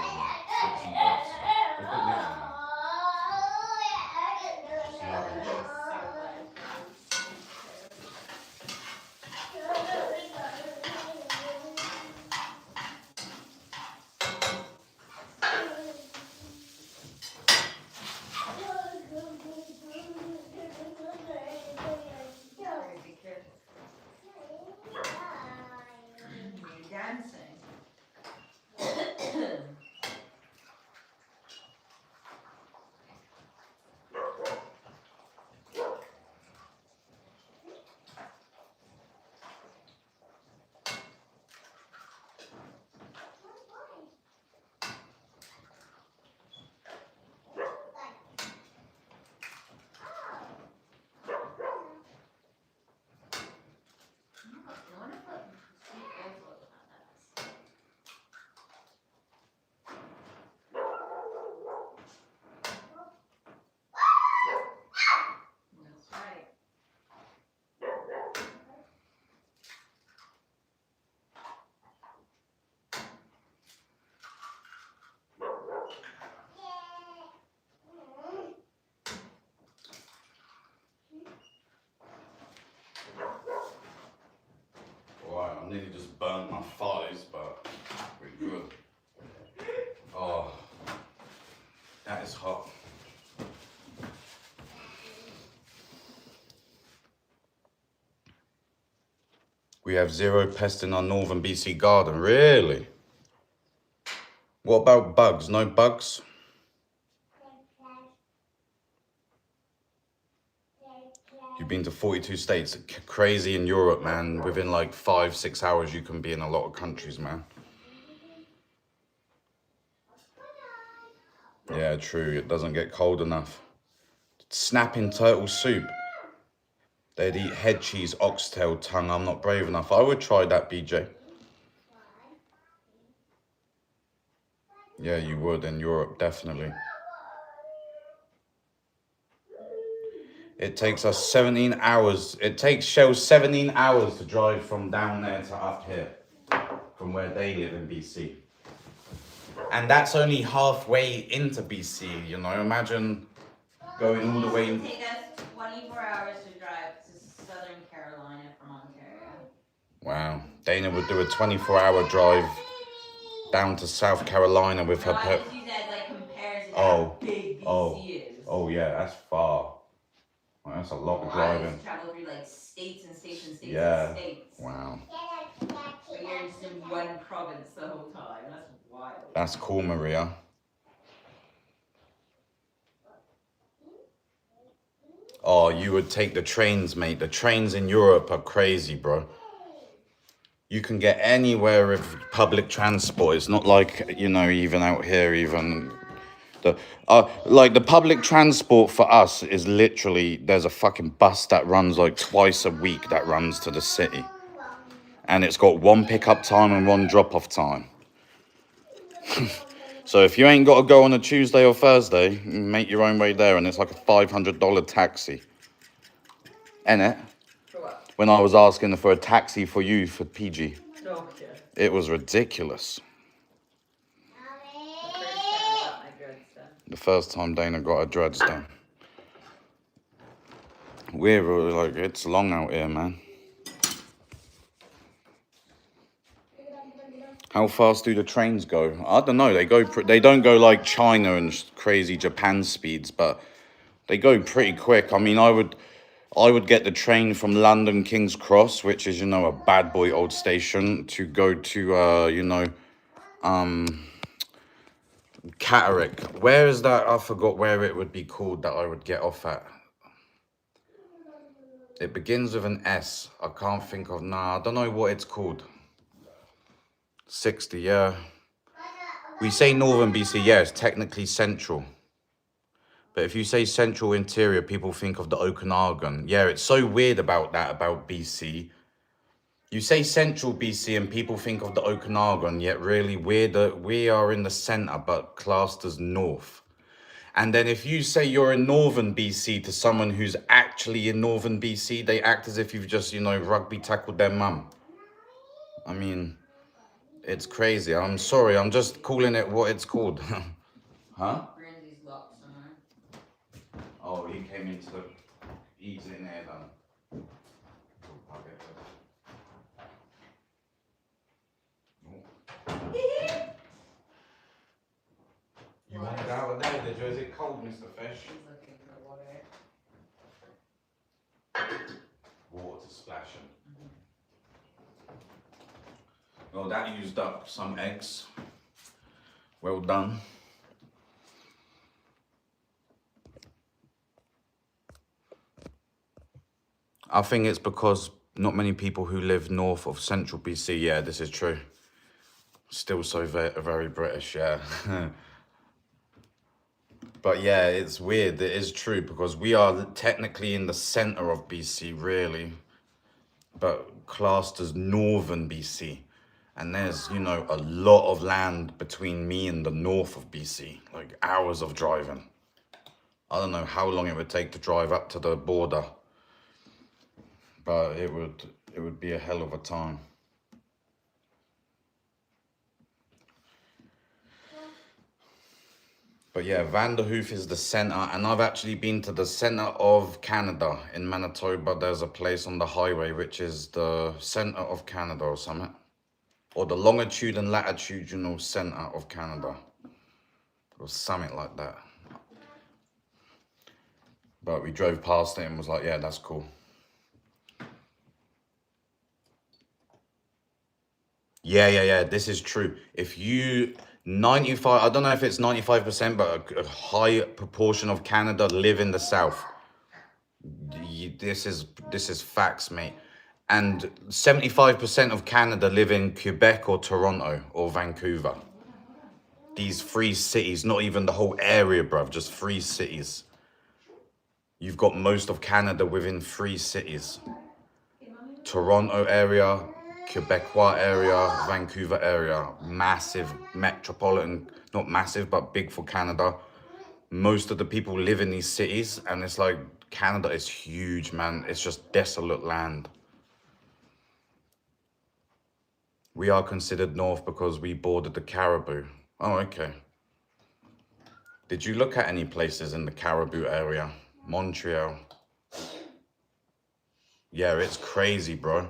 I nearly just burnt my thighs, but we're good. Oh, that is hot. We have 0 pests in our northern BC garden. Really? What about bugs? No bugs? You've been to 42 states. Crazy in Europe, man. Within like 5-6 hours, you can be in a lot of countries, man. Yeah, true. It doesn't get cold enough. Snapping turtle soup. They'd eat head cheese, oxtail, tongue. I'm not brave enough. I would try that, BJ. Yeah, you would in Europe, definitely. It takes us 17 hours. It takes Shell 17 hours to drive from down there to up here, from where they live in BC. And that's only halfway into BC, Imagine going all the way. It would take us 24 hours to drive to Southern Carolina from Ontario. Wow. Dana would do a 24-hour drive down to South Carolina with her I just use that as like comparison to how big BC is. Oh yeah, that's far. Well, that's a lot of driving. I used to travel through like states and states and states and states. Wow. But you're just in one province the whole time. That's wild. That's cool, Maria. Oh, you would take the trains, mate. The trains in Europe are crazy, bro. You can get anywhere with public transport. It's not like, you know, even out here, even the like the public transport for us is literally, there's a fucking bus that runs like twice a week that runs to the city, and it's got one pickup time and one drop off time. So if you ain't got to go on a Tuesday or Thursday, make your own way there, and it's like a $500 taxi. Innit? For what? When I was asking for a taxi for you for PG, No, yeah. it was ridiculous. The first time I got my dreads done. The first time Dana got her dreads done. We're like, it's long out here, man. How fast do the trains go? I don't know. They don't go like China and crazy Japan speeds, but they go pretty quick. I mean, I would get the train from London King's Cross, which is, you know, a bad boy old station, to go to you know, Catterick. Where is that? I forgot where it would be called that I would get off at. It begins with an S. I can't think of, I don't know what it's called. 60, yeah. We say Northern BC, yeah, it's technically central. But if you say central interior, people think of the Okanagan. Yeah, it's so weird about that, about BC. You say central BC and people think of the Okanagan, yet really we are in the center, but classed as north. And then if you say you're in northern BC to someone who's actually in northern BC, they act as if you've just, you know, rugby tackled their mum. I mean, it's crazy. I'm sorry, I'm just calling it what it's called. Huh? Randy's locked somewhere. Oh, he came into the... He's in there then. I'll get that. You wanted out of there, did you? Is it cold, Mr. Fish? He's looking for water. Water to splash him. Well, that used up some eggs. Well done. I think it's because not many people who live north of central BC, yeah, this is true. Still so very British, yeah. But yeah, it's weird. It is true because we are technically in the center of BC, really, but classed as northern BC. And there's, you know, a lot of land between me and the north of BC, like hours of driving. I don't know how long it would take to drive up to the border, but it would be a hell of a time. But yeah, Vanderhoof is the center, and I've actually been to the center of Canada in Manitoba. There's a place on the highway which is the center of Canada or something, or the longitude and latitudinal center of Canada, or something like that. But we drove past it and was like, yeah, that's cool. Yeah, this is true. If you 95, I don't know if it's 95%, but a high proportion of Canada live in the south. This is facts, mate. And 75% of Canada live in Quebec or Toronto or Vancouver. These 3 cities, not even the whole area, bruv, just 3 cities. You've got most of Canada within 3 cities. Toronto area, Quebecois area, Vancouver area, massive metropolitan, not massive, but big for Canada. Most of the people live in these cities, and it's like, Canada is huge, man. It's just desolate land. We are considered north because we bordered the Caribou. Oh, okay. Did you look at any places in the Caribou area? Montreal. Yeah, it's crazy, bro.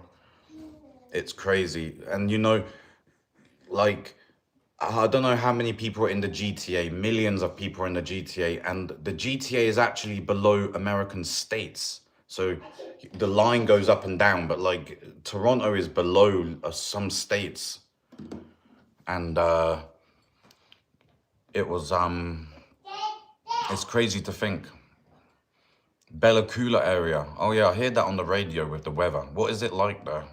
It's crazy. And you know, like, I don't know how many people are in the GTA. Millions of people are in the GTA. And the GTA is actually below American states. So the line goes up and down. But like, Toronto is below some states. And it was, it's crazy to think. Bella Coola area. Oh yeah, I hear that on the radio with the weather. What is it like there?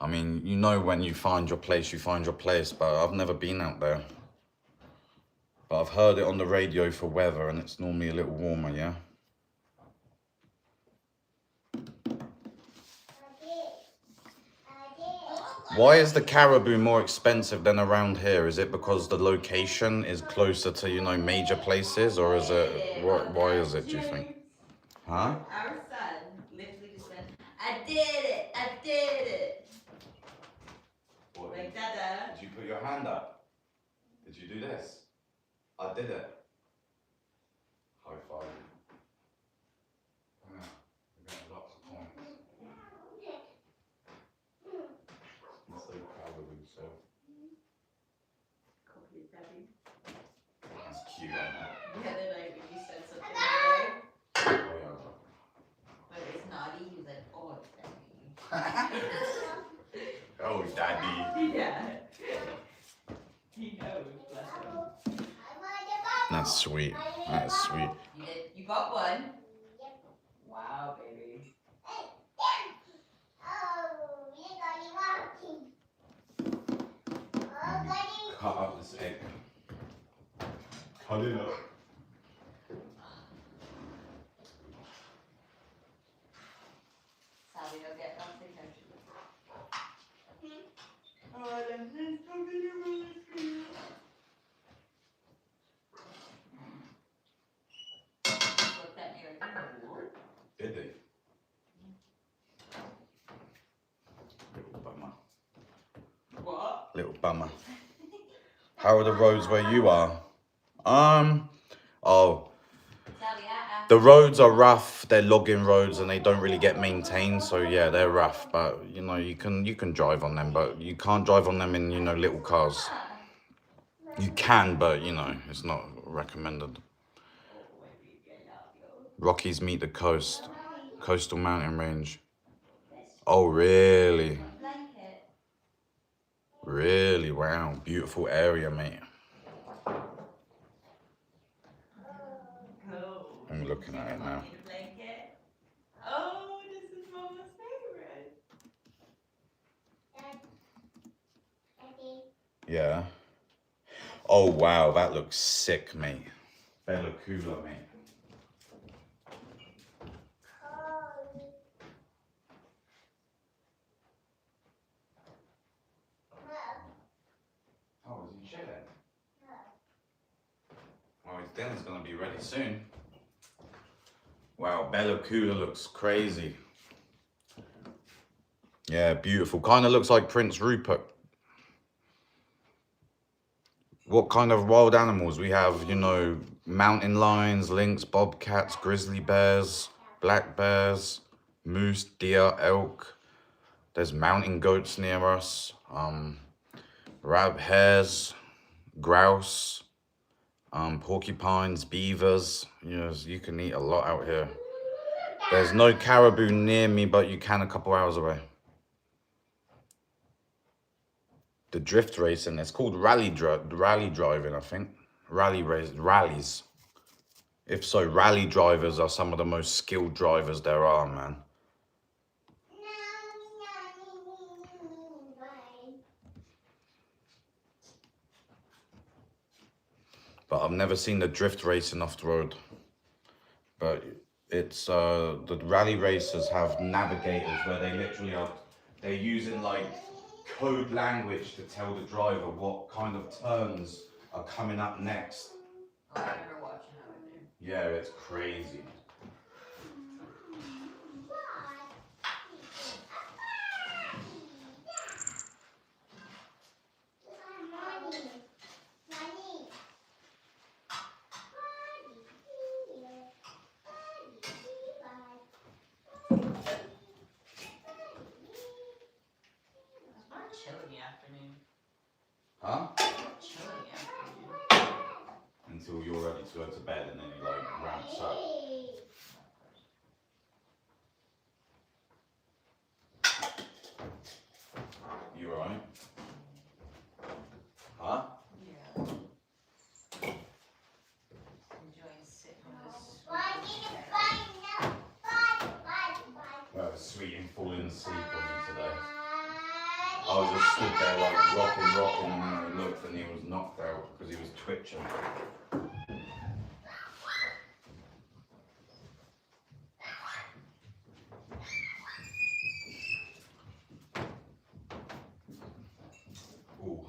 I mean, you know when you find your place, you find your place, but I've never been out there. But I've heard it on the radio for weather, and it's normally a little warmer, yeah? Why is the caribou more expensive than around here? Is it because the location is closer to, you know, major places, or is it, why is it, do you think? Huh? Our son literally just went, I did it! I did it! What, Like, Dada. did you put your hand up? Did you do this? I did it. High five. Yeah, we're getting lots of points. I'm so proud of himself. Copy it, Daddy. That's cute, isn't it? The other night when you said something today, Oh, yeah. but it's naughty, he was like, oh, it's Daddy. Oh, Daddy. Yeah. He knows, bless him. That's sweet. That's sweet. You got one. Wow, baby. Cut up this egg. Cut it up. Sally, don't get something, don't you? Oh, this is something you really feel. Looked at me like, no. Did they? Little bummer. What? Little bummer. How are the roads where you are? Oh, Sally, the roads are rough. They're logging roads and they don't really get maintained. So yeah, they're rough. But you know, you can drive on them, but you can't drive on them in, you know, little cars. You can, but you know, it's not recommended. Rockies meet the coast. Coastal mountain range. Oh, really? Really? Wow. Beautiful area, mate. I'm looking at it now. Oh, this is Mama's favorite. Yeah. Oh, wow. That looks sick, mate. Bella Coola, mate. Oh, is he chilling? Well, his dinner's gonna be ready soon. Wow, Bella Coola looks crazy. Yeah, beautiful. Kind of looks like Prince Rupert. What kind of wild animals? We have, you know, mountain lions, lynx, bobcats, grizzly bears, black bears, moose, deer, elk. There's mountain goats near us. Rabbit hares, grouse, porcupines, beavers. You know, you can eat a lot out here. There's no caribou near me, but you can a couple hours away. The drift racing, it's called rally driving, I think. Rallies. If so, rally drivers are some of the most skilled drivers there are, man. But I've never seen the drift racing off the road. But it's, the rally racers have navigators where they literally are, they're using like code language to tell the driver what kind of turns are coming up next. Oh, I remember watching that with you. Yeah, it's crazy. Chill in the afternoon. Huh? Chill in the afternoon. Until you're ready to go to bed and then you like ramps up. You alright? Huh? Yeah. Enjoying sitting on this. Well, sweet and falling asleep on me today. I was just stood there like rocking, and then I looked and he was knocked out because he was twitching. Ooh.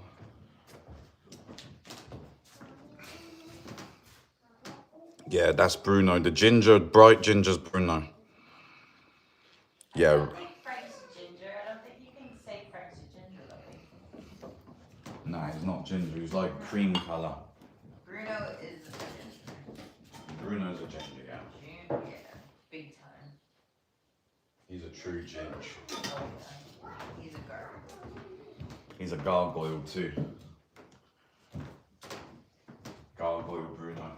Yeah, that's Bruno. The ginger, bright ginger's Bruno. Yeah. I don't think Frank's a ginger. I don't think you can say Frank's a ginger, Lily. No, he's not ginger. He's like cream colour. Bruno is a ginger. Bruno's a ginger, yeah. Yeah, big time. He's a true ginger. Oh, yeah. He's a gargoyle. He's a gargoyle too. Gargoyle Bruno.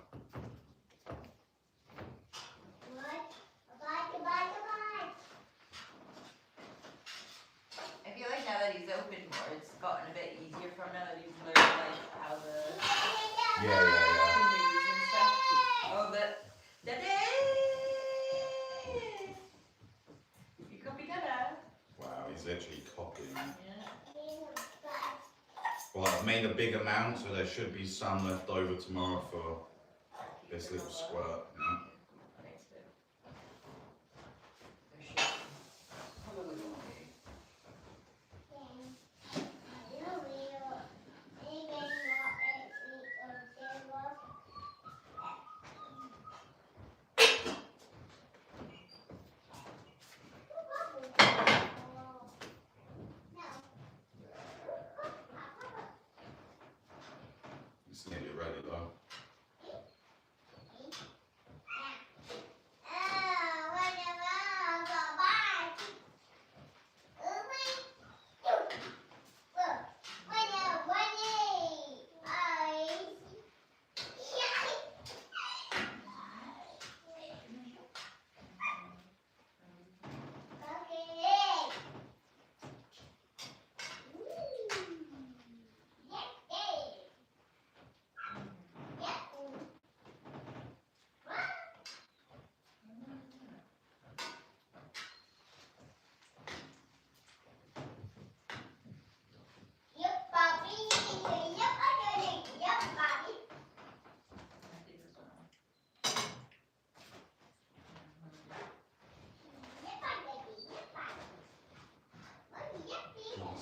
I feel like now that he's opened more, it's gotten a bit easier for him now that he's learned like how the Yeah. moves and stuff. Oh, but Daddy! You copy Dada. Wow, he's literally copying. Yeah. Well, I've made a big amount, so there should be some left over tomorrow for this little squirt. You know? Thanks, babe. There should be. Probably won't be. It's nearly ready though.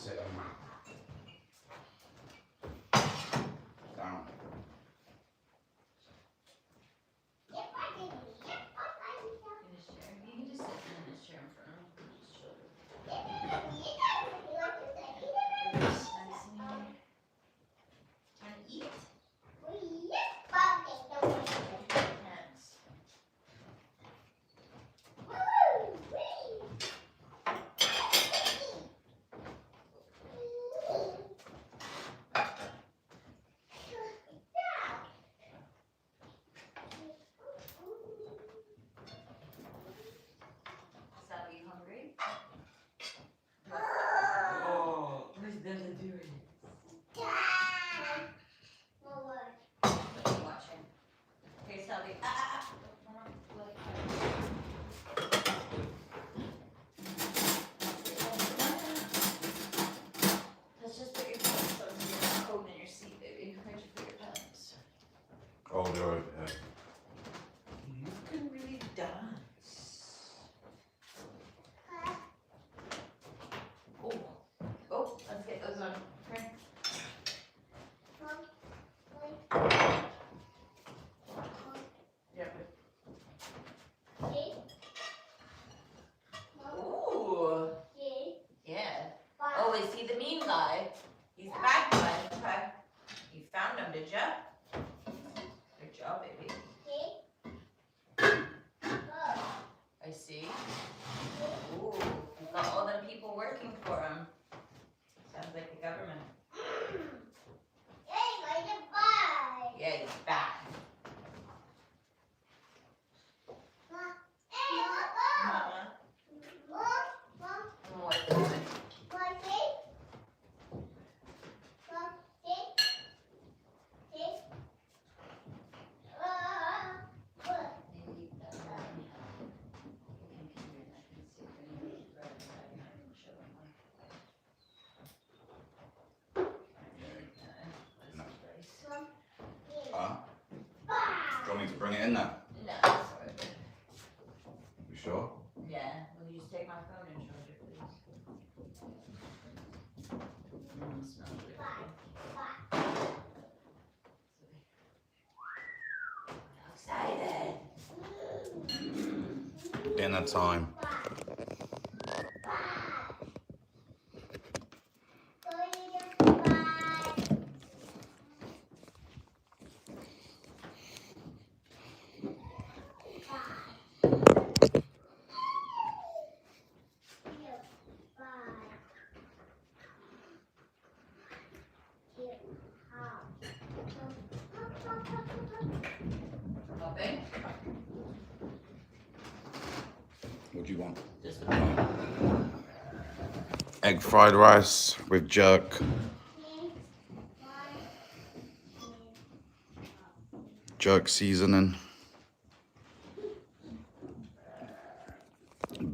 Sit down. Down. In his chair. You can just sit in his chair in front of him. Just chill. Trying to eat? Hands. Sally, you hungry? Oh, what's Dada doing? Watch him. Okay, Sally. Let's just put your pants on so you're not cold in your seat, baby. Where'd you put your pants? Oh, they're over here. You can really dance. Oh, let's get those on. Okay. Yep. Ooh. Yeah. Oh, is he the mean guy? He's the bad guy. Okay. You found him, did ya? Good job, baby. I see. Ooh, he's got all them people working for him. Sounds like the government. Yeah, he's bad. Mama. What? isn't it? No, it's alright. You sure? Yeah, will you just take my phone and charge it, please? Smells really good. Excited. Dinner time. Helping? What do you want? Just Egg fried rice with jerk. Jerk seasoning.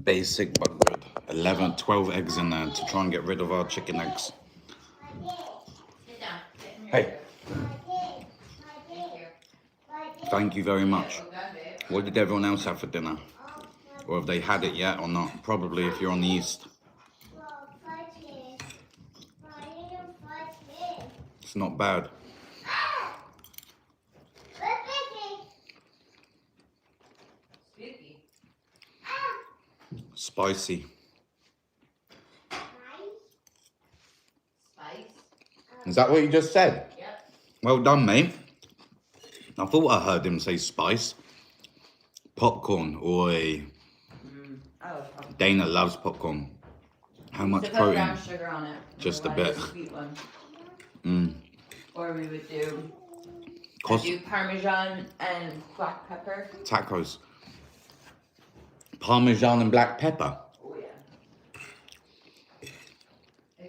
Basic but good. 12 eggs in there to try and get rid of our chicken eggs. sit down. Sit in your Hey. chair. Thank you. Thank you very much. Well done, babe. What did everyone else have for dinner? Or have they had it yet or not? Probably if you're on the east. It's not bad. Spooky. Spicy. Spice. Is that what you just said? Yep. Well done, mate. I thought I heard him say spice. Popcorn. Oi. Oh, Dana loves popcorn. How much to put protein? brown sugar on it. Just a Otherwise, bit. Sweet one. Mm. Or we would do. Cos- do Parmesan and black pepper. Tacos. Parmesan and black pepper. Oh yeah. If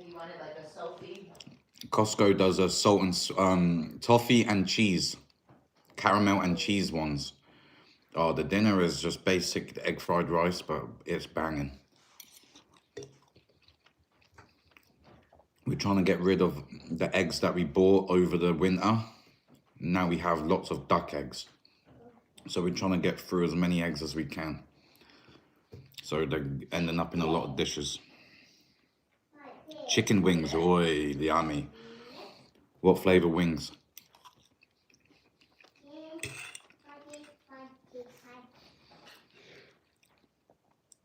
you wanted like a selfie. Costco does a salt and toffee and cheese. Caramel and cheese ones. Oh, the dinner is just basic egg fried rice, but it's banging. We're trying to get rid of the eggs that we bought over the winter. Now we have lots of duck eggs. So we're trying to get through as many eggs as we can. So they're ending up in a lot of dishes. Chicken wings, oi, yummy. What flavour wings?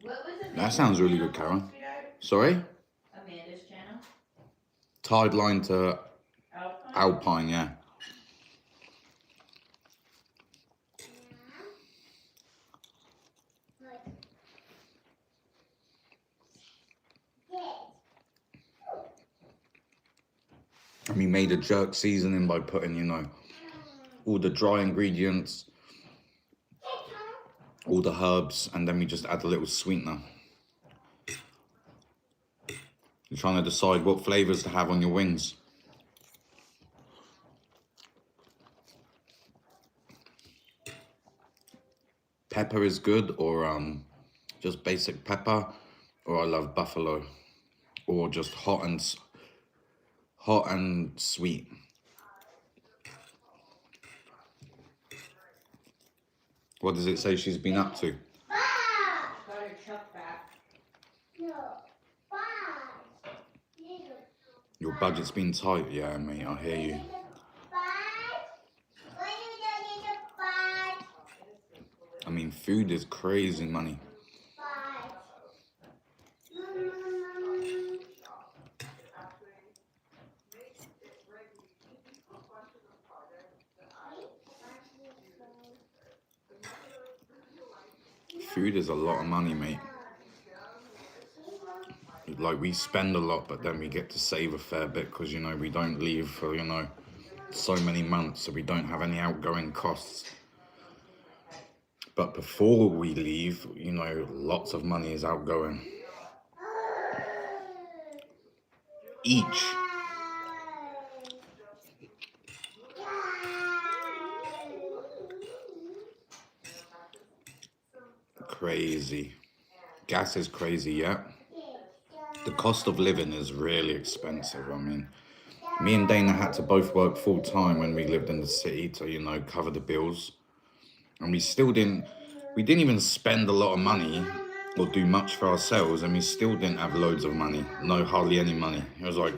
What was it? That sounds really good, Karen. Sorry? Amanda's channel. Tide line to Alpine? Alpine, yeah. And we made a jerk seasoning by putting, you know, all the dry ingredients, all the herbs, and then we just add a little sweetener. You're trying to decide what flavors to have on your wings. Pepper is good, or just basic pepper, or I love buffalo, or just hot and sweet. What does it say she's been up to? Got her chuck back. Your budget's been tight, yeah, mate, I hear you. I mean, food is crazy money. Food is a lot of money, mate. Like, we spend a lot, but then we get to save a fair bit because, you know, we don't leave for, you know, so many months, so we don't have any outgoing costs. But before we leave, you know, lots of money is outgoing. Each. Crazy. Gas is crazy, yeah. The cost of living is really expensive. I mean, me and Dana had to both work full time when we lived in the city to, you know, cover the bills. And we didn't even spend a lot of money or do much for ourselves, and we still didn't have loads of money. No, hardly any money. It was like,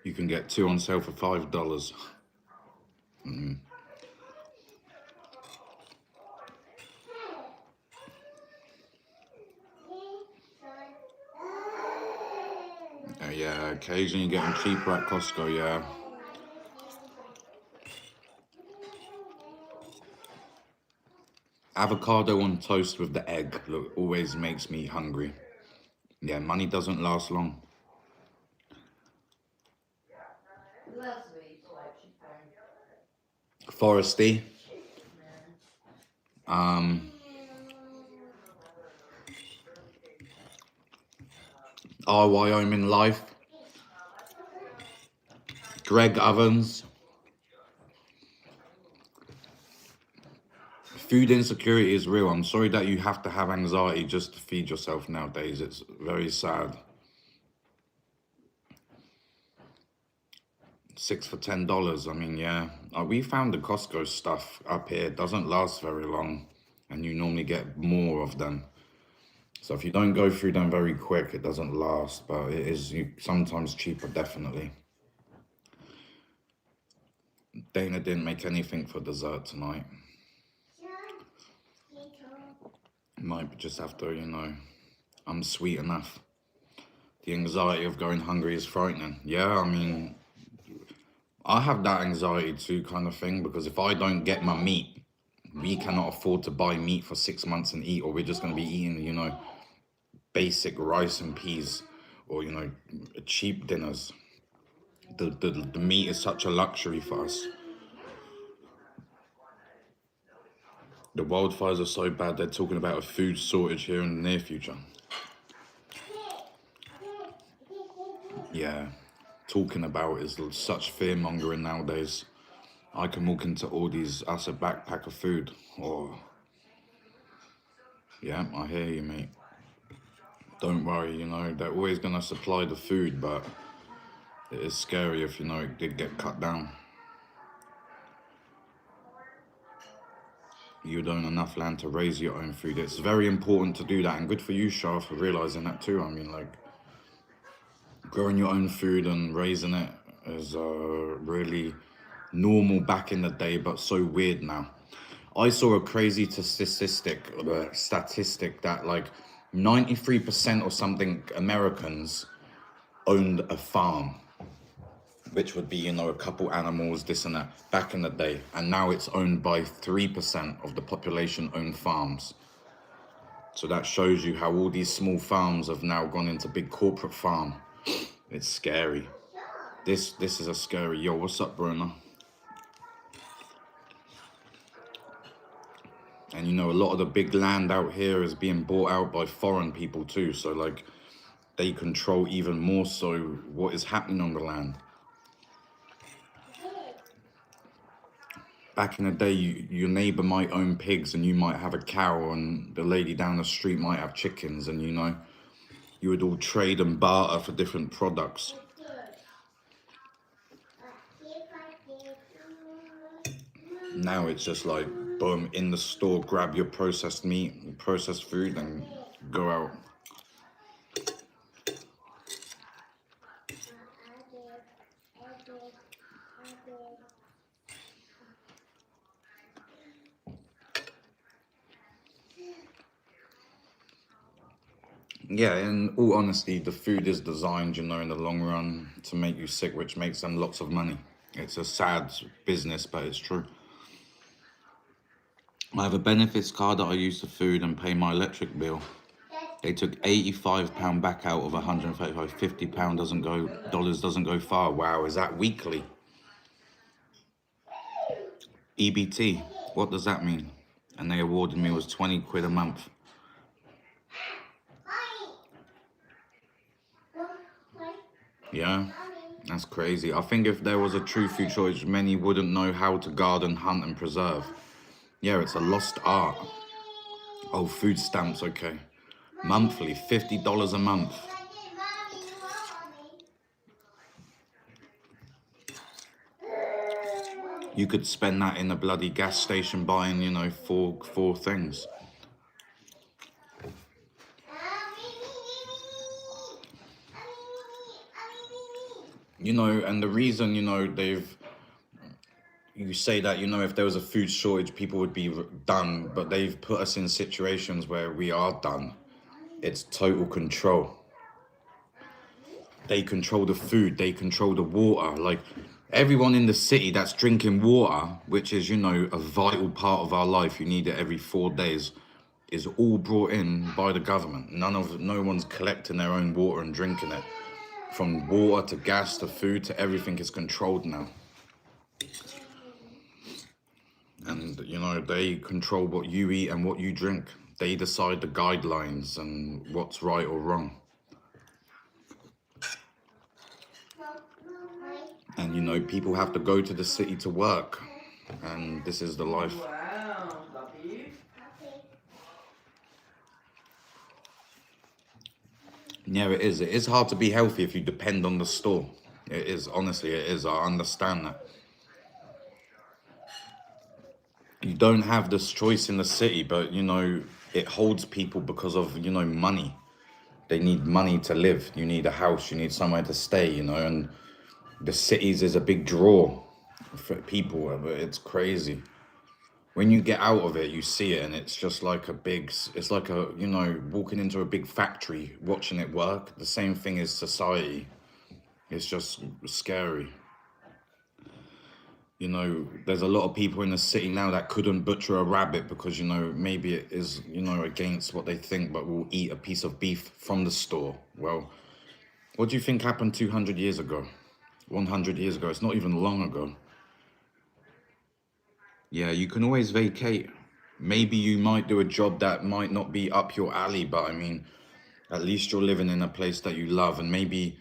you can get 2 on sale for $5. Yeah, occasionally getting cheaper at Costco, yeah. Avocado on toast with the egg, look, always makes me hungry. Yeah, money doesn't last long. Foresty. Our Wyoming Life. Greg Ovens. Food insecurity is real. I'm sorry that you have to have anxiety just to feed yourself nowadays. It's very sad. 6 for $10. I mean, yeah. We found the Costco stuff up here. It doesn't last very long, and you normally get more of them. So if you don't go through them very quick, it doesn't last, but it is sometimes cheaper, definitely. Dana didn't make anything for dessert tonight. Might just have to, you know, I'm sweet enough. The anxiety of going hungry is frightening. Yeah, I mean, I have that anxiety too, kind of thing, because if I don't get my meat, we cannot afford to buy meat for 6 months and eat, or we're just going to be eating, you know, basic rice and peas, or, you know, cheap dinners. The meat is such a luxury for us. The wildfires are so bad, they're talking about a food shortage here in the near future. Yeah, talking about is such fear mongering nowadays. I can walk into Aldi's, ask a backpack of food, or... Yeah, I hear you, mate. Don't worry, you know, they're always gonna supply the food, but it is scary if, you know, it did get cut down. You don't own enough land to raise your own food. It's very important to do that, and good for you, Shah, for realizing that too. I mean, like, growing your own food and raising it is really normal back in the day, but so weird now. I saw a crazy statistic that like 93% or something Americans owned a farm, which would be, you know, a couple animals, this and that, back in the day. And now it's owned by 3% of the population own farms. So that shows you how all these small farms have now gone into big corporate farm. It's scary. This is a scary... Yo, what's up, Bruno? And, you know, a lot of the big land out here is being bought out by foreign people too. So, like, they control even more so what is happening on the land. Back in the day, your neighbor might own pigs and you might have a cow, and the lady down the street might have chickens, and, you know, you would all trade and barter for different products. Now it's just like, boom, in the store, grab your processed meat, processed food, and go out. Yeah, in all honesty, the food is designed, you know, in the long run to make you sick, which makes them lots of money. It's a sad business, but it's true. I have a benefits card that I use for food and pay my electric bill. They took £85 back out of 135. £50 doesn't go far. Wow, is that weekly? EBT, what does that mean? And they awarded me was 20 quid a month. Yeah, that's crazy. I think if there was a true food shortage, many wouldn't know how to garden, hunt, and preserve. Yeah, it's a lost art. Oh, food stamps, okay. Monthly, $50 a month. You could spend that in a bloody gas station buying, you know, four things. You know, and the reason, you know, you say that, you know, if there was a food shortage, people would be done, but they've put us in situations where we are done. It's total control. They control the food, they control the water. Like, everyone in the city that's drinking water, which is, you know, a vital part of our life, you need it every 4 days, is all brought in by the government. No one's collecting their own water and drinking it. From water to gas to food to everything is controlled now. And, you know, they control what you eat and what you drink. They decide the guidelines and what's right or wrong. And, you know, people have to go to the city to work. And this is the life. Wow, puppy. Yeah, it is. It is hard to be healthy if you depend on the store. It is. Honestly, it is. I understand that. You don't have this choice in the city, but, you know, it holds people because of, you know, money. They need money to live. You need a house. You need somewhere to stay, you know, and the cities is a big draw for people. It's crazy. When you get out of it, you see it, and it's just like it's like a, you know, walking into a big factory, watching it work. The same thing is society. It's just scary. You know, there's a lot of people in the city now that couldn't butcher a rabbit because, you know, maybe it is, you know, against what they think, but will eat a piece of beef from the store. Well, what do you think happened 200 years ago? 100 years ago? It's not even long ago. Yeah, you can always vacate. Maybe you might do a job that might not be up your alley, but I mean, at least you're living in a place that you love, and maybe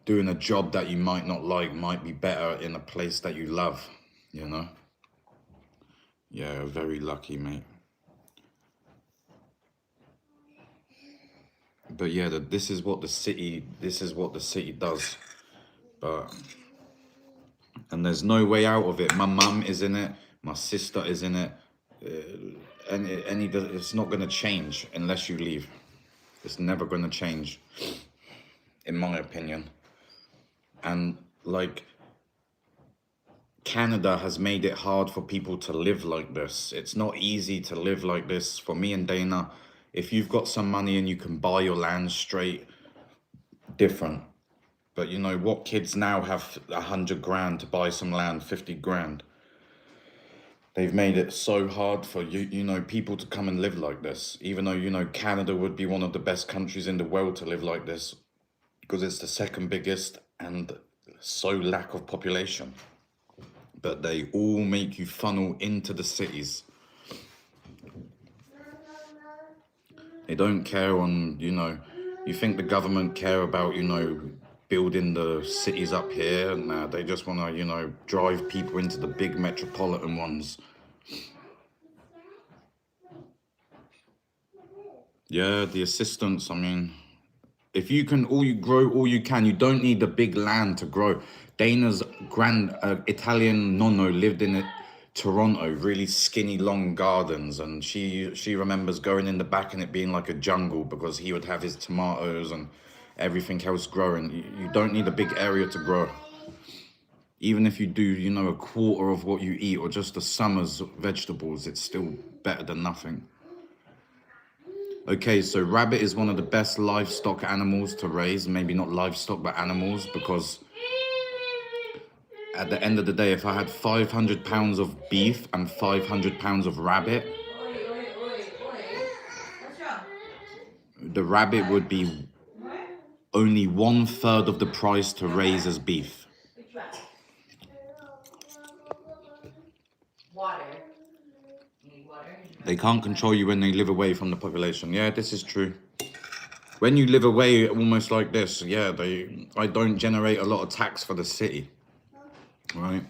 doing a job that you might not like might be better in a place that you love, you know? Yeah, very lucky, mate. But yeah, this is what the city does. But, and there's no way out of it. My mum is in it, my sister is in it, and it's not going to change unless you leave. It's never going to change, in my opinion. And like, Canada has made it hard for people to live like this. It's not easy to live like this. For me and Dana, if you've got some money and you can buy your land straight, different. But you know, what kids now have 100 grand to buy some land, 50 grand. They've made it so hard for you know, people to come and live like this. Even though, you know, Canada would be one of the best countries in the world to live like this, because it's the second biggest and so lack of population. But they all make you funnel into the cities. They don't care on, you know, you think the government care about, you know, building the cities up here? Nah, they just want to, you know, drive people into the big metropolitan ones. Yeah, the assistants, I mean, if you can, you grow all you can. You don't need the big land to grow. Dana's Italian nonno lived in Toronto, really skinny, long gardens, and she remembers going in the back and it being like a jungle because he would have his tomatoes and everything else growing. You don't need a big area to grow. Even if you do, you know, a quarter of what you eat or just the summer's vegetables, it's still better than nothing. Okay, so rabbit is one of the best livestock animals to raise. Maybe not livestock, but animals, because at the end of the day, if I had 500 pounds of beef and 500 pounds of rabbit, What's wrong? the rabbit would be only 1/3 of the price to raise as beef. Which rabbit? Water. You need water? They can't control you when they live away from the population. Yeah, this is true. When you live away almost like this, yeah, I don't generate a lot of tax for the city, right?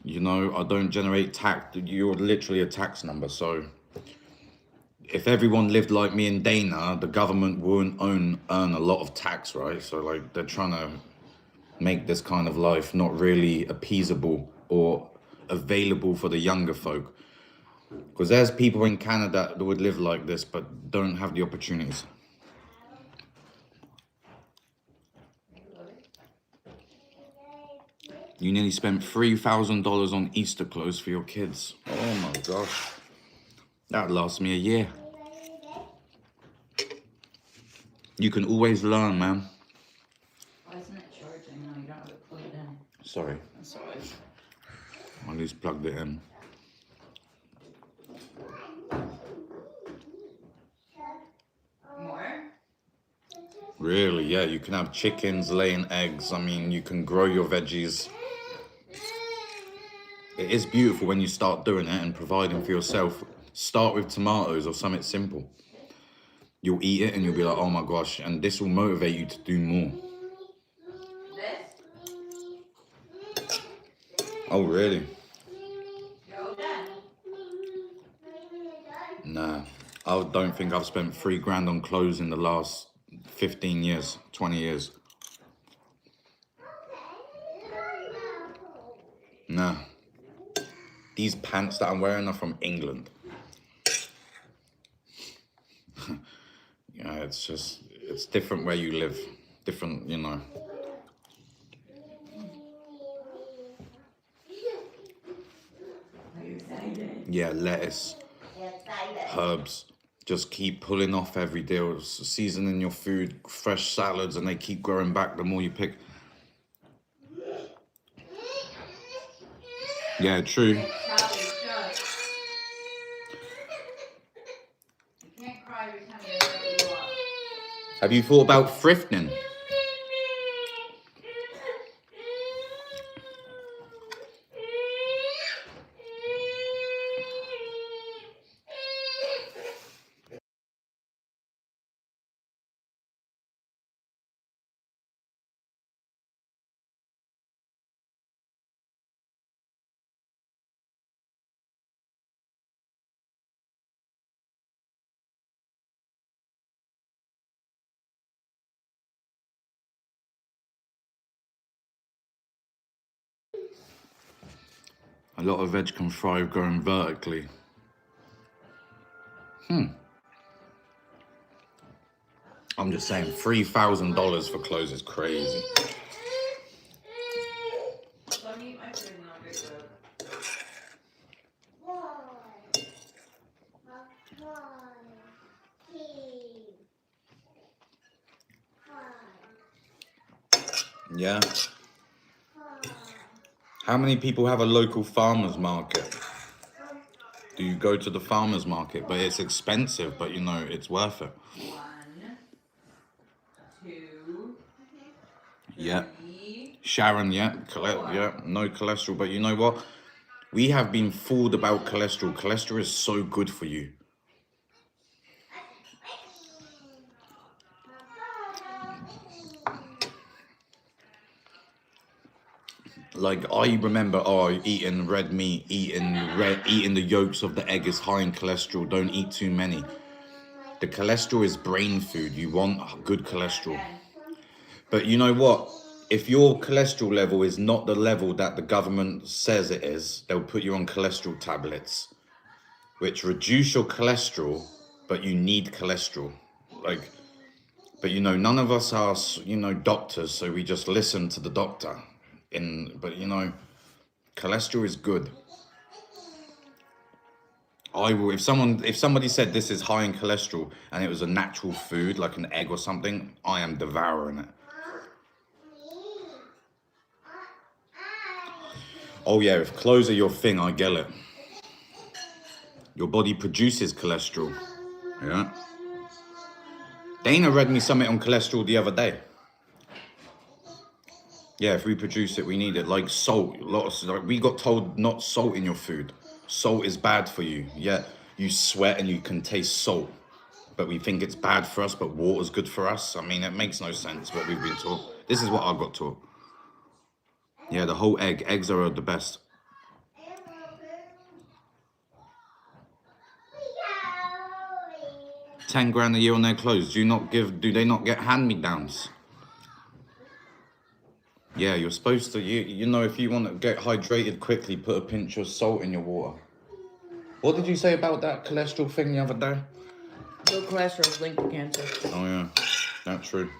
You know, I don't generate tax. You're literally a tax number. So if everyone lived like me and Dana, the government wouldn't earn a lot of tax, right? So like, they're trying to make this kind of life not really appeasable or available for the younger folk. Because there's people in Canada that would live like this, but don't have the opportunities. You nearly spent $3,000 on Easter clothes for your kids. Oh my gosh. That lasts me a year. You can always learn, man. Why isn't it charging? No, you don't have it plugged in. Sorry. That's always. I at least plugged it in. More? Really, yeah, you can have chickens laying eggs. I mean, you can grow your veggies. It is beautiful when you start doing it and providing for yourself. Start with tomatoes or something simple. You'll eat it and you'll be like, oh my gosh, and this will motivate you to do more. This? Oh, really? You're done. Nah, I don't think I've spent $3,000 on clothes in the last 15 years, 20 years. Nah. These pants that I'm wearing are from England. Yeah, it's just, it's different where you live. Different, you know. Are you excited? Yeah, lettuce, herbs. Just keep pulling off every day, or seasoning your food, fresh salads, and they keep growing back the more you pick. Yeah, true. Sally, shut. You can't cry every time you know what you want. Have you thought about thrifting? A lot of veg can thrive growing vertically. I'm just saying, $3,000 for clothes is crazy. Let me eat my food and I'll get to it. Yeah. How many people have a local farmer's market? Do you go to the farmer's market? But it's expensive, but you know, it's worth it. 1, 2, Yeah. 3. Sharon, yeah, no cholesterol. But you know what? We have been fooled about cholesterol. Cholesterol is so good for you. Like, I remember, eating red meat, eating the yolks of the egg is high in cholesterol. Don't eat too many. The cholesterol is brain food. You want good cholesterol. But you know what? If your cholesterol level is not the level that the government says it is, they'll put you on cholesterol tablets, which reduce your cholesterol, but you need cholesterol. Like, but you know, none of us are, you know, doctors, so we just listen to the doctor. But you know, cholesterol is good. I will, if somebody said this is high in cholesterol and it was a natural food like an egg or something, I am devouring it. Oh yeah, if clothes are your thing, I get it. Your body produces cholesterol. Yeah. Dana read me something on cholesterol the other day. Yeah, if we produce it, we need it. Like salt. Like we got told not salt in your food. Salt is bad for you. Yeah, you sweat and you can taste salt. But we think it's bad for us, but water's good for us. I mean, it makes no sense what we've been taught. This is what I got taught. Yeah, the whole egg. Eggs are the best. $10,000 a year on their clothes. Do they not get hand-me-downs? Yeah, you're supposed to, you know, if you want to get hydrated quickly, put a pinch of salt in your water. What did you say about that cholesterol thing the other day? Low cholesterol is linked to cancer. Oh, yeah, that's true.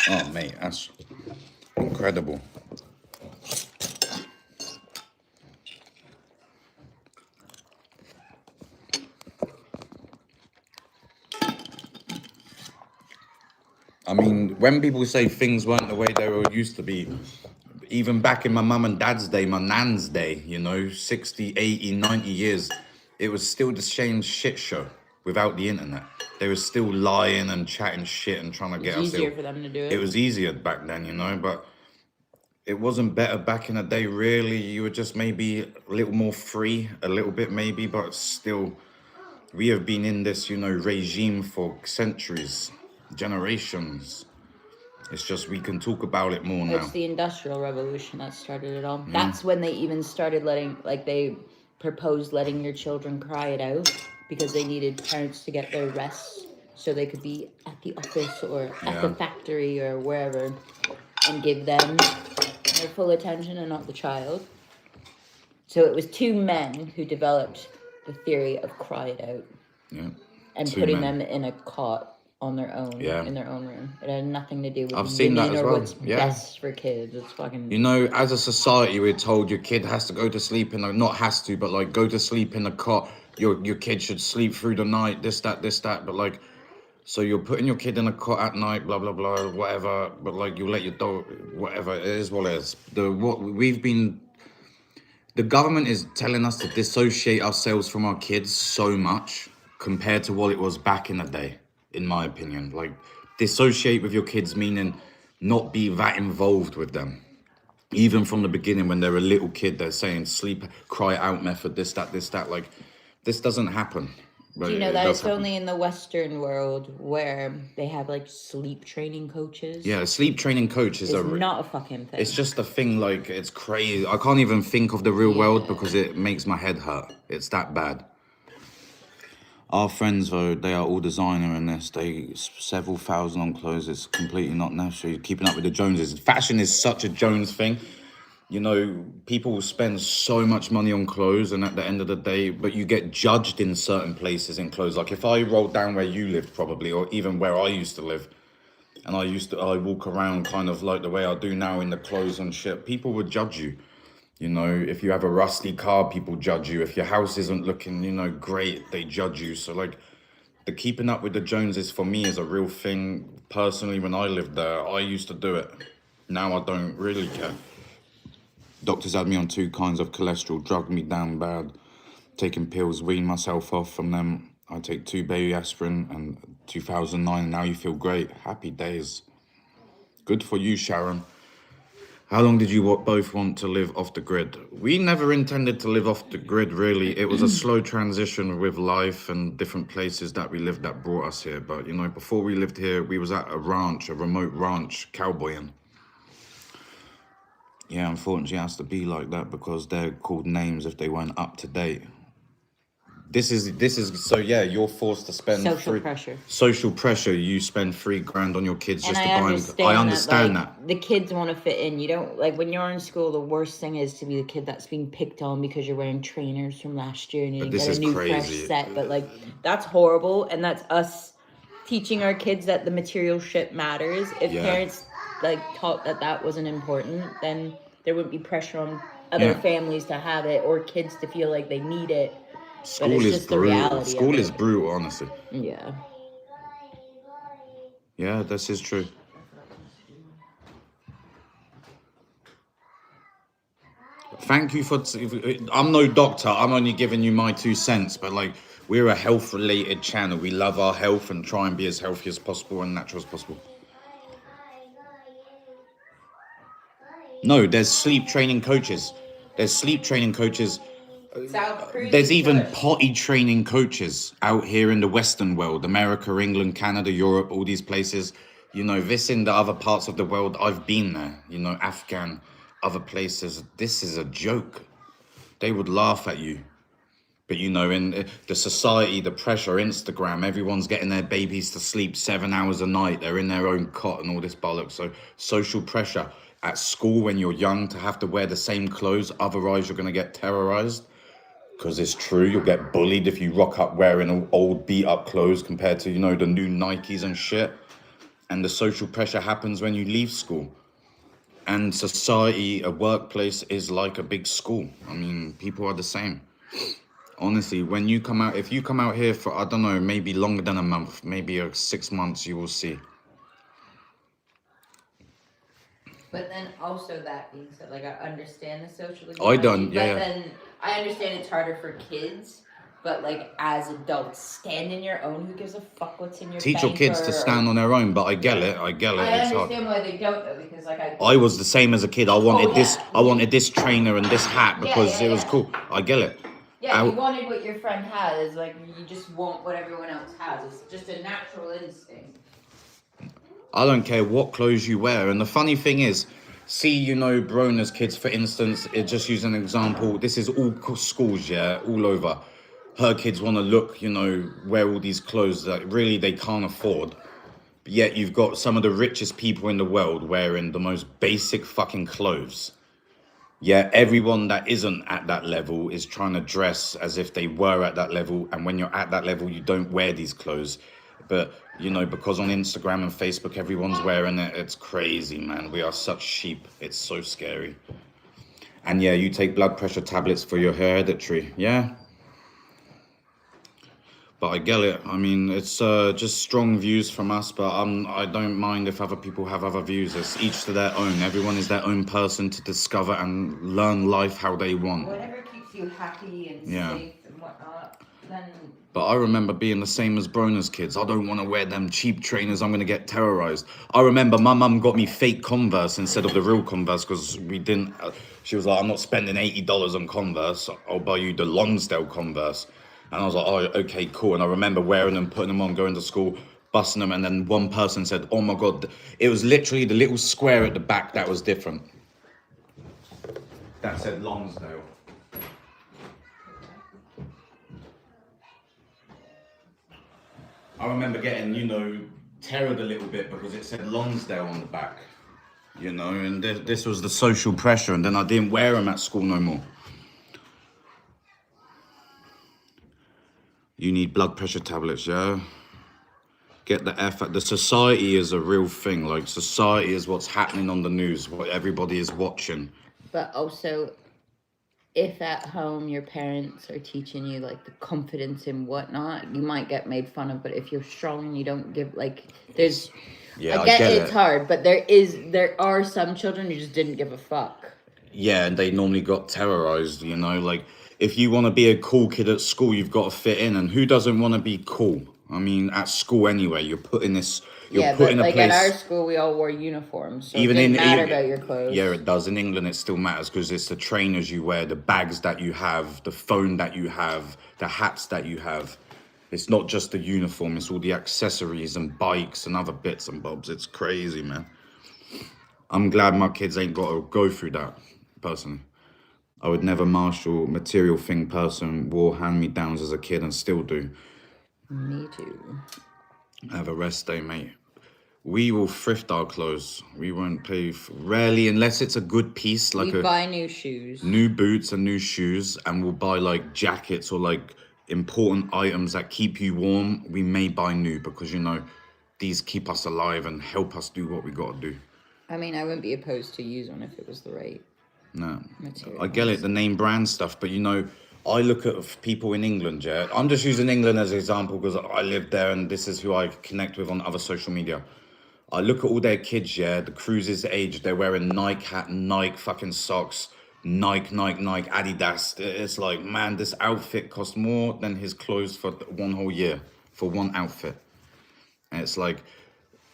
Oh, mate, that's incredible. I mean, when people say things weren't the way they were used to be, even back in my mum and dad's day, my nan's day, you know, 60, 80, 90 years, it was still the same shit show without the internet. They were still lying and chatting shit and trying to get us It's easier ill. for them to do it. It was easier back then, you know, but it wasn't better back in the day, really. You were just maybe a little more free, a little bit maybe, but still, we have been in this, you know, regime for centuries, generations. It's just we can talk about it more now. It's the Industrial Revolution that started it all. That's when they even started letting, like, they proposed letting your children cry it out because they needed parents to get their rest so they could be at the office or at the factory or wherever and give them their full attention and not the child. So it was two men who developed the theory of cry it out. Yeah. And Two putting men. them in a cot on their own, in their own room. It had nothing to do with I've seen that women as or well. what's best for kids. It's fucking... You know, as a society, we're told your kid has to go to sleep in a, not has to, but like go to sleep in a cot. Your kid should sleep through the night, this, that. But like, so you're putting your kid in a cot at night, blah, blah, blah, whatever. But like, you let your dog, whatever, it is what it is. The government is telling us to dissociate ourselves from our kids so much compared to what it was back in the day, in my opinion. Like, dissociate with your kids meaning not be that involved with them. Even from the beginning, when they're a little kid, they're saying sleep, cry out method, this, that. Like, this doesn't happen. But Do you know it that does it's happen. only in the Western world where they have like sleep training coaches? Yeah, a sleep training coach is It's not a fucking thing. It's just a thing, like, it's crazy. I can't even think of the real world because it makes my head hurt. It's that bad. Our friends, though, they are all designer in this. They several thousand on clothes. It's completely not necessary. Keeping up with the Joneses. Fashion is such a Jones thing. You know, people will spend so much money on clothes, and at the end of the day, but you get judged in certain places in clothes. Like if I rolled down where you lived, probably, or even where I used to live, and I walk around kind of like the way I do now in the clothes and shit, people would judge you. You know, if you have a rusty car, people judge you. If your house isn't looking, you know, great, they judge you. So like, the keeping up with the Joneses for me is a real thing. Personally, when I lived there, I used to do it. Now I don't really care. Doctors had me on 2 kinds of cholesterol, drugged me down bad. Taking pills, wean myself off from them. I take 2 baby aspirin and 2009, and now you feel great. Happy days. Good for you, Sharon. How long did you both want to live off the grid? We never intended to live off the grid, really. It was a slow transition with life and different places that we lived that brought us here. But, you know, before we lived here, we was at a ranch, a remote ranch, cowboying. Yeah, unfortunately, it has to be like that because they're called names if they weren't up to date. This is so yeah, you're forced to spend social pressure. You spend $3,000 on your kids just to buy them. I understand that. The kids want to fit in. You don't, like, when you're in school, the worst thing is to be the kid that's being picked on because you're wearing trainers from last year and you didn't get a new fresh set. But like, that's horrible, and that's us teaching our kids that the material shit matters. If parents like taught that wasn't important, then there wouldn't be pressure on other families to have it or kids to feel like they need it. School is brutal. School is brutal, honestly. Yeah. Yeah, this is true. Thank you for... I'm no doctor. I'm only giving you my 2 cents. But, like, we're a health-related channel. We love our health and try and be as healthy as possible and natural as possible. No, there's sleep training coaches. There's sleep training coaches... There's even potty training coaches out here in the Western world, America, England, Canada, Europe, all these places. You know, this in the other parts of the world, I've been there, you know, Afghan, other places. This is a joke. They would laugh at you. But you know, in the society, the pressure, Instagram, everyone's getting their babies to sleep 7 hours a night. They're in their own cot and all this bollocks. So social pressure at school when you're young to have to wear the same clothes. Otherwise, you're going to get terrorized. Because it's true, you'll get bullied if you rock up wearing old beat up clothes compared to, you know, the new Nikes and shit. And the social pressure happens when you leave school. And society, a workplace is like a big school. I mean, people are the same. Honestly, when you come out, if you come out here for, I don't know, maybe longer than a month, maybe 6 months, you will see. But then also that being said, like I understand the social I don't, anxiety, yeah. but then I understand it's harder for kids. But like as adults, stand in your own. Who gives a fuck what's in your Teach your kids to stand on their own, but I get it. I get it. I It's hard. understand why they don't though, because like I was the same as a kid. I wanted this. yeah. I wanted this trainer and this hat because it was cool. I get it. Yeah, you wanted what your friend has. Like you just want what everyone else has. It's just a natural instinct. I don't care what clothes you wear. And the funny thing is, see, you know, Brona's kids, for instance, just use an example. This is all schools, yeah, all over. Her kids want to look, you know, wear all these clothes that really they can't afford. But yet you've got some of the richest people in the world wearing the most basic fucking clothes. Yeah, everyone that isn't at that level is trying to dress as if they were at that level. And when you're at that level, you don't wear these clothes. But, you know, because on Instagram and Facebook, everyone's wearing it. It's crazy, man. We are such sheep. It's so scary. And yeah, you take blood pressure tablets for your hereditary. Yeah. But I get it. I mean, it's just strong views from us, but I don't mind if other people have other views. It's each to their own. Everyone is their own person to discover and learn life how they want. Whatever keeps you happy and safe and whatnot, then... But I remember being the same as Brona's kids. I don't want to wear them cheap trainers. I'm going to get terrorized. I remember my mum got me fake Converse instead of the real Converse because we didn't... she was like, I'm not spending $80 on Converse. I'll buy you the Lonsdale Converse. And I was like, oh, okay, cool. And I remember wearing them, putting them on, going to school, busting them. And then one person said, oh my God, it was literally the little square at the back that was different. That said Lonsdale. I remember getting, you know, terrored a little bit because it said Lonsdale on the back, you know, and this was the social pressure. And then I didn't wear them at school no more. You need blood pressure tablets, yeah? Get the F out. The society is a real thing. Like, society is what's happening on the news, what everybody is watching. But also, if at home your parents are teaching you, like, the confidence and whatnot, you might get made fun of. But if you're strong and you don't give, like, there's... Yeah, I get it's hard, but there are some children who just didn't give a fuck. Yeah, and they normally got terrorized, you know, like... If you want to be a cool kid at school, you've got to fit in. And who doesn't want to be cool? I mean, at school anyway, you're put in this... You're put in a place... at our school, we all wore uniforms. So even it didn't matter about your clothes. Yeah, it does. In England, it still matters because it's the trainers you wear, the bags that you have, the phone that you have, the hats that you have. It's not just the uniform. It's all the accessories and bikes and other bits and bobs. It's crazy, man. I'm glad my kids ain't got to go through that, personally. I would never marshal material thing person, wore hand-me-downs as a kid and still do. Me too. Have a rest day, mate. We will thrift our clothes. We won't pay rarely unless it's a good piece, like we buy new shoes, new boots and new shoes, and we'll buy like jackets or like important items that keep you warm. We may buy new because, you know, these keep us alive and help us do what we got to do. I mean, I wouldn't be opposed to use one if it was the right material. I get it, the name brand stuff, but you know, I look at people in England, yeah. I'm just using England as an example because I live there and this is who I connect with on other social media. I look at all their kids, yeah, the cruises age, they're wearing Nike hat, Nike fucking socks, Nike, Adidas. It's like, man, this outfit costs more than his clothes for one whole year, for one outfit. And it's like,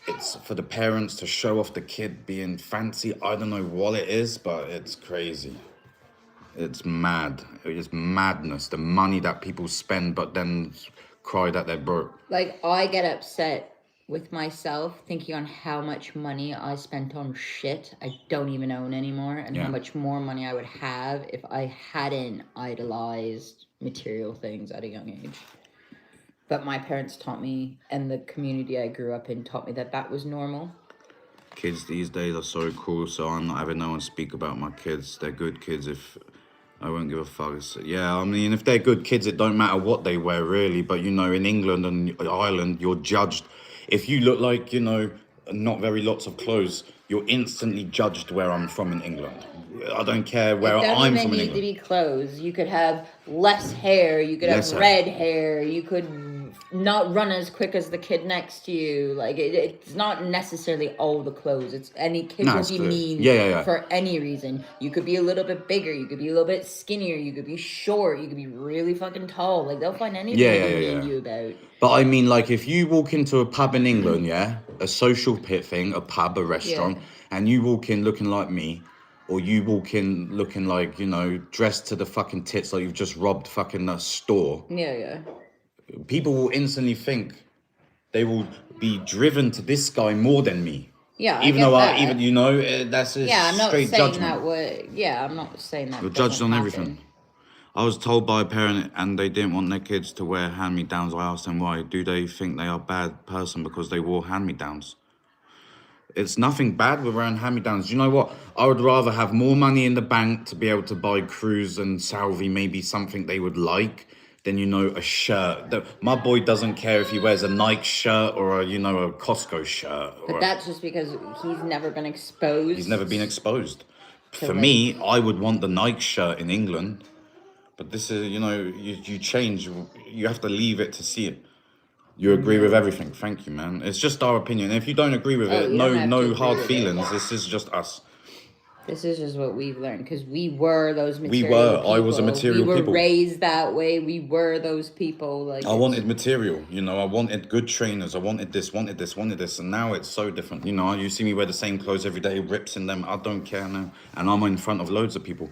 it's for the parents to show off the kid being fancy. I don't know what it is, but it's crazy. It's mad. It's madness. The money that people spend, but then cry that they're broke. Like, I get upset with myself thinking on how much money I spent on shit I don't even own anymore, and how much more money I would have if I hadn't idolized material things at a young age. But my parents taught me, and the community I grew up in taught me that was normal. Kids these days are so cool, so I'm not having no one speak about my kids. They're good kids. If I won't give a fuck. Yeah, I mean, if they're good kids, it don't matter what they wear, really. But, you know, in England and Ireland, you're judged. If you look like, you know, not very lots of clothes, you're instantly judged where I'm from in England. I don't care where It don't I'm even from in need to England. be clothes. You could have less hair. You could Less have hair. red hair. You could not run as quick as the kid next to you. Like it's not necessarily all the clothes. It's any kids No, will it's be clear. mean Yeah. for any reason. You could be a little bit bigger. You could be a little bit skinnier. You could be short. You could be really fucking tall. Like they'll find anything to be mean to you about. But I mean, like, if you walk into a pub in England, yeah, a social pit thing, a pub, a restaurant, and you walk in looking like me, or you walk in looking like, you know, dressed to the fucking tits like you've just robbed fucking a store, Yeah. people will instantly think they will be driven to this guy more than me. Yeah, Even I get though that. even, you know, that's a I'm not straight saying judgment. that would. Yeah, I'm not saying that. You're judged on happen. everything. I was told by a parent and they didn't want their kids to wear hand-me-downs. I asked them why. Do they think they are a bad person because they wore hand-me-downs? It's nothing bad with wearing hand-me-downs. You know what? I would rather have more money in the bank to be able to buy Cruise and Salvi, maybe something they would like, than, you know, a shirt. My boy doesn't care if he wears a Nike shirt or a, you know, a Costco shirt. But that's just because he's never been exposed. He's never been exposed. For like- me, I would want the Nike shirt in England. But this is, you know, you change. You have to leave it to see it. You agree with everything. Thank you, man. It's just our opinion. If you don't agree with it, you don't have to no agree hard with it. feelings. This is just us. This is just what we've learned because we were those material We were. people. I was a material We were people. raised that way. We were those people. Like I wanted material, you know. I wanted good trainers. I wanted this, and now it's so different. You know, you see me wear the same clothes every day, rips in them. I don't care now, and I'm in front of loads of people.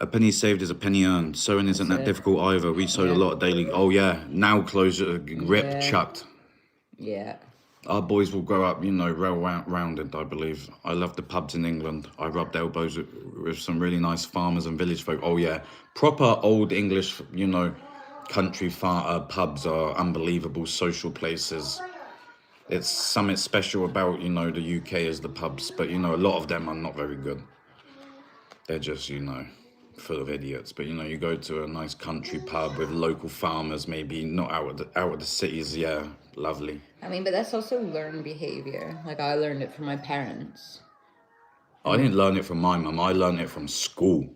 A penny saved is a penny earned. Sewing isn't that difficult either. We sewed a lot daily. Oh yeah, now clothes are ripped, chucked. Yeah. Our boys will grow up, you know, well-rounded, I believe. I love the pubs in England. I rubbed elbows with some really nice farmers and village folk. Oh yeah, proper old English, you know, country pubs are unbelievable social places. It's something special about, you know, the UK as the pubs, but, you know, a lot of them are not very good. They're just, you know, full of idiots. But, you know, you go to a nice country pub with local farmers, maybe not out of the cities, yeah, lovely. I mean, but that's also learned behavior. Like I learned it from my parents. I didn't learn it from my mum. I learned it from school.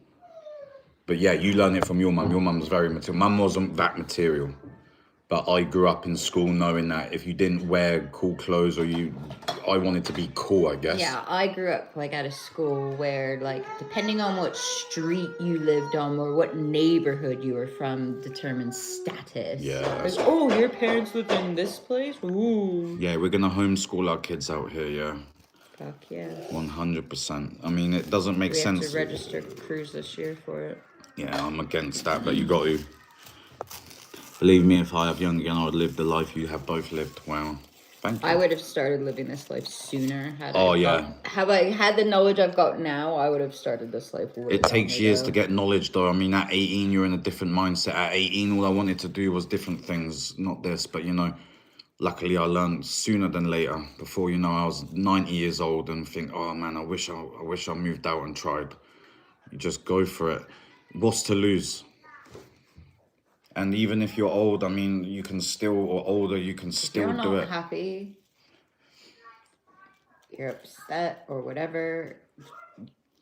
But yeah, you learn it from your mum. Your mum was very material. Mum wasn't that material. But I grew up in school knowing that if you didn't wear cool clothes I wanted to be cool, I guess. Yeah, I grew up like at a school where like depending on what street you lived on or what neighborhood you were from determines status. Yeah. Like, oh, your parents lived in this place? Ooh. Yeah, we're gonna homeschool our kids out here, yeah. Fuck yeah. 100%. I mean, it doesn't make sense. We have to register Cruise this year for it. Yeah, I'm against that, but you got to. Believe me, if I have young again, I would live the life you have both lived. Wow. Thank you. I would have started living this life sooner. Had I had the knowledge I've got now, I would have started this life. It takes years to get knowledge, though. I mean, at 18, you're in a different mindset. At 18, all I wanted to do was different things, not this. But, you know, luckily I learned sooner than later. Before, you know, I was 90 years old and think, oh, man, I wish I moved out and tried. You just go for it. What's to lose? And even if you're old, I mean, you can still, or older, you can still do it. If you're not happy, you're upset or whatever.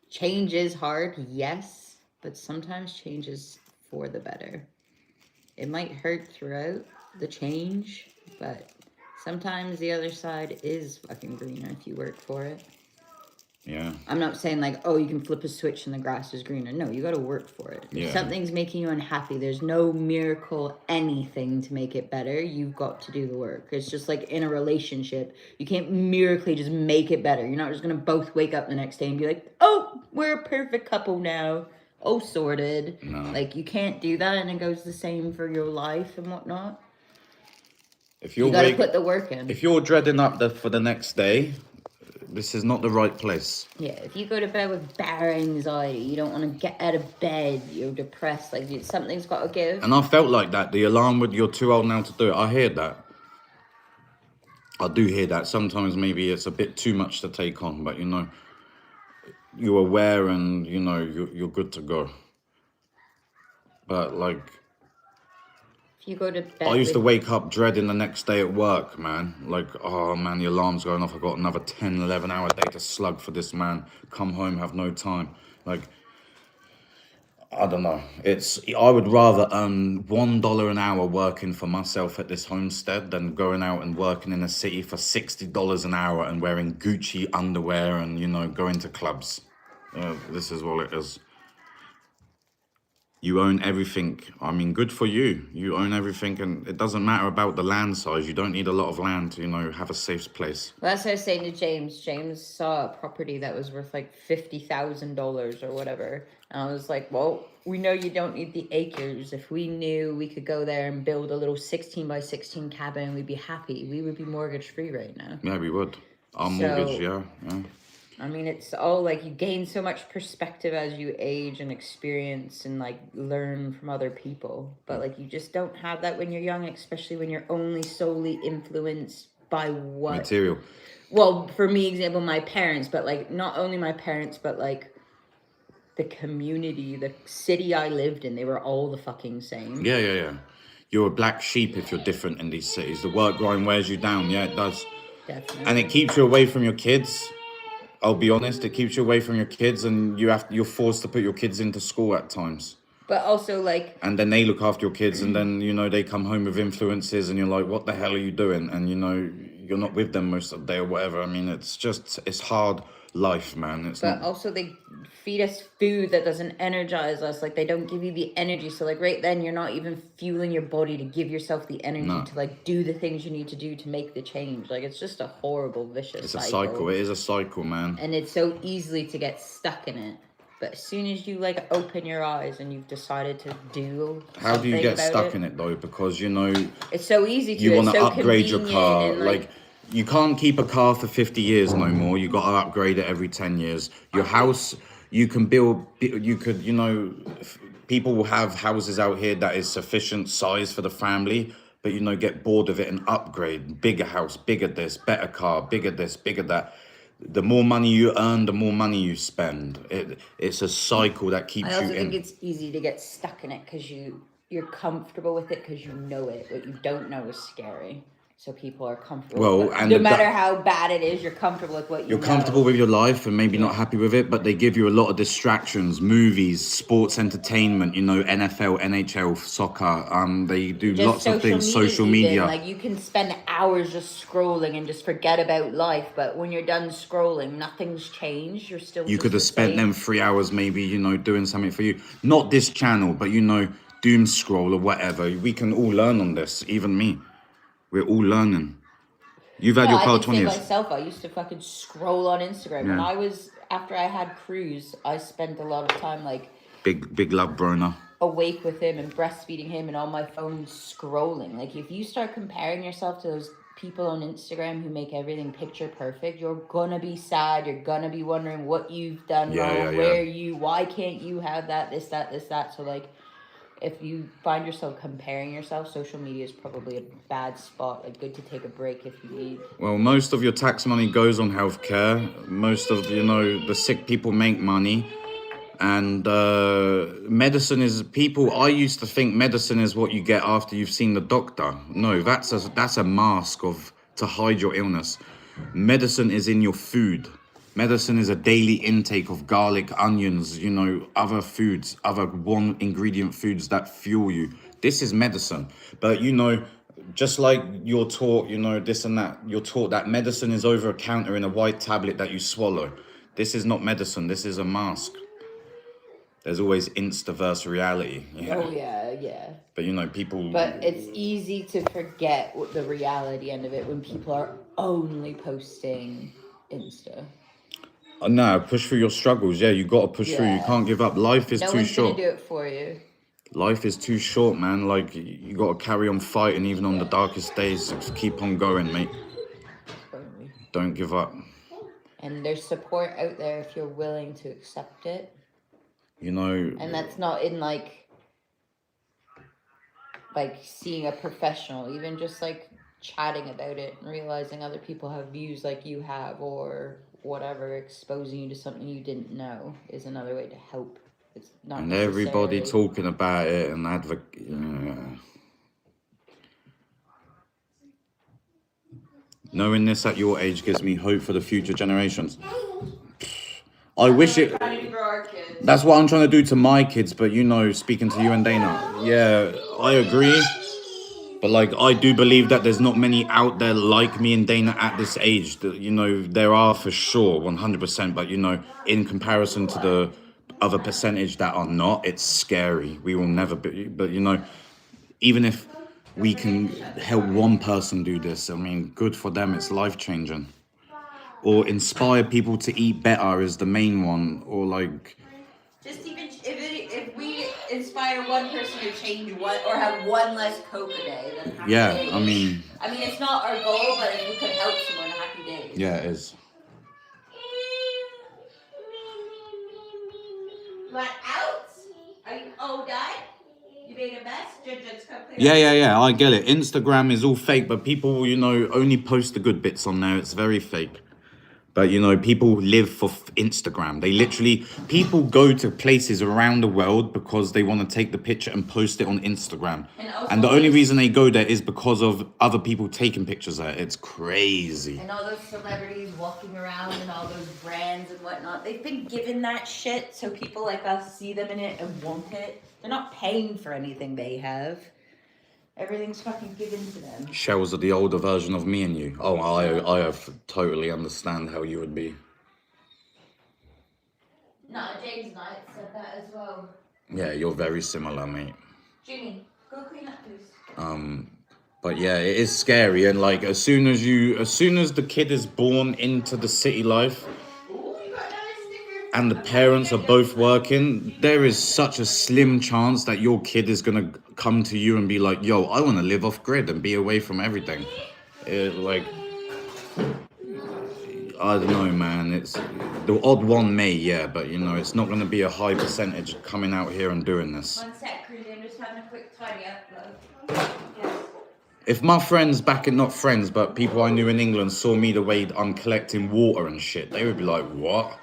Change is hard, yes, but sometimes change is for the better. It might hurt throughout the change, but sometimes the other side is fucking greener if you work for it. Yeah. I'm not saying like, oh, you can flip a switch and the grass is greener. No, you got to work for it. If something's making you unhappy, there's no miracle anything to make it better. You've got to do the work. It's just like in a relationship. You can't miraculously just make it better. You're not just going to both wake up the next day and be like, oh, we're a perfect couple now. Oh, sorted. No. Like, you can't do that, and it goes the same for your life and whatnot. If you're you got to put the work in. If you're dreading up for the next day, This is not the right place. Yeah, if you go to bed with bare anxiety, you don't want to get out of bed, you're depressed, like something's got to give. And I felt like that. The alarm would, you're too old now to do it. I hear that. I do hear that. Sometimes maybe it's a bit too much to take on, but you know, you're aware and you know, you're good to go. But like, if you go to bed I used to wake up dreading the next day at work, man. Like, oh man, the alarm's going off. I've got another 10, 11 hour day to slug for this, man. Come home, have no time. Like, I don't know. I would rather earn $1 an hour working for myself at this homestead than going out and working in a city for $60 an hour and wearing Gucci underwear and, you know, going to clubs. This is what it is. You own everything. I mean, good for you. You own everything, and it doesn't matter about the land size. You don't need a lot of land to, you know, have a safe place. Well, that's what I was saying to James. James saw a property that was worth like $50,000 or whatever. And I was like, well, we know you don't need the acres. If we knew we could go there and build a little 16 by 16 cabin, we'd be happy. We would be mortgage free right now. Yeah, we would. Our mortgage, yeah. I mean, it's all like you gain so much perspective as you age and experience and like learn from other people. But like you just don't have that when you're young, especially when you're only solely influenced by what Material. Well, for me, example, my parents, but like not only my parents, but like the community, the city I lived in, they were all the fucking same. Yeah. You're a black sheep if you're different in these cities. The work grind wears you down. Yeah, it does. Definitely. And it keeps you away from your kids. I'll be honest, it keeps you away from your kids, and you're forced to put your kids into school at times. But also like... And then they look after your kids, and then, you know, they come home with influences, and you're like, what the hell are you doing? And, you know, you're not with them most of the day or whatever. I mean, it's hard life, man. But also they feed us food that doesn't energize us. Like they don't give you the energy. So like right then you're not even fueling your body to give yourself the energy to like do the things you need to do to make the change. Like it's just a horrible vicious cycle. It's a cycle. It is a cycle, man. And it's so easy to get stuck in it. But as soon as you like open your eyes and you've decided to do how do you get stuck in it though? Because you know it's so easy to you want to upgrade your car. Like you can't keep a car for 50 years no more. You got to upgrade it every 10 years. Your house, you can build, you could, you know, people will have houses out here that is sufficient size for the family, but, you know, get bored of it and upgrade. Bigger house, bigger this, better car, bigger this, bigger that. The more money you earn, the more money you spend. It's a cycle that keeps you in. I also think it's easy to get stuck in it because you're comfortable with it because you know it. What you don't know is scary. So people are comfortable. Well, and no matter how bad it is, you're comfortable with what you know. You're comfortable with your life and maybe not happy with it, but they give you a lot of distractions, movies, sports entertainment, you know, NFL, NHL, soccer. They do just lots of things, social media. Like you can spend hours just scrolling and just forget about life, but when you're done scrolling, nothing's changed. You're still You could have spent them 3 hours maybe, you know, doing something for you. Not this channel, but you know, doom scroll or whatever. We can all learn on this, even me. We're all learning. You've had your car 20 years. Myself, I used to fucking scroll on Instagram. Yeah. When I was, after I had Cruz, I spent a lot of time like... Big love, Brona. Awake with him and breastfeeding him and on my phone scrolling. Like if you start comparing yourself to those people on Instagram who make everything picture perfect, you're gonna be sad. You're gonna be wondering what you've done wrong. Why can't you have that, this, that. So like... If you find yourself comparing yourself, social media is probably a bad spot. Like, good to take a break if you need. Well, most of your tax money goes on healthcare. Most of, you know, the sick people make money. And medicine is people. I used to think medicine is what you get after you've seen the doctor. No, that's a mask to hide your illness. Medicine is in your food. Medicine is a daily intake of garlic, onions, you know, other foods, other one ingredient foods that fuel you. This is medicine. But, you know, just like you're taught, you know, this and that, you're taught that medicine is over a counter in a white tablet that you swallow. This is not medicine. This is a mask. There's always insta versus reality. Yeah. Oh, yeah. But, you know, people... But it's easy to forget what the reality end of it when people are only posting Insta. No, push through your struggles. Yeah, you got to push through. You can't give up. Life is too short. No one's going to do it for you. Life is too short, man. Like, you got to carry on fighting even on the darkest days. Just keep on going, mate. Don't give up. And there's support out there if you're willing to accept it. You know. And that's not in like seeing a professional, even just like chatting about it and realizing other people have views like you have or whatever, exposing you to something you didn't know is another way to help. It's not And everybody necessarily... talking about it and knowing this at your age gives me hope for the future generations. I wish it. That's what I'm trying to do to my kids, but you know, speaking to you and Dana, yeah, I agree. But like, I do believe that there's not many out there like me and Dana at this age. That, you know, there are for sure, 100%. But you know, in comparison to the other percentage that are not, it's scary. We will never be. But you know, even if we can help one person do this, I mean, good for them. It's life changing. Or inspire people to eat better is the main one. Or like, just even if we inspire one person to change one or have one less Coke a day, then happy days. I mean, it's not our goal, but if we could help someone, happy days. Yeah, it is. Want out? Are you Dad? You made a mess? Just come clear. Yeah, I get it. Instagram is all fake, but people, you know, only post the good bits on there. It's very fake. But, you know, people live for Instagram. People go to places around the world because they want to take the picture and post it on Instagram. And the only reason they go there is because of other people taking pictures there. It's crazy. And all those celebrities walking around and all those brands and whatnot, they've been given that shit so people like us see them in it and want it. They're not paying for anything they have. Everything's fucking given to them. Shells are the older version of me and you. Oh, I have totally understand how you would be. No, James Knight said that as well. Yeah, you're very similar, mate. Jimmy, go clean up, please. But yeah, it is scary, and like as soon as the kid is born into the city life, and the parents are both working, there is such a slim chance that your kid is gonna come to you and be like, yo, I want to live off grid and be away from everything. Like, I don't know, man. It's the odd one may, yeah, but you know, it's not gonna be a high percentage coming out here and doing this. 1 sec, Cruzy, I'm just having a quick tidy up, love. Yes. If my friends not friends, but people I knew in England saw me the way I'm collecting water and shit, they would be like, what?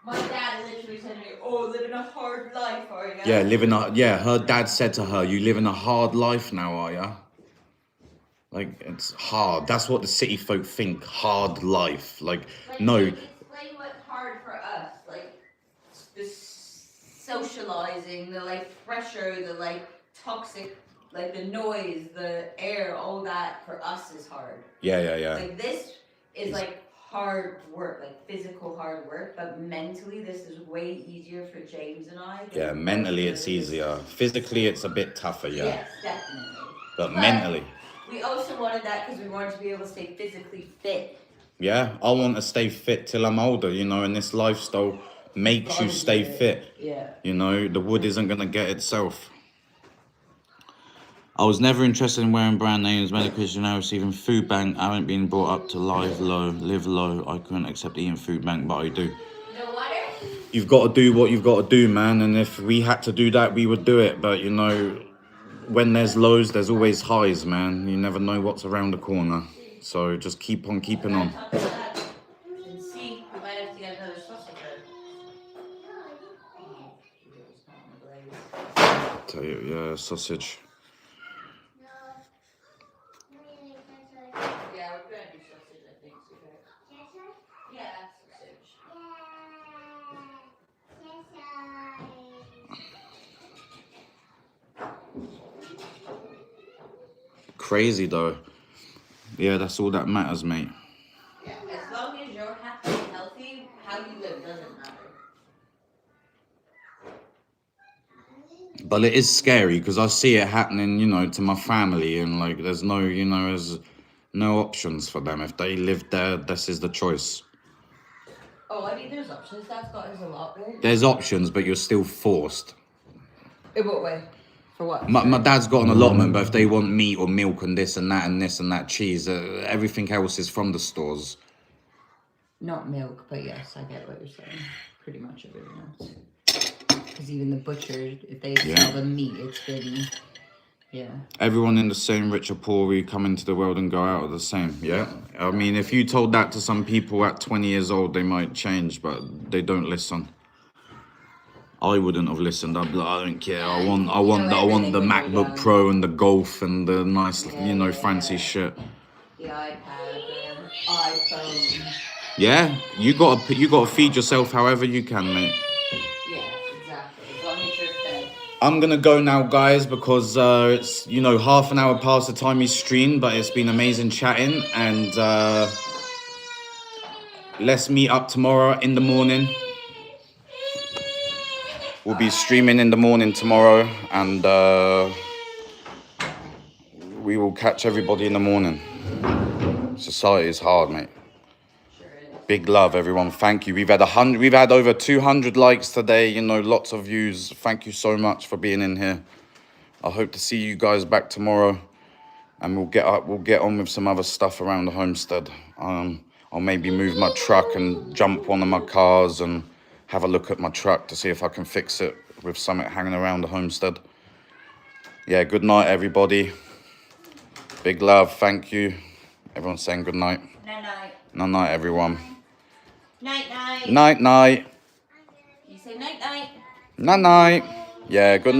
My dad literally said to me, living a hard life, are you? Yeah, her dad said to her, you living a hard life now, are ya? Like, it's hard. That's what the city folk think, hard life. Like no. Explain what's hard for us. Like, the socializing, the, like, pressure, the, like, toxic, like, the noise, the air, all that for us is hard. Yeah. Like, this is, like, hard work, like physical hard work, but mentally this is way easier for James and I. Yeah, mentally it's easier. Physically it's a bit tougher, yeah. Yes, definitely. But mentally. We also wanted that because we wanted to be able to stay physically fit. Yeah, I want to stay fit till I'm older, you know, and this lifestyle makes you stay fit. Yeah. You know, the wood isn't going to get itself. I was never interested in wearing brand names, medication, now receiving food bank. I haven't been brought up to live low. I couldn't accept eating food bank, but I do. No water? You've got to do what you've got to do, man. And if we had to do that, we would do it. But, you know, when there's lows, there's always highs, man. You never know what's around the corner. So just keep on keeping on. And see, we might have to get another sausage. Tell you, yeah, sausage. Yeah, we're gonna do sausage, I think, sweetheart. Yeah, sausage. Crazy though. Yeah, that's all that matters, mate. Yeah, as long as you're happy and healthy, how you live doesn't matter. But it is scary because I see it happening, you know, to my family, and like there's no, you know, there's no options for them. If they live there, this is the choice. Oh, I mean, there's options. That's got us a lot, right? There's options, but you're still forced. In what way? For what? My dad's got an allotment, but if they want meat or milk and this and that cheese, everything else is from the stores. Not milk, but yes, I get what you're saying. Pretty much everything else. Because even the butcher, if they sell the meat, it's been, Everyone in the same, rich or poor, we come into the world and go out are the same, yeah? I mean, if you told that to some people at 20 years old, they might change, but they don't listen. I wouldn't have listened. I'd be like, I don't care. I want the MacBook Pro and the Golf and the nice, fancy shit. The iPad or iPhone. Yeah, you gotta feed yourself however you can, mate. Yeah, exactly. As long as you're fed. I'm gonna go now, guys, because it's half an hour past the time we streamed, but it's been amazing chatting, and let's meet up tomorrow in the morning. We'll be streaming in the morning tomorrow, and we will catch everybody in the morning. Society is hard, mate. Sure is. Big love, everyone. Thank you. We've had over 200 likes today. Lots of views. Thank you so much for being in here. I hope to see you guys back tomorrow, and we'll get on with some other stuff around the homestead. I'll maybe move my truck and jump one of my cars and have a look at my truck to see if I can fix it with something hanging around the homestead. Yeah, good night, everybody. Big love. Thank you. Everyone's saying good night. Night-night. Night-night, everyone. Night-night. Night-night. You say night-night. Night-night. Yeah, good night.